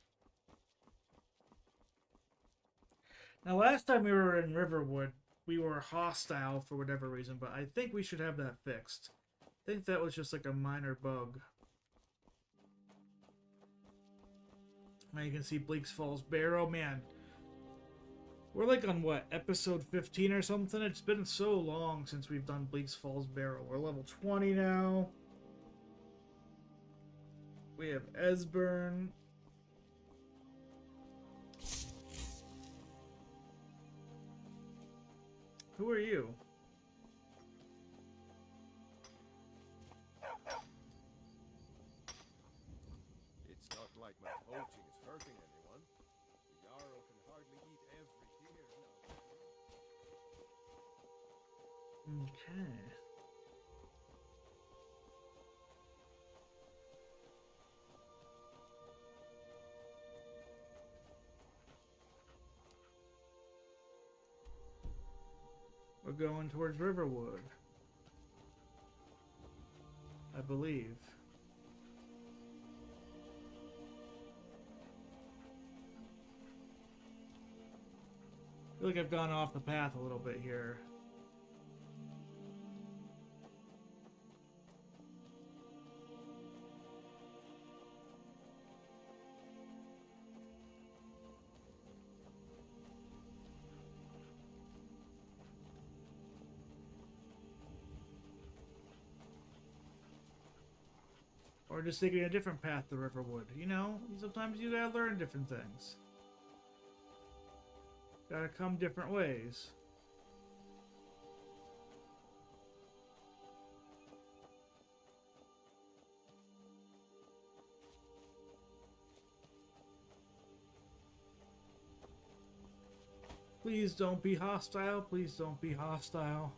Now, last time we were in Riverwood, we were hostile for whatever reason, but I think we should have that fixed. I think that was just like a minor bug. Now you can see Bleak's Falls Barrow. Man, we're like on what, episode 15 or something? It's been so long since we've done Bleak's Falls Barrow. We're level 20 now. We have Esbern. Who are you? It's not like my poaching is hurting anyone. The Jarl can hardly eat every deer now. Okay. We're going towards Riverwood, I believe. I feel like I've gone off the path a little bit here. Or just taking a different path to Riverwood. You know, sometimes you gotta learn different things. Gotta come different ways. Please don't be hostile. Please don't be hostile.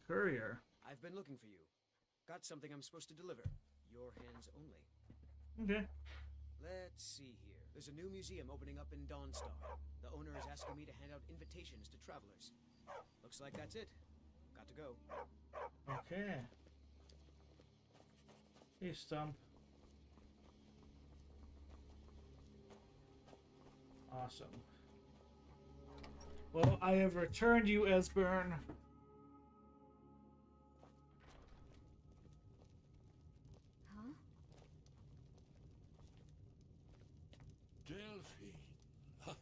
Courier. I've been looking for you. Got something I'm supposed to deliver. Your hands only. Okay. Let's see here. There's a new museum opening up in Dawnstar. The owner is asking me to hand out invitations to travelers. Looks like that's it. Got to go. Okay. Hey, Stump. Awesome. Well, I have returned you, Esbern. Delphine.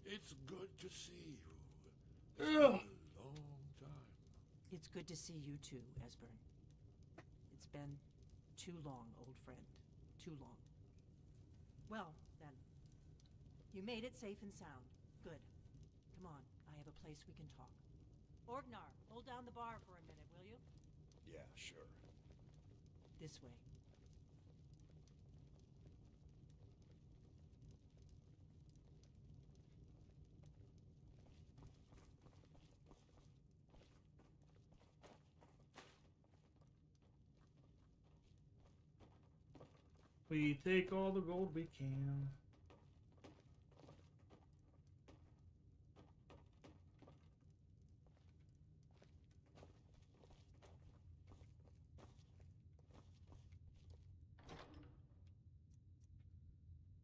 It's good to see you. It's been a long time. It's good to see you too, Esbern. It's been too long, old friend. Too long. Well, then. You made it safe and sound. Good. Come on, I have a place we can talk. Orgnar, hold down the bar for a minute, will you? Yeah, sure. This way. We take all the gold we can.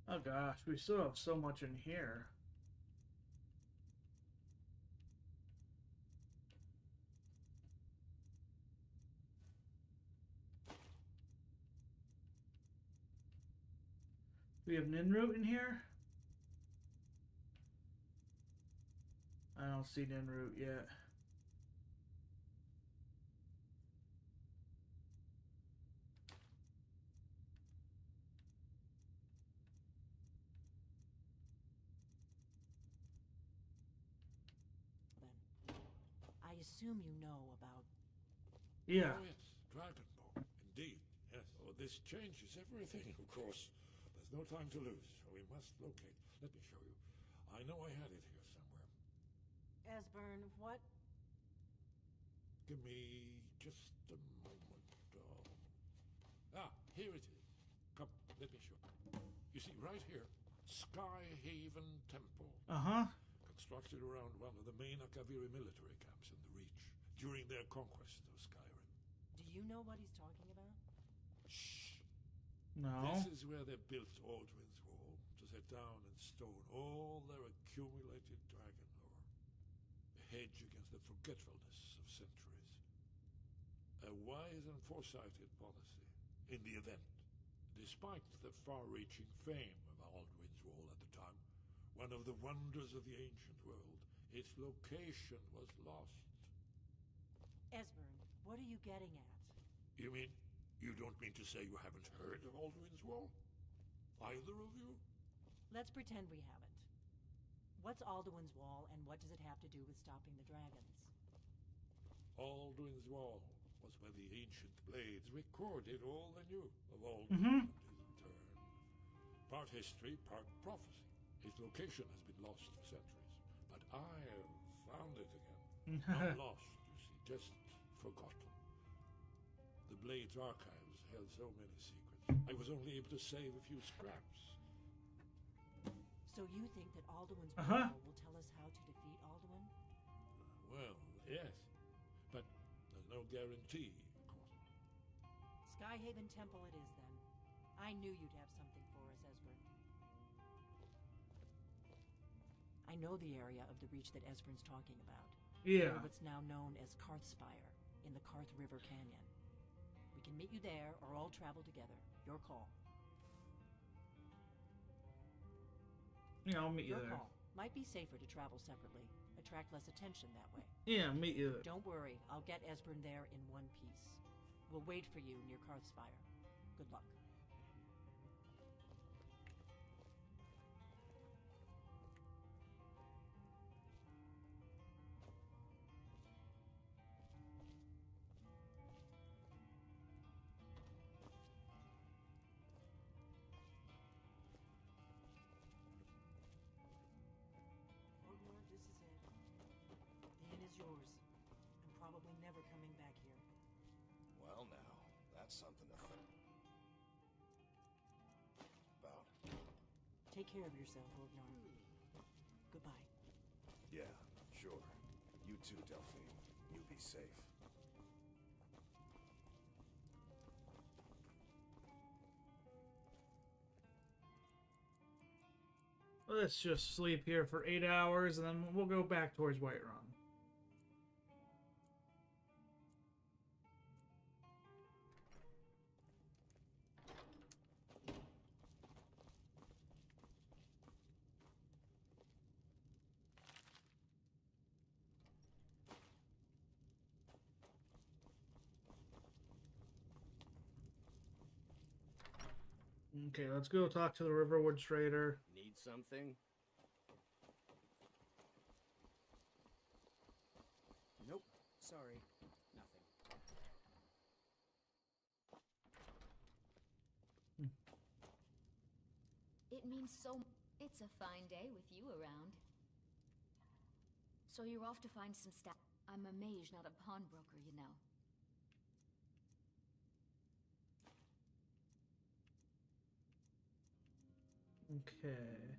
Oh gosh, we still have so much in here. Do we have Ninroot in here? I don't see Ninroot yet. I assume you know about... Yeah. Oh, yes. Dragonborn. Indeed. Yes. Oh, this changes everything, of course. There's no time to lose, so we must locate. Let me show you. I know I had it here somewhere. Esbern, what? Give me just a moment. Here it is. Come, let me show you. You see, right here, Skyhaven Temple. Uh-huh. Constructed around one of the main Akaviri military camps in the Reach during their conquest of Skyrim. Do you know what he's talking about? Shh. No. This is where they built Aldrin's Wall to set down in stone all their accumulated dragon lore. A hedge against the forgetfulness of centuries. A wise and foresighted policy in the event. Despite the far-reaching fame of Aldrin's Wall at the time, one of the wonders of the ancient world, its location was lost. Esbern, what are you getting at? You mean, you don't mean to say you haven't heard of Aldrin's Wall? Either of you? Let's pretend we haven't. What's Alduin's Wall, and what does it have to do with stopping the dragons? Aldrin's Wall was where the ancient blades recorded all they knew of Aldrin and his return. Part history, part prophecy. Its location has been lost for centuries, but I have found it again. Not lost, you see, just forgotten. The Blade's archives held so many secrets. I was only able to save a few scraps. So you think that Alduin's Wall will tell us how to defeat Alduin? Well, yes, but there's no guarantee, of course. Skyhaven Temple it is, then. I knew you'd have something for us, Esbern. I know the area of the Reach that Esbern's talking about. Yeah. Near what's now known as Karthspire, in the Karth River Canyon. We can meet you there, or all travel together. Your call. Yeah, I'll meet you Your there. call. Might be safer to travel separately. Attract less attention that way. Yeah, meet you there. Don't worry, I'll get Esbern there in one piece. We'll wait for you near Karthspire. Good luck. Orgnar, this is it. The inn is yours. I'm probably never coming back here. Well now, that's something to think about. Take care of yourself, Orgnar. Goodbye. Yeah, sure. You too, Delphine. You be safe. Let's just sleep here for 8 hours, and then we'll go back towards Whiterun. Okay, let's go talk to the Riverwood Trader. Need something? No Sorry. Nothing. It means so. It's a fine day with you around. So you're off to find some stuff. I'm a mage, not a pawnbroker, you know. Okay.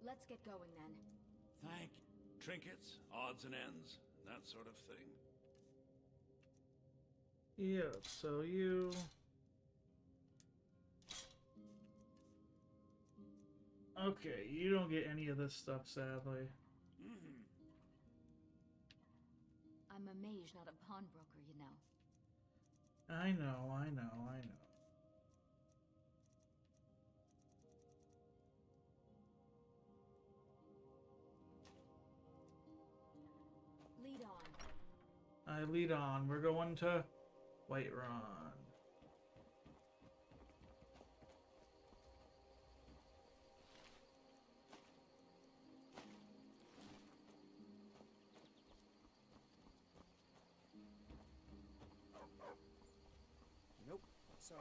Let's get going then. Thank you. Trinkets, odds and ends, that sort of thing. Yeah, so you... Okay, you don't get any of this stuff, sadly. I'm a mage, not a pawnbroker, you know. I know. Lead on. I lead on. We're going to Whiterun. Nope. Sorry.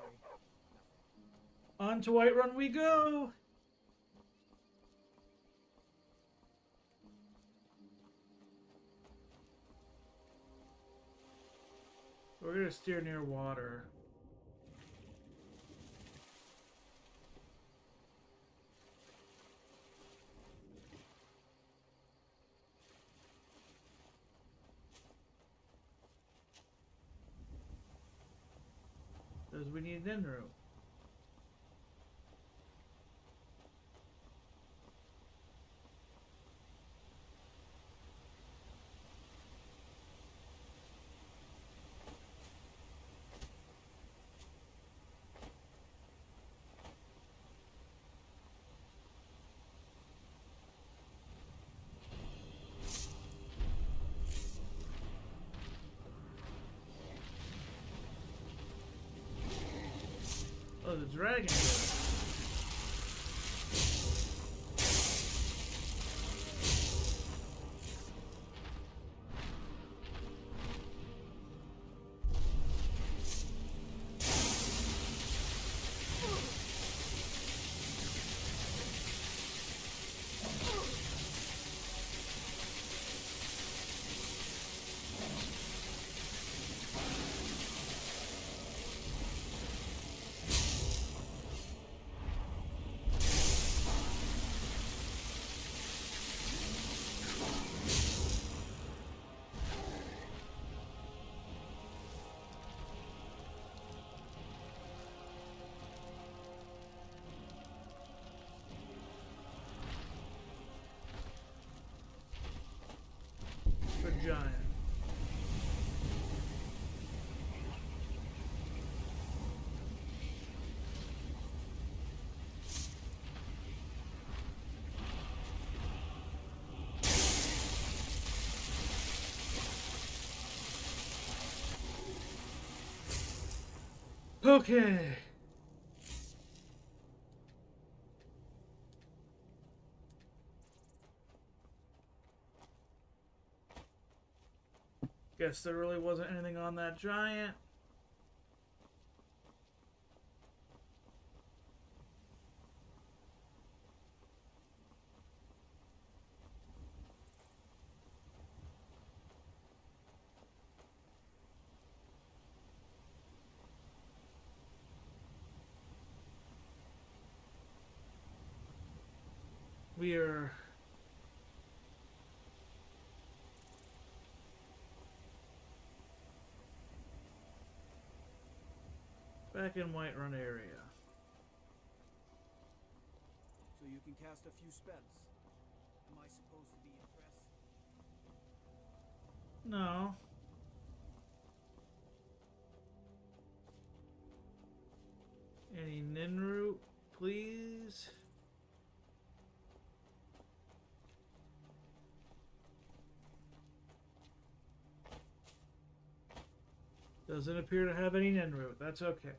On to Whiterun we go! We're gonna steer near water. Because we need an in route. Oh, the dragon. Giant. Okay. Guess there really wasn't anything on that giant. We are back in Whiterun area. So you can cast a few spells. Am I supposed to be impressed? No. Any Ninroot, please? Doesn't appear to have any Ninroot. That's okay.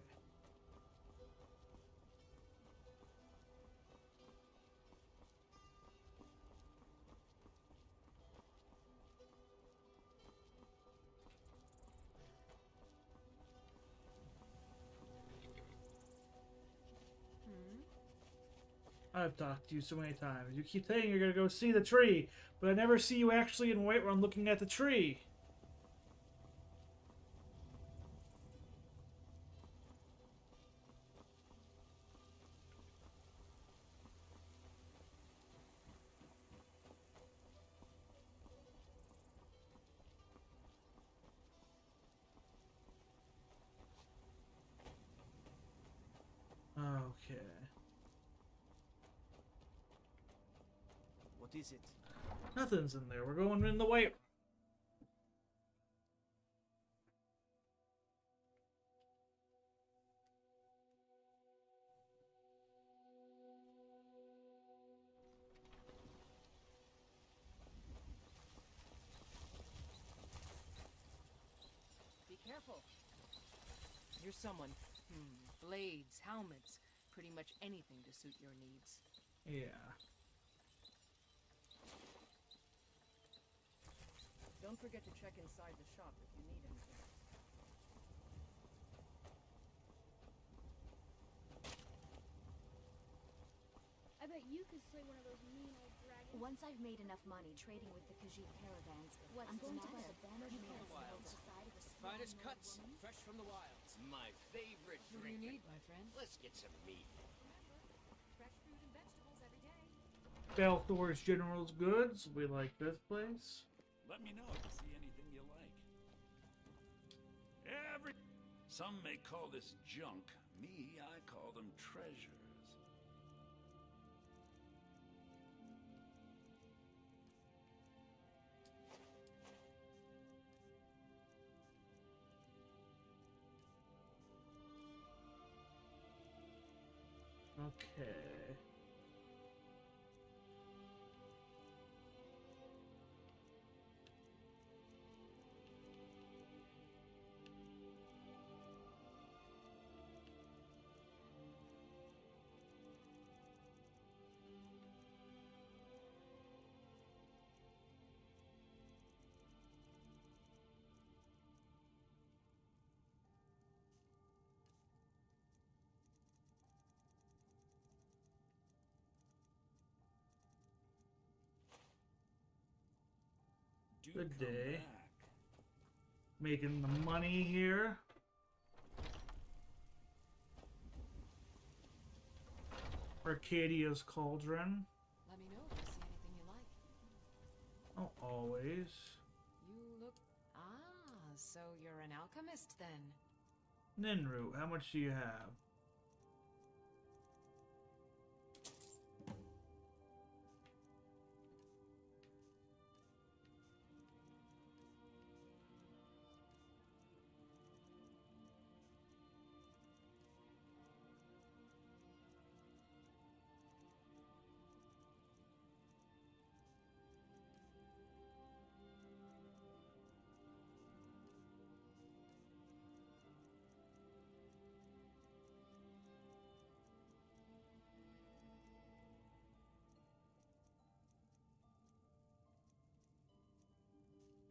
I've talked to you so many times. You keep saying you're gonna go see the tree, but I never see you actually in Whiterun looking at the tree. Okay. What is it? Nothing's in there. We're going in the White. Be careful. You're someone. Blades, helmets, pretty much anything to suit your needs. Yeah. Don't forget to check inside the shop if you need anything. I bet you could slay one of those mean old dragons. Once I've made enough money trading with the Khajiit caravans, I'm going to buy the banner Keep nails the wilds. on the side of a small Finest old cuts, woman. fresh from the wilds. My favorite What do drink. you need, my friend? Let's get some meat. Fresh fruit and vegetables every day. Balthor's General's Goods. We like this place. Let me know if you see anything you like. Some may call this junk. Me, I call them treasures. Okay. Good day. Making the money here. Arcadia's Cauldron. Let me know if you see anything you like. Oh, always. You look... Ah, so you're an alchemist then. Ninroot, how much do you have?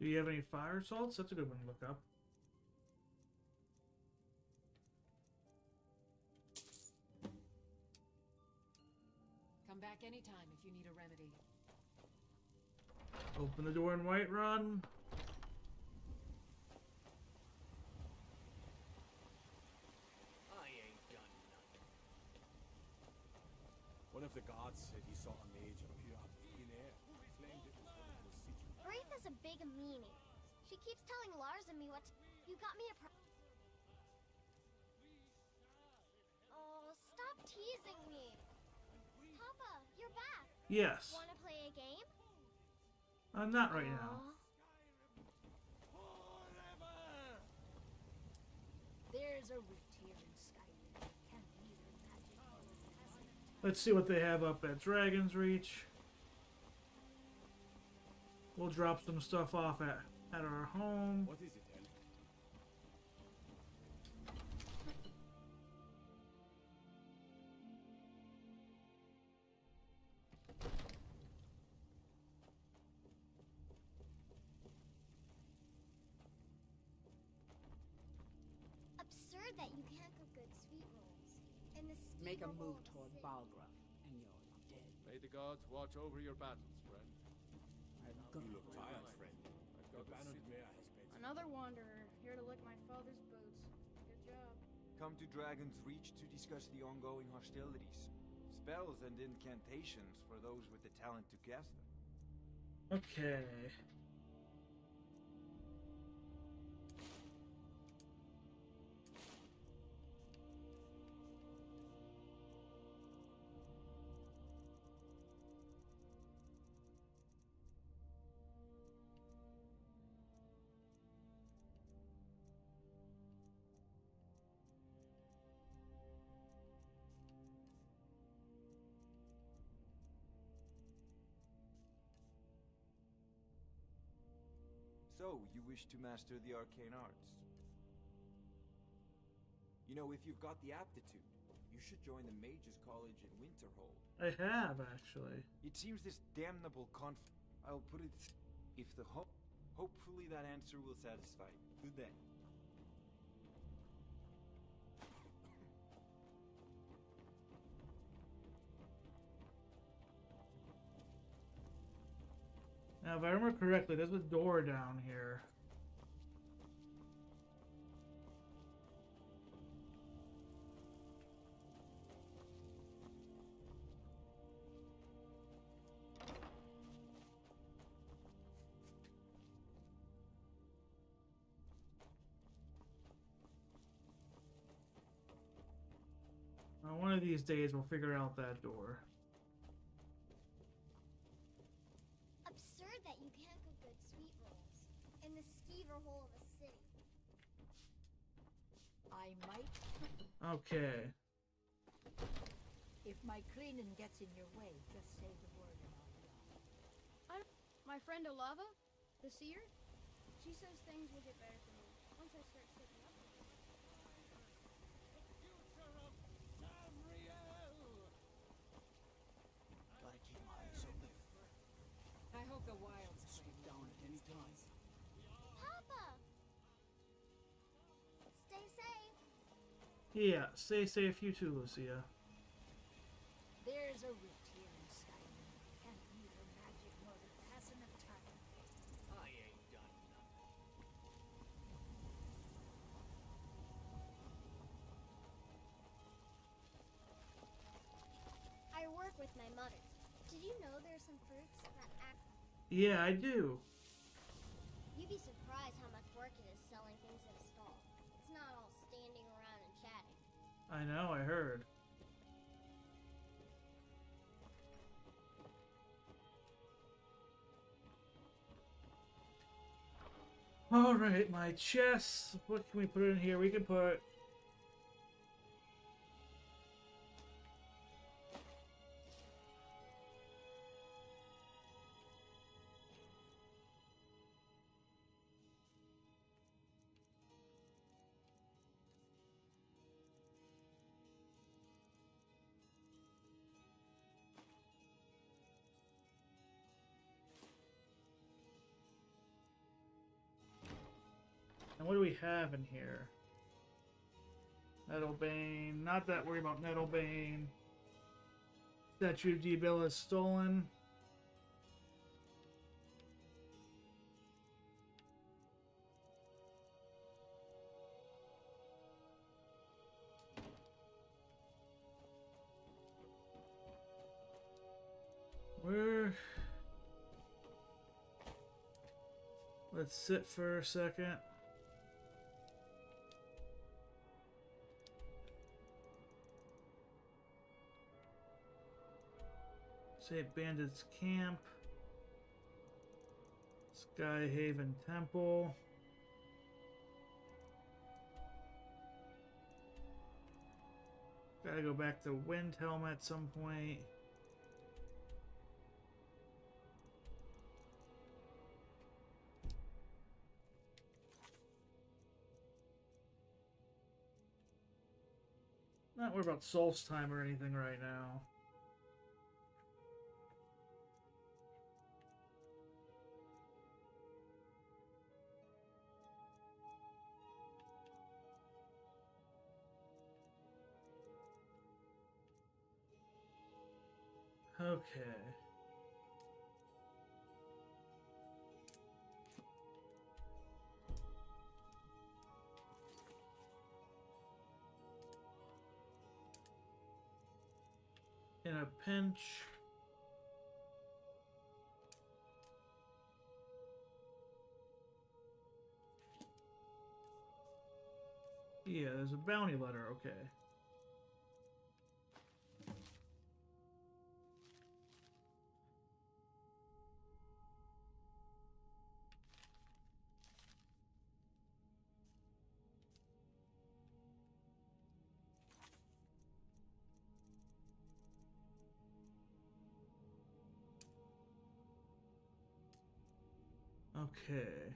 Do you have any fire salts? That's a good one to look up. Come back anytime if you need a remedy. Open the door in Whiterun. I ain't done nothing. One of the guards said he saw a mage appear out of thin air. Claimed it was one of the city. Wraith is a big meanie. She keeps telling Lars and me what you got me a Oh, stop teasing me. Papa, you're back. Yes. Wanna play a game? Not right now. There's a rift here in Skyrim. Can't either magic. Let's see what they have up at Dragon's Reach. We'll drop some stuff off at our home. What is it, Elf? that you can't cook good sweet rolls. In the Make a ski move hole toward city. Balgraf, and you're dead. May the gods watch over your battles, friend. You look tired, friend. The bannered mare has been... Another wanderer, here to lick my father's boots. Good job. Come to Dragon's Reach to discuss the ongoing hostilities. Spells and incantations for those with the talent to cast them. Okay. So, you wish to master the arcane arts? You know, if you've got the aptitude, you should join the Mages College in Winterhold. I have, actually. It seems this damnable I'll put it... If the hopefully that answer will satisfy you. Good day. Now, if I remember correctly, there's a door down here. Now, one of these days, we'll figure out that door. Absurd that you can't cook good sweet rolls. In the skeever hole of a city. I might... Okay. If my cleaning gets in your way, just say the word and I'll be off. My friend Olava, the seer, she says things will get better for me once I start sitting up. Gotta keep my eyes open. I hope the wilds Slip down at any time. Papa! Stay safe. Yeah, stay safe, you too, Lucia. There's a rift here in Skyrim. Can't neither magic nor the passing of time. I ain't done nothing. I work with my mother. Did you know there's some fruits that act... Yeah, I do. You'd be surprised how much work it is selling things in a stall. It's not all standing around and chatting. I know, I heard. Alright, my chest. What can we put in here? We can put... And what do we have in here? Nettlebane. Not that worried about Nettlebane. Statue of Diabella is stolen. Where? Let's sit for a second. Say Bandits Camp. Skyhaven Temple. Gotta go back to Windhelm at some point. Not worried about Solstheim or anything right now. Okay. In a pinch. Yeah, there's a bounty letter, okay. Okay.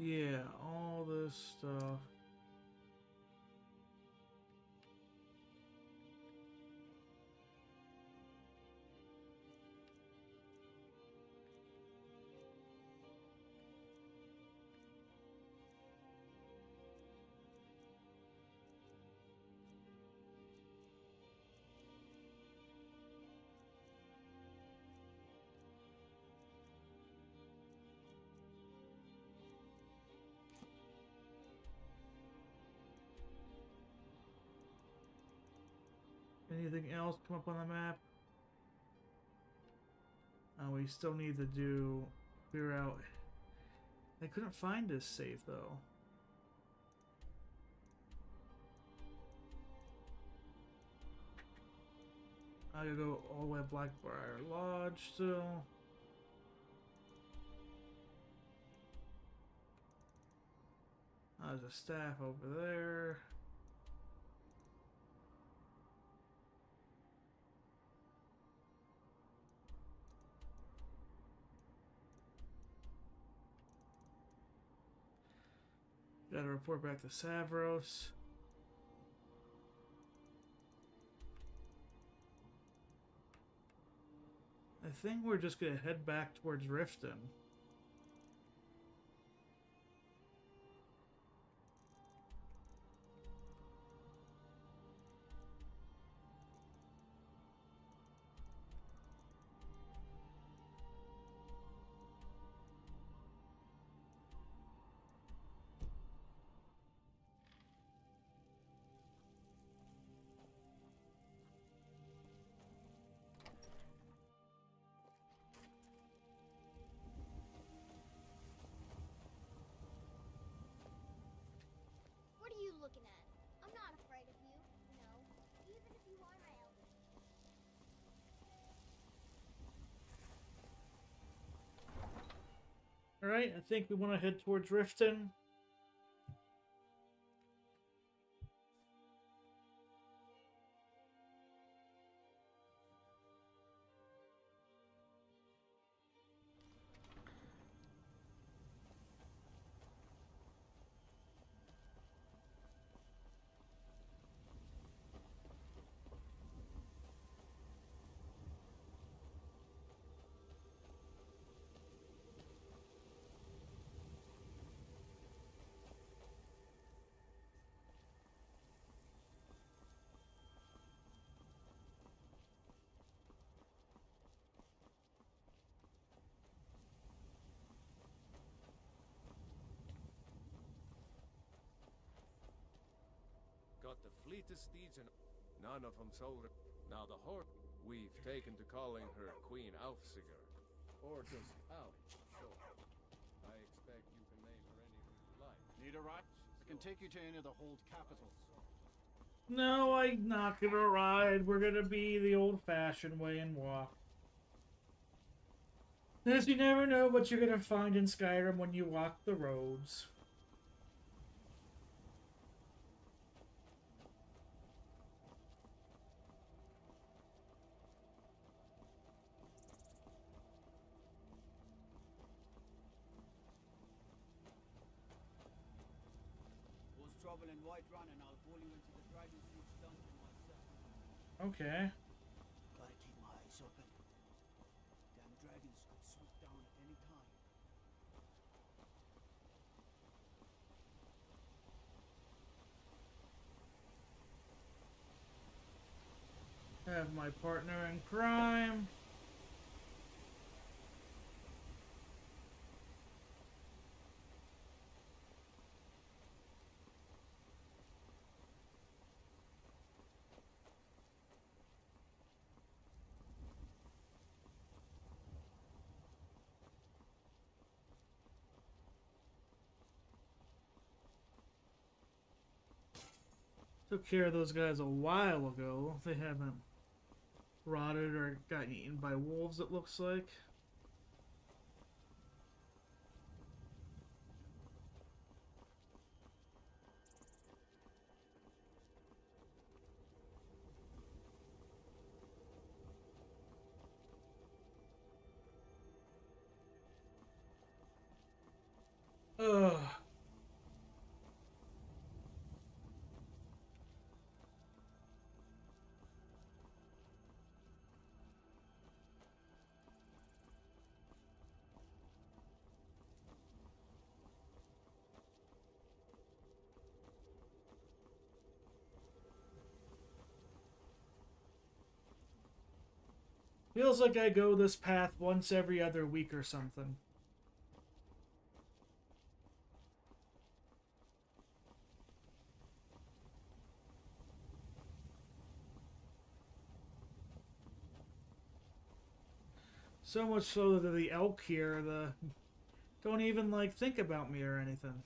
Yeah, all this stuff. Anything else come up on the map? We still need to clear out. I couldn't find this safe though. I gotta go all the way to Blackbriar Lodge still. There's a staff over there. Gotta report back to Savros. I think we're just gonna head back towards Riften. What are you looking at? I'm not afraid of you, no. Even if you are my elder. Alright, I think we want to head towards Riften. got the fleetest steeds and none of them sold her. Now the horse we've taken to calling her Queen Aufsiger. Or just Auf, sure. I expect you can name her anything you like. Need a ride? I can take you to any of the hold capitals. No, I'm not gonna ride. We're gonna be the old-fashioned way and walk. As you never know what you're gonna find in Skyrim when you walk the roads. Who's trouble in Whiterun and I'll pull you into the Dragon's Reach dungeon myself. Okay. Gotta keep my eyes open. Damn dragons could swoop down at any time. Have my partner in crime. Took care of those guys a while ago. They haven't rotted or gotten eaten by wolves, it looks like. Ugh. Feels like I go this path once every other week or something. So much so that the elk here, don't even like think about me or anything.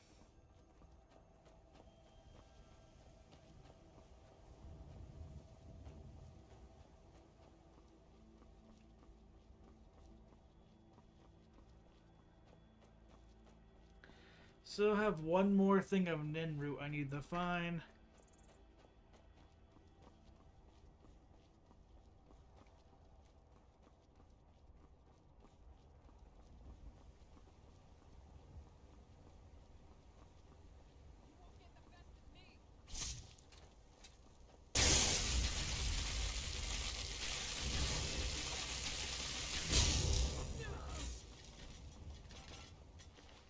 So I have one more thing of Nin root I need to find.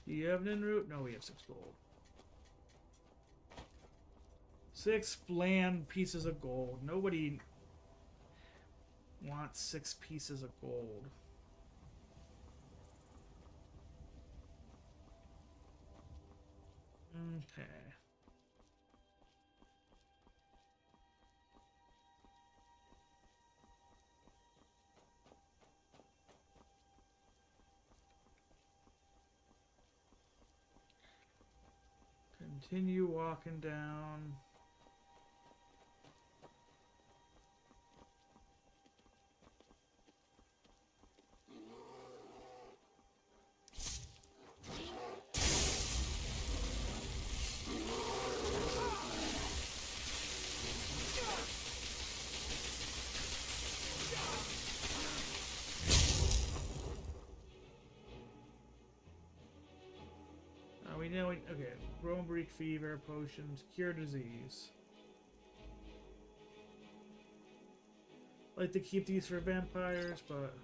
Do you have Nin root? No, we have 6 gold. 6 bland pieces of gold. Nobody wants 6 pieces of gold. Okay. Continue walking down. We know it. Okay, Brombrick fever potions cure disease. Like to keep these for vampires, but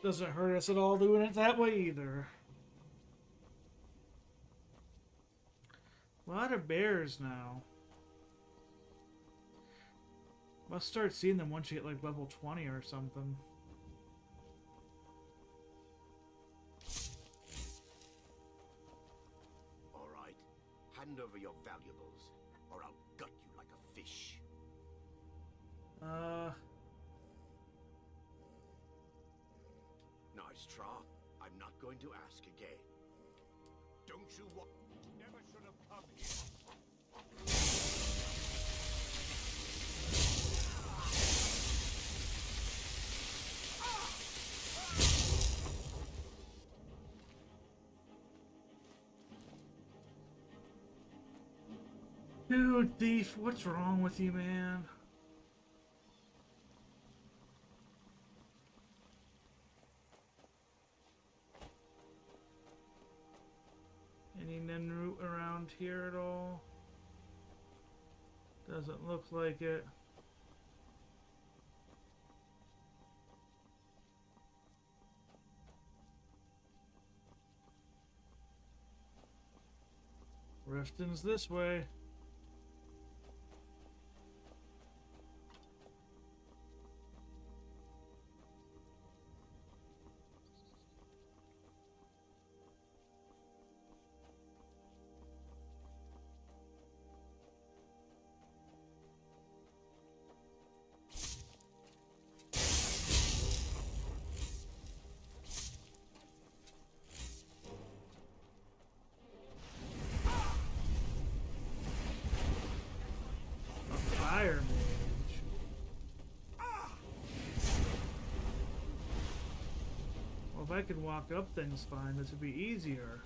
doesn't hurt us at all doing it that way either. A lot of bears now. Must start seeing them once you get like level 20 or something. hand over your valuables, or I'll gut you like a fish. Nice try. I'm not going to ask again. Don't you want... Never should have come here. Dude, thief, what's wrong with you, man? Any Nenroot around here at all? Doesn't look like it. Riften's this way. Fire mage. Well, if I could walk up things fine, this would be easier.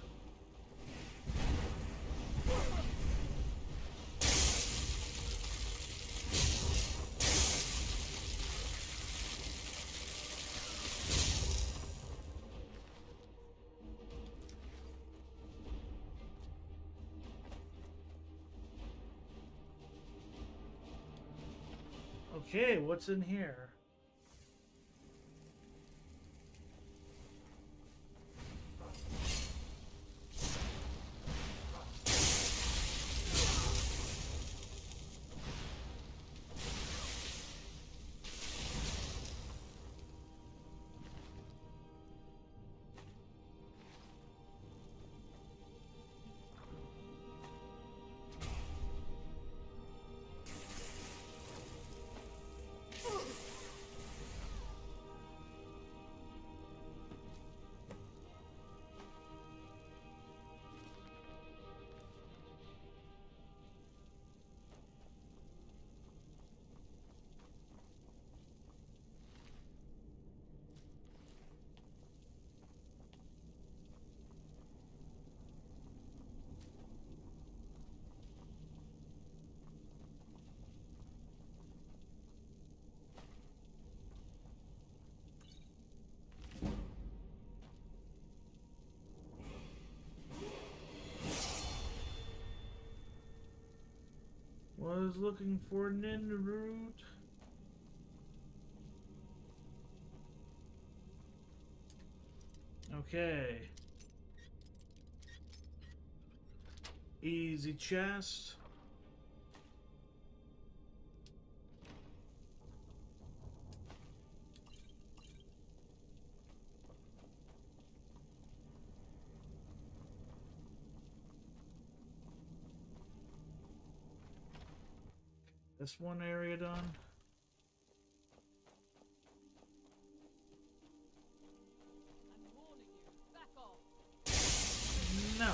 Okay, what's in here? Was looking for Nenroot. Okay. Easy chest. This one area done. No.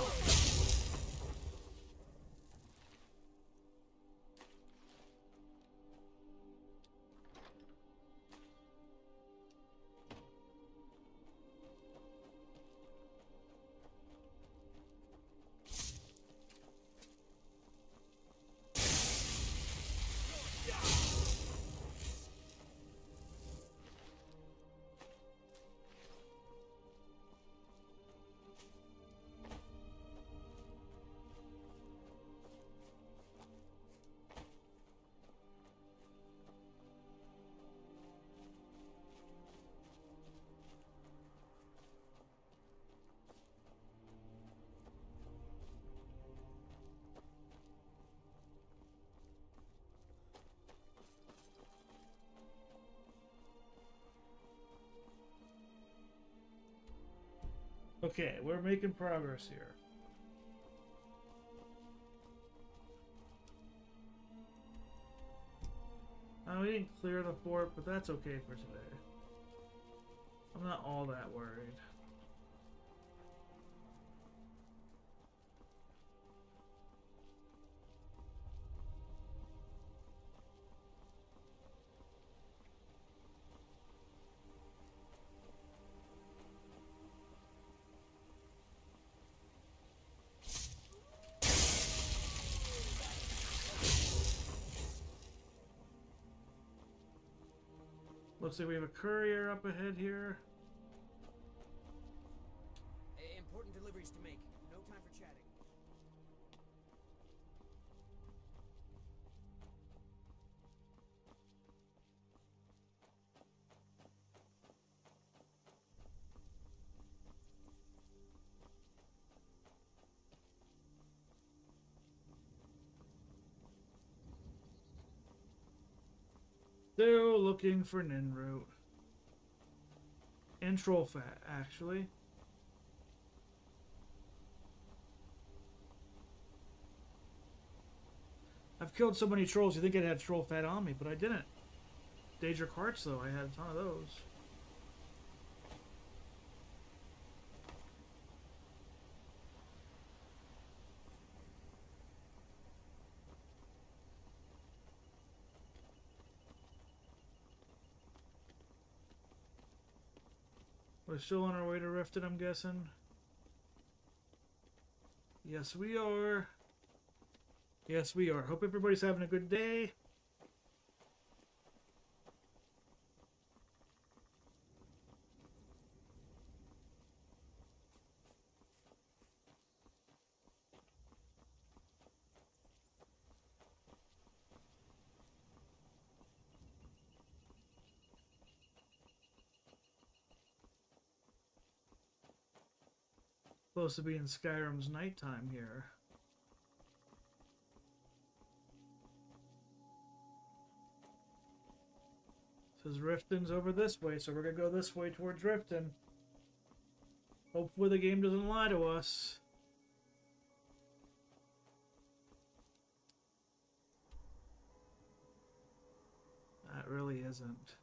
Okay, we're making progress here. We didn't clear the fort, but that's okay for today. I'm not all that worried. Looks like we have a courier up ahead here. Important deliveries to make. No time for chatting. Still looking for Ninroot. And troll fat, actually. I've killed so many trolls, you think I'd have troll fat on me, but I didn't. Daedric Hearts, though, I had a ton of those. We're still on our way to Riften, I'm guessing. Yes, we are. Yes, we are. Hope everybody's having a good day. Supposed to be in Skyrim's nighttime here. Says Riften's over this way, so we're gonna go this way towards Riften. Hopefully the game doesn't lie to us. That really isn't.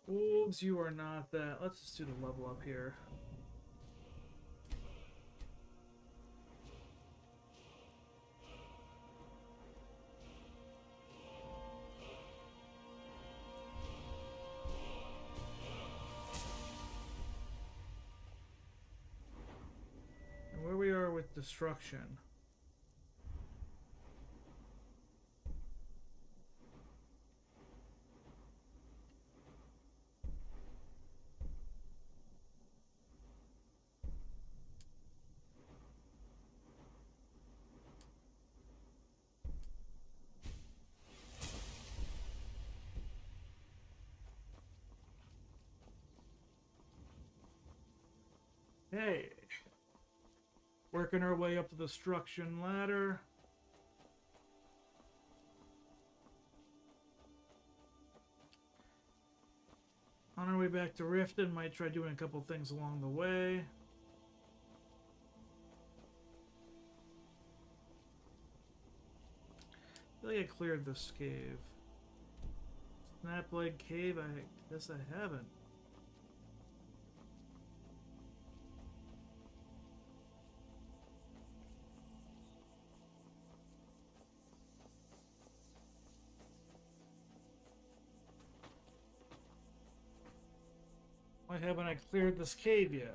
Wolves, you are not that. Let's just do the level up here. And where we are with destruction. Hey, working our way up to the destruction ladder. On our way back to Riften, might try doing a couple things along the way. I feel like I cleared this cave. Snapleg Cave, I guess I haven't. Why haven't I cleared this cave yet?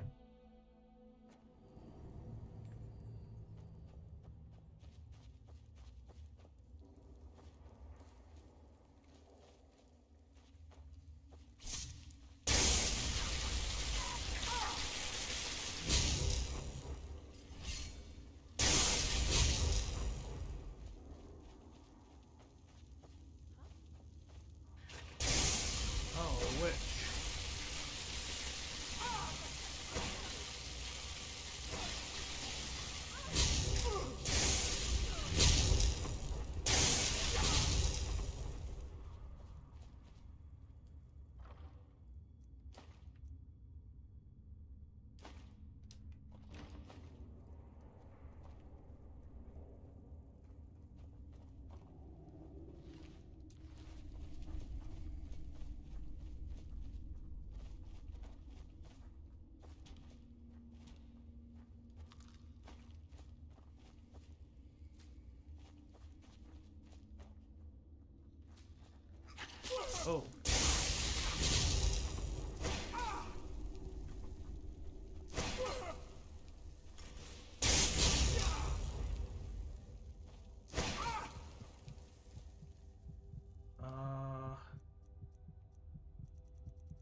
Oh.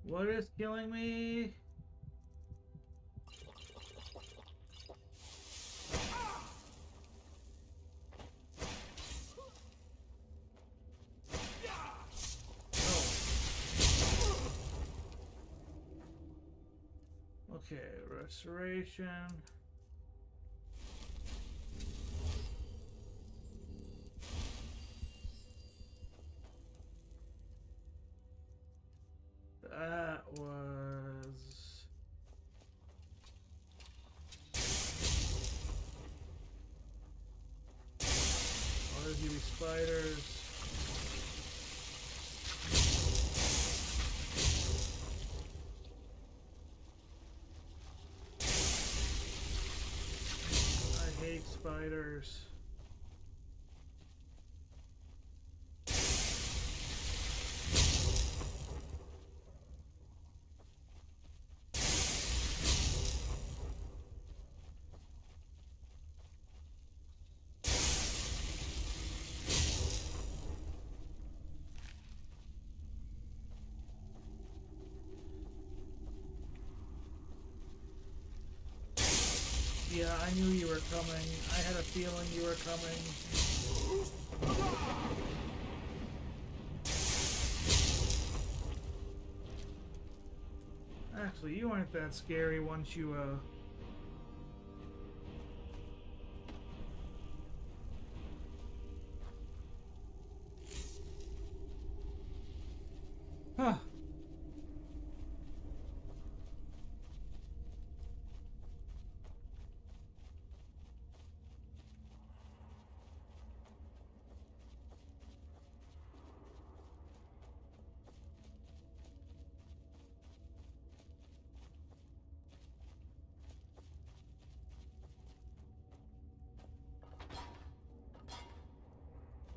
What is killing me? Okay, restoration. That was... RGB spiders. I hate spiders. Yeah, I knew you were coming. I had a feeling you were coming. Actually, you aren't that scary once you, Huh.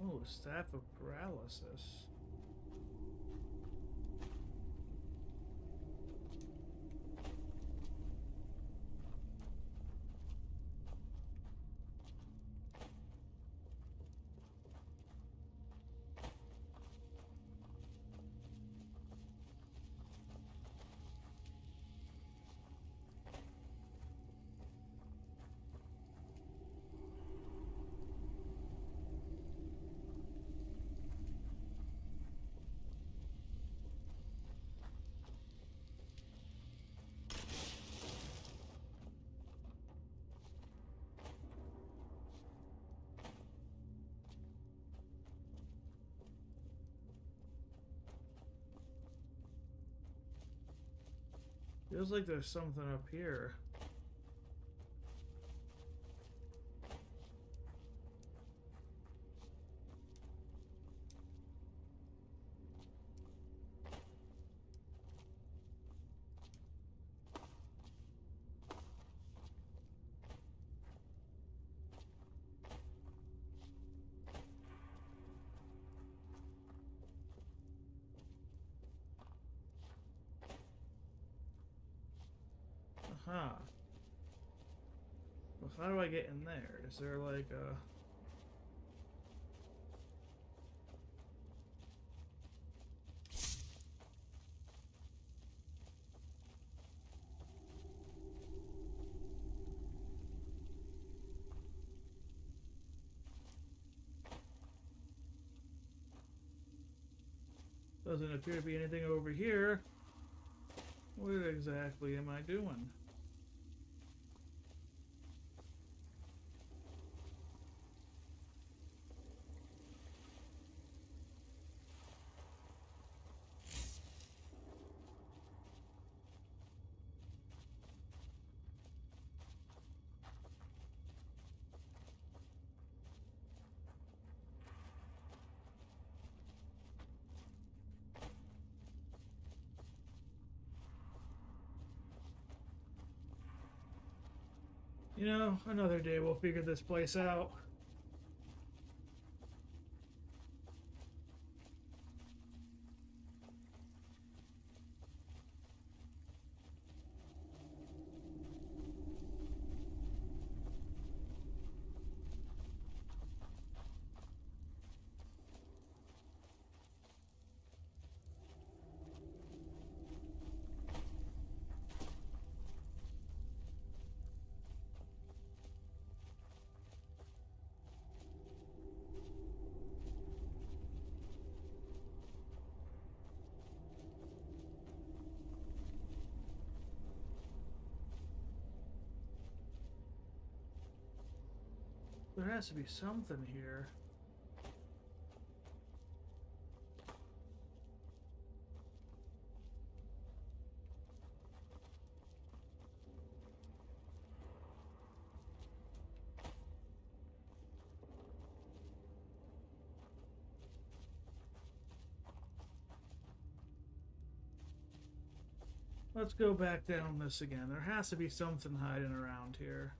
Oh, Staff of Paralysis. Feels like there's something up here. Huh. Well, how do I get in there? Is there like a... Doesn't appear to be anything over here. What exactly am I doing? You know, another day we'll figure this place out. There has to be something here. Let's go back down this again. There has to be something hiding around here.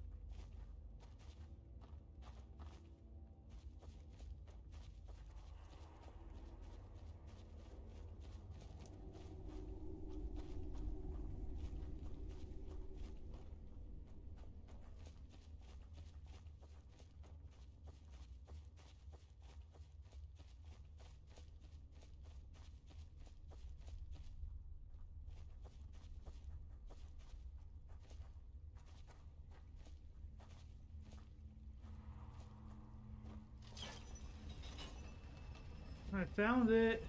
I found it.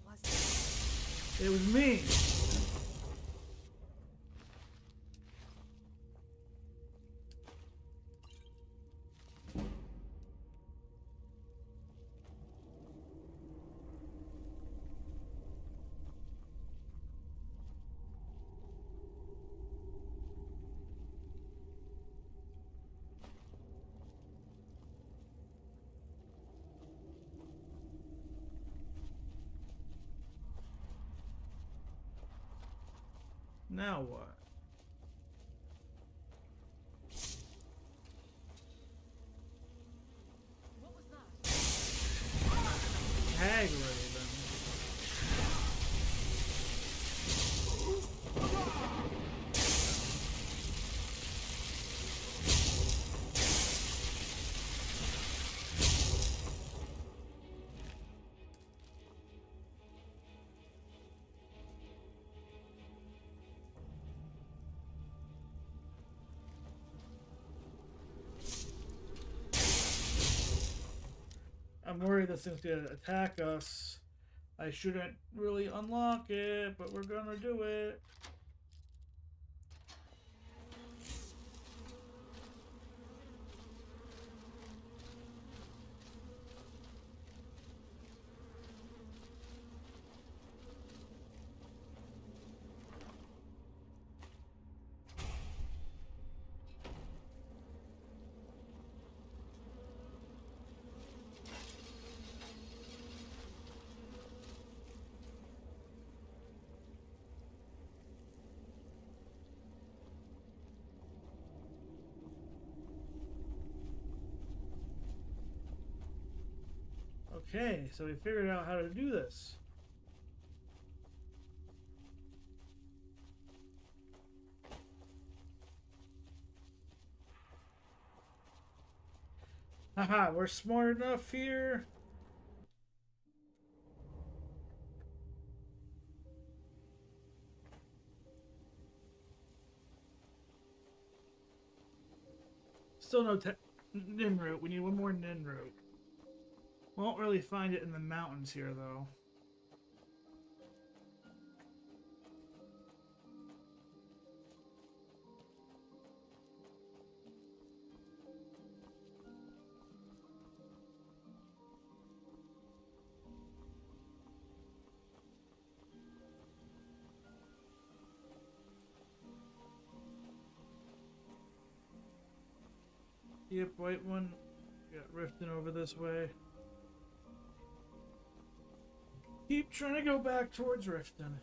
What was it? It was me. Now what? What was that? Hag Raven. I'm worried this thing's gonna attack us. I shouldn't really unlock it, but we're gonna do it. Okay, so we figured out how to do this. Haha, we're smart enough here. Still no nin root. We need one more nin root. Won't really find it in the mountains here, though. Yep, white one. Got Riften over this way. Keep trying to go back towards Riften.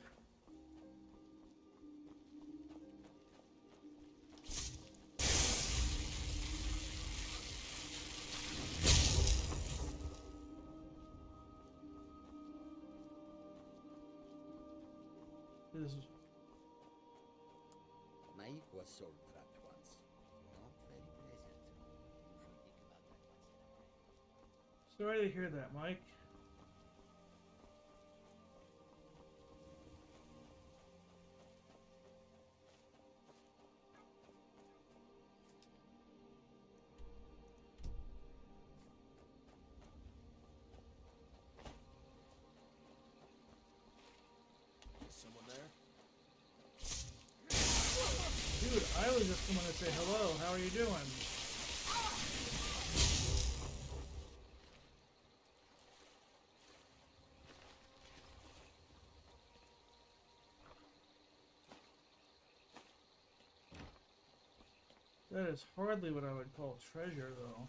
This is... Mike was soul trapped once. Not very pleasant. Usually think about that once in a while. Sorry to hear that, Mike. Is someone there? Dude, Dude, I was just coming to say hello. How are you doing? That is hardly what I would call treasure, though.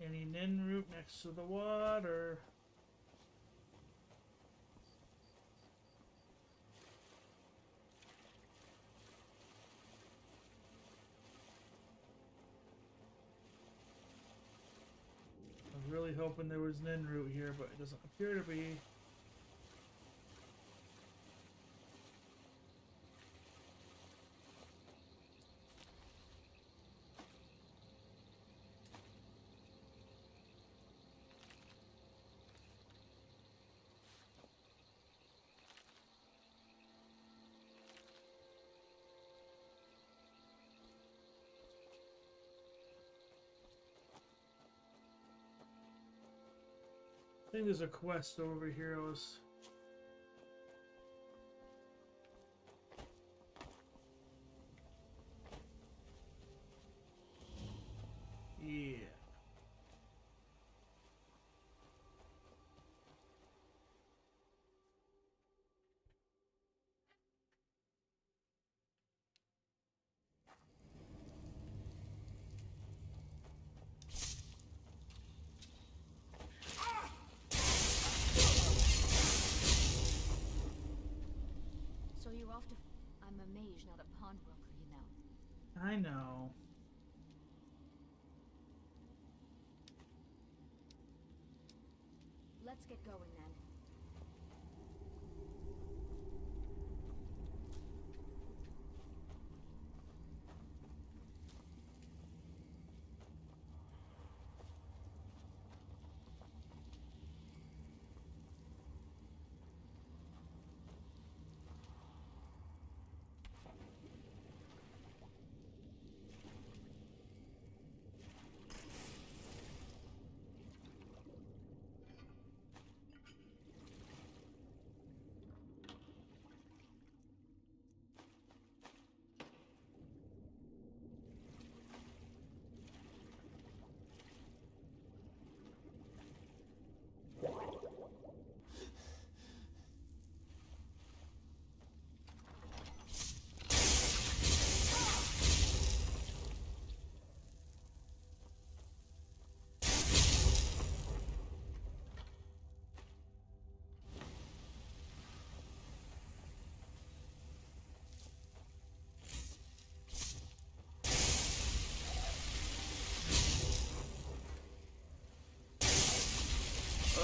Any nin root next to the water? I was really hoping there was nin root here, but it doesn't appear to be. I think there's a quest over here. Yeah. So you're off to... I'm a mage, not a pawnbroker, you know. I know. Let's get going then.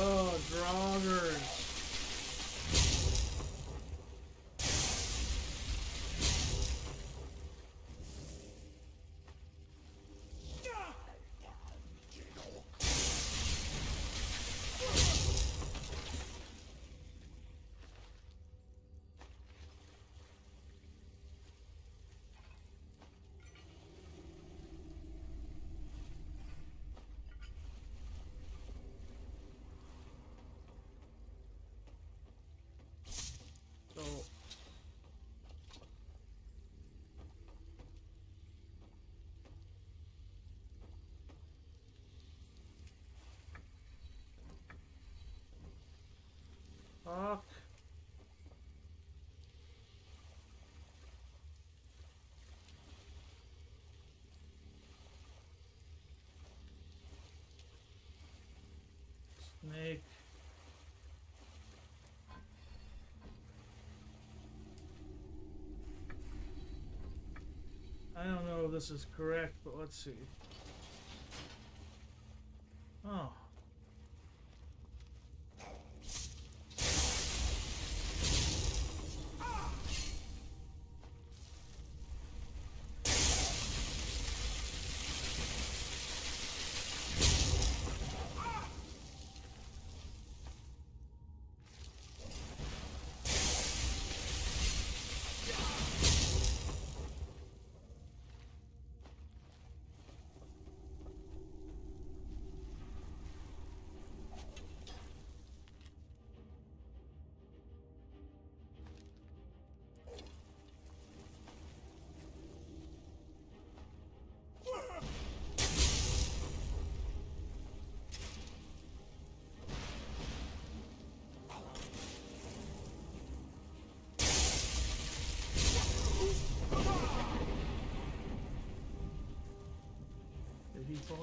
Oh, Draugrs. Fuck. Snake. I don't know if this is correct, but let's see. Oh.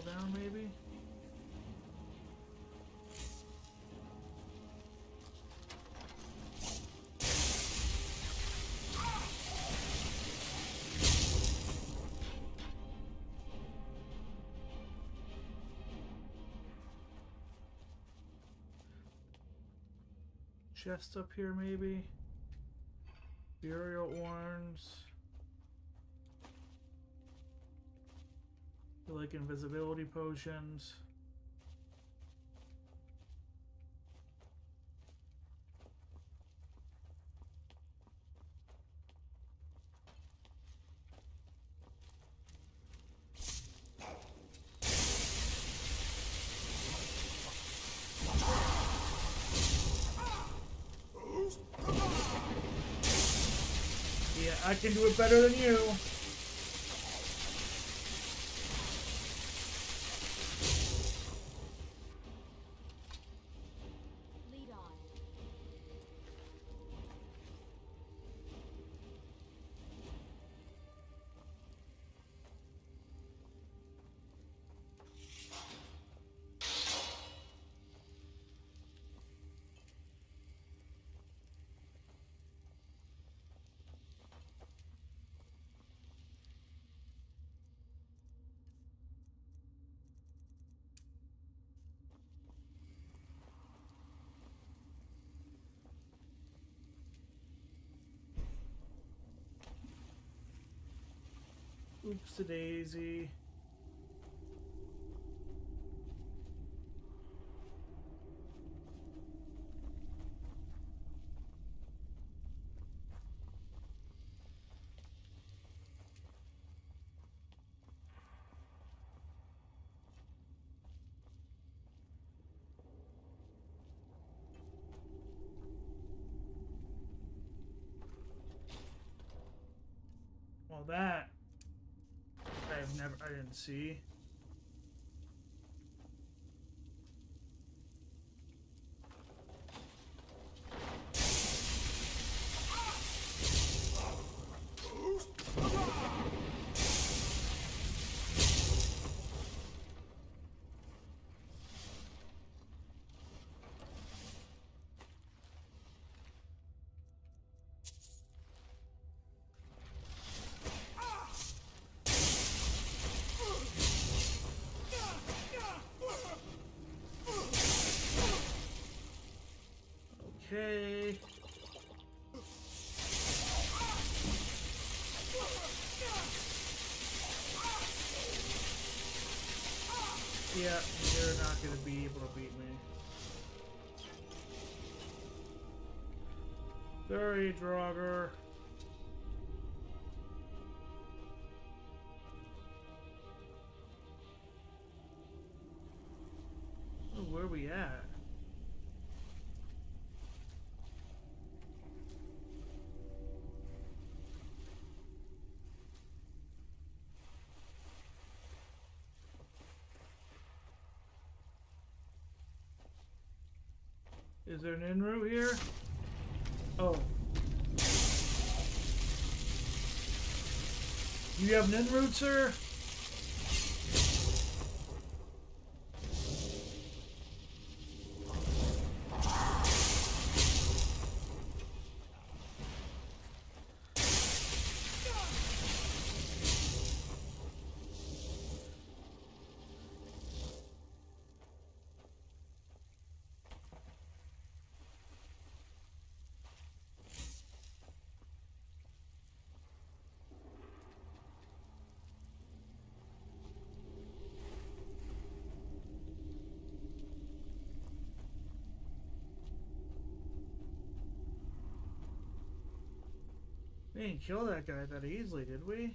down, maybe? Chest up here, maybe? Burial urns. Like invisibility potions. Yeah, I can do it better than you. Oops-a-daisy. Well, that I didn't see. Okay. Yeah, they're not going to be able to beat me. Sorry, Draugr. Oh, where are we at? Is there an in route here? Oh. You have an in route, sir? We didn't kill that guy that easily, did we?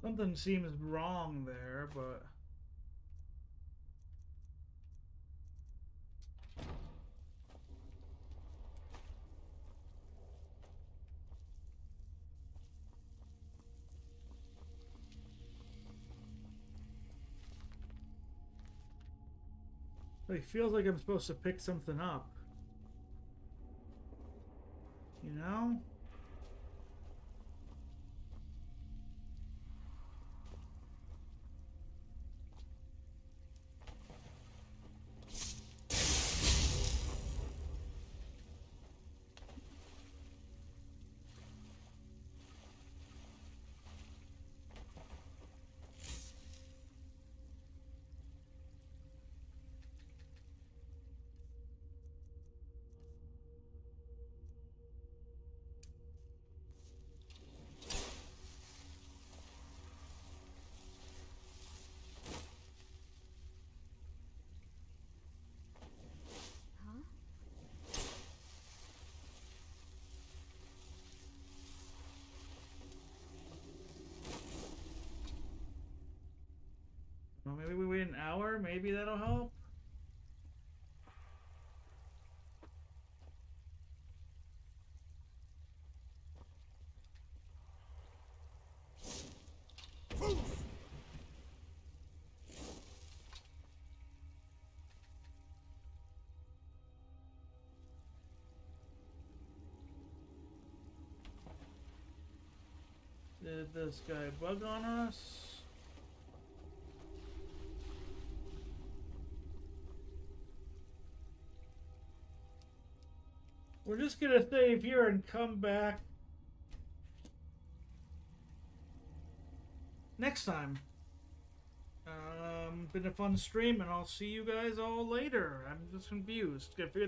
Something seems wrong there, but... It feels like I'm supposed to pick something up. You know? Well, maybe we wait an hour. Maybe that'll help. Did this guy bug on us? We're just gonna save here and come back next time. Been a fun stream, and I'll see you guys all later. I'm just confused. Gotta figure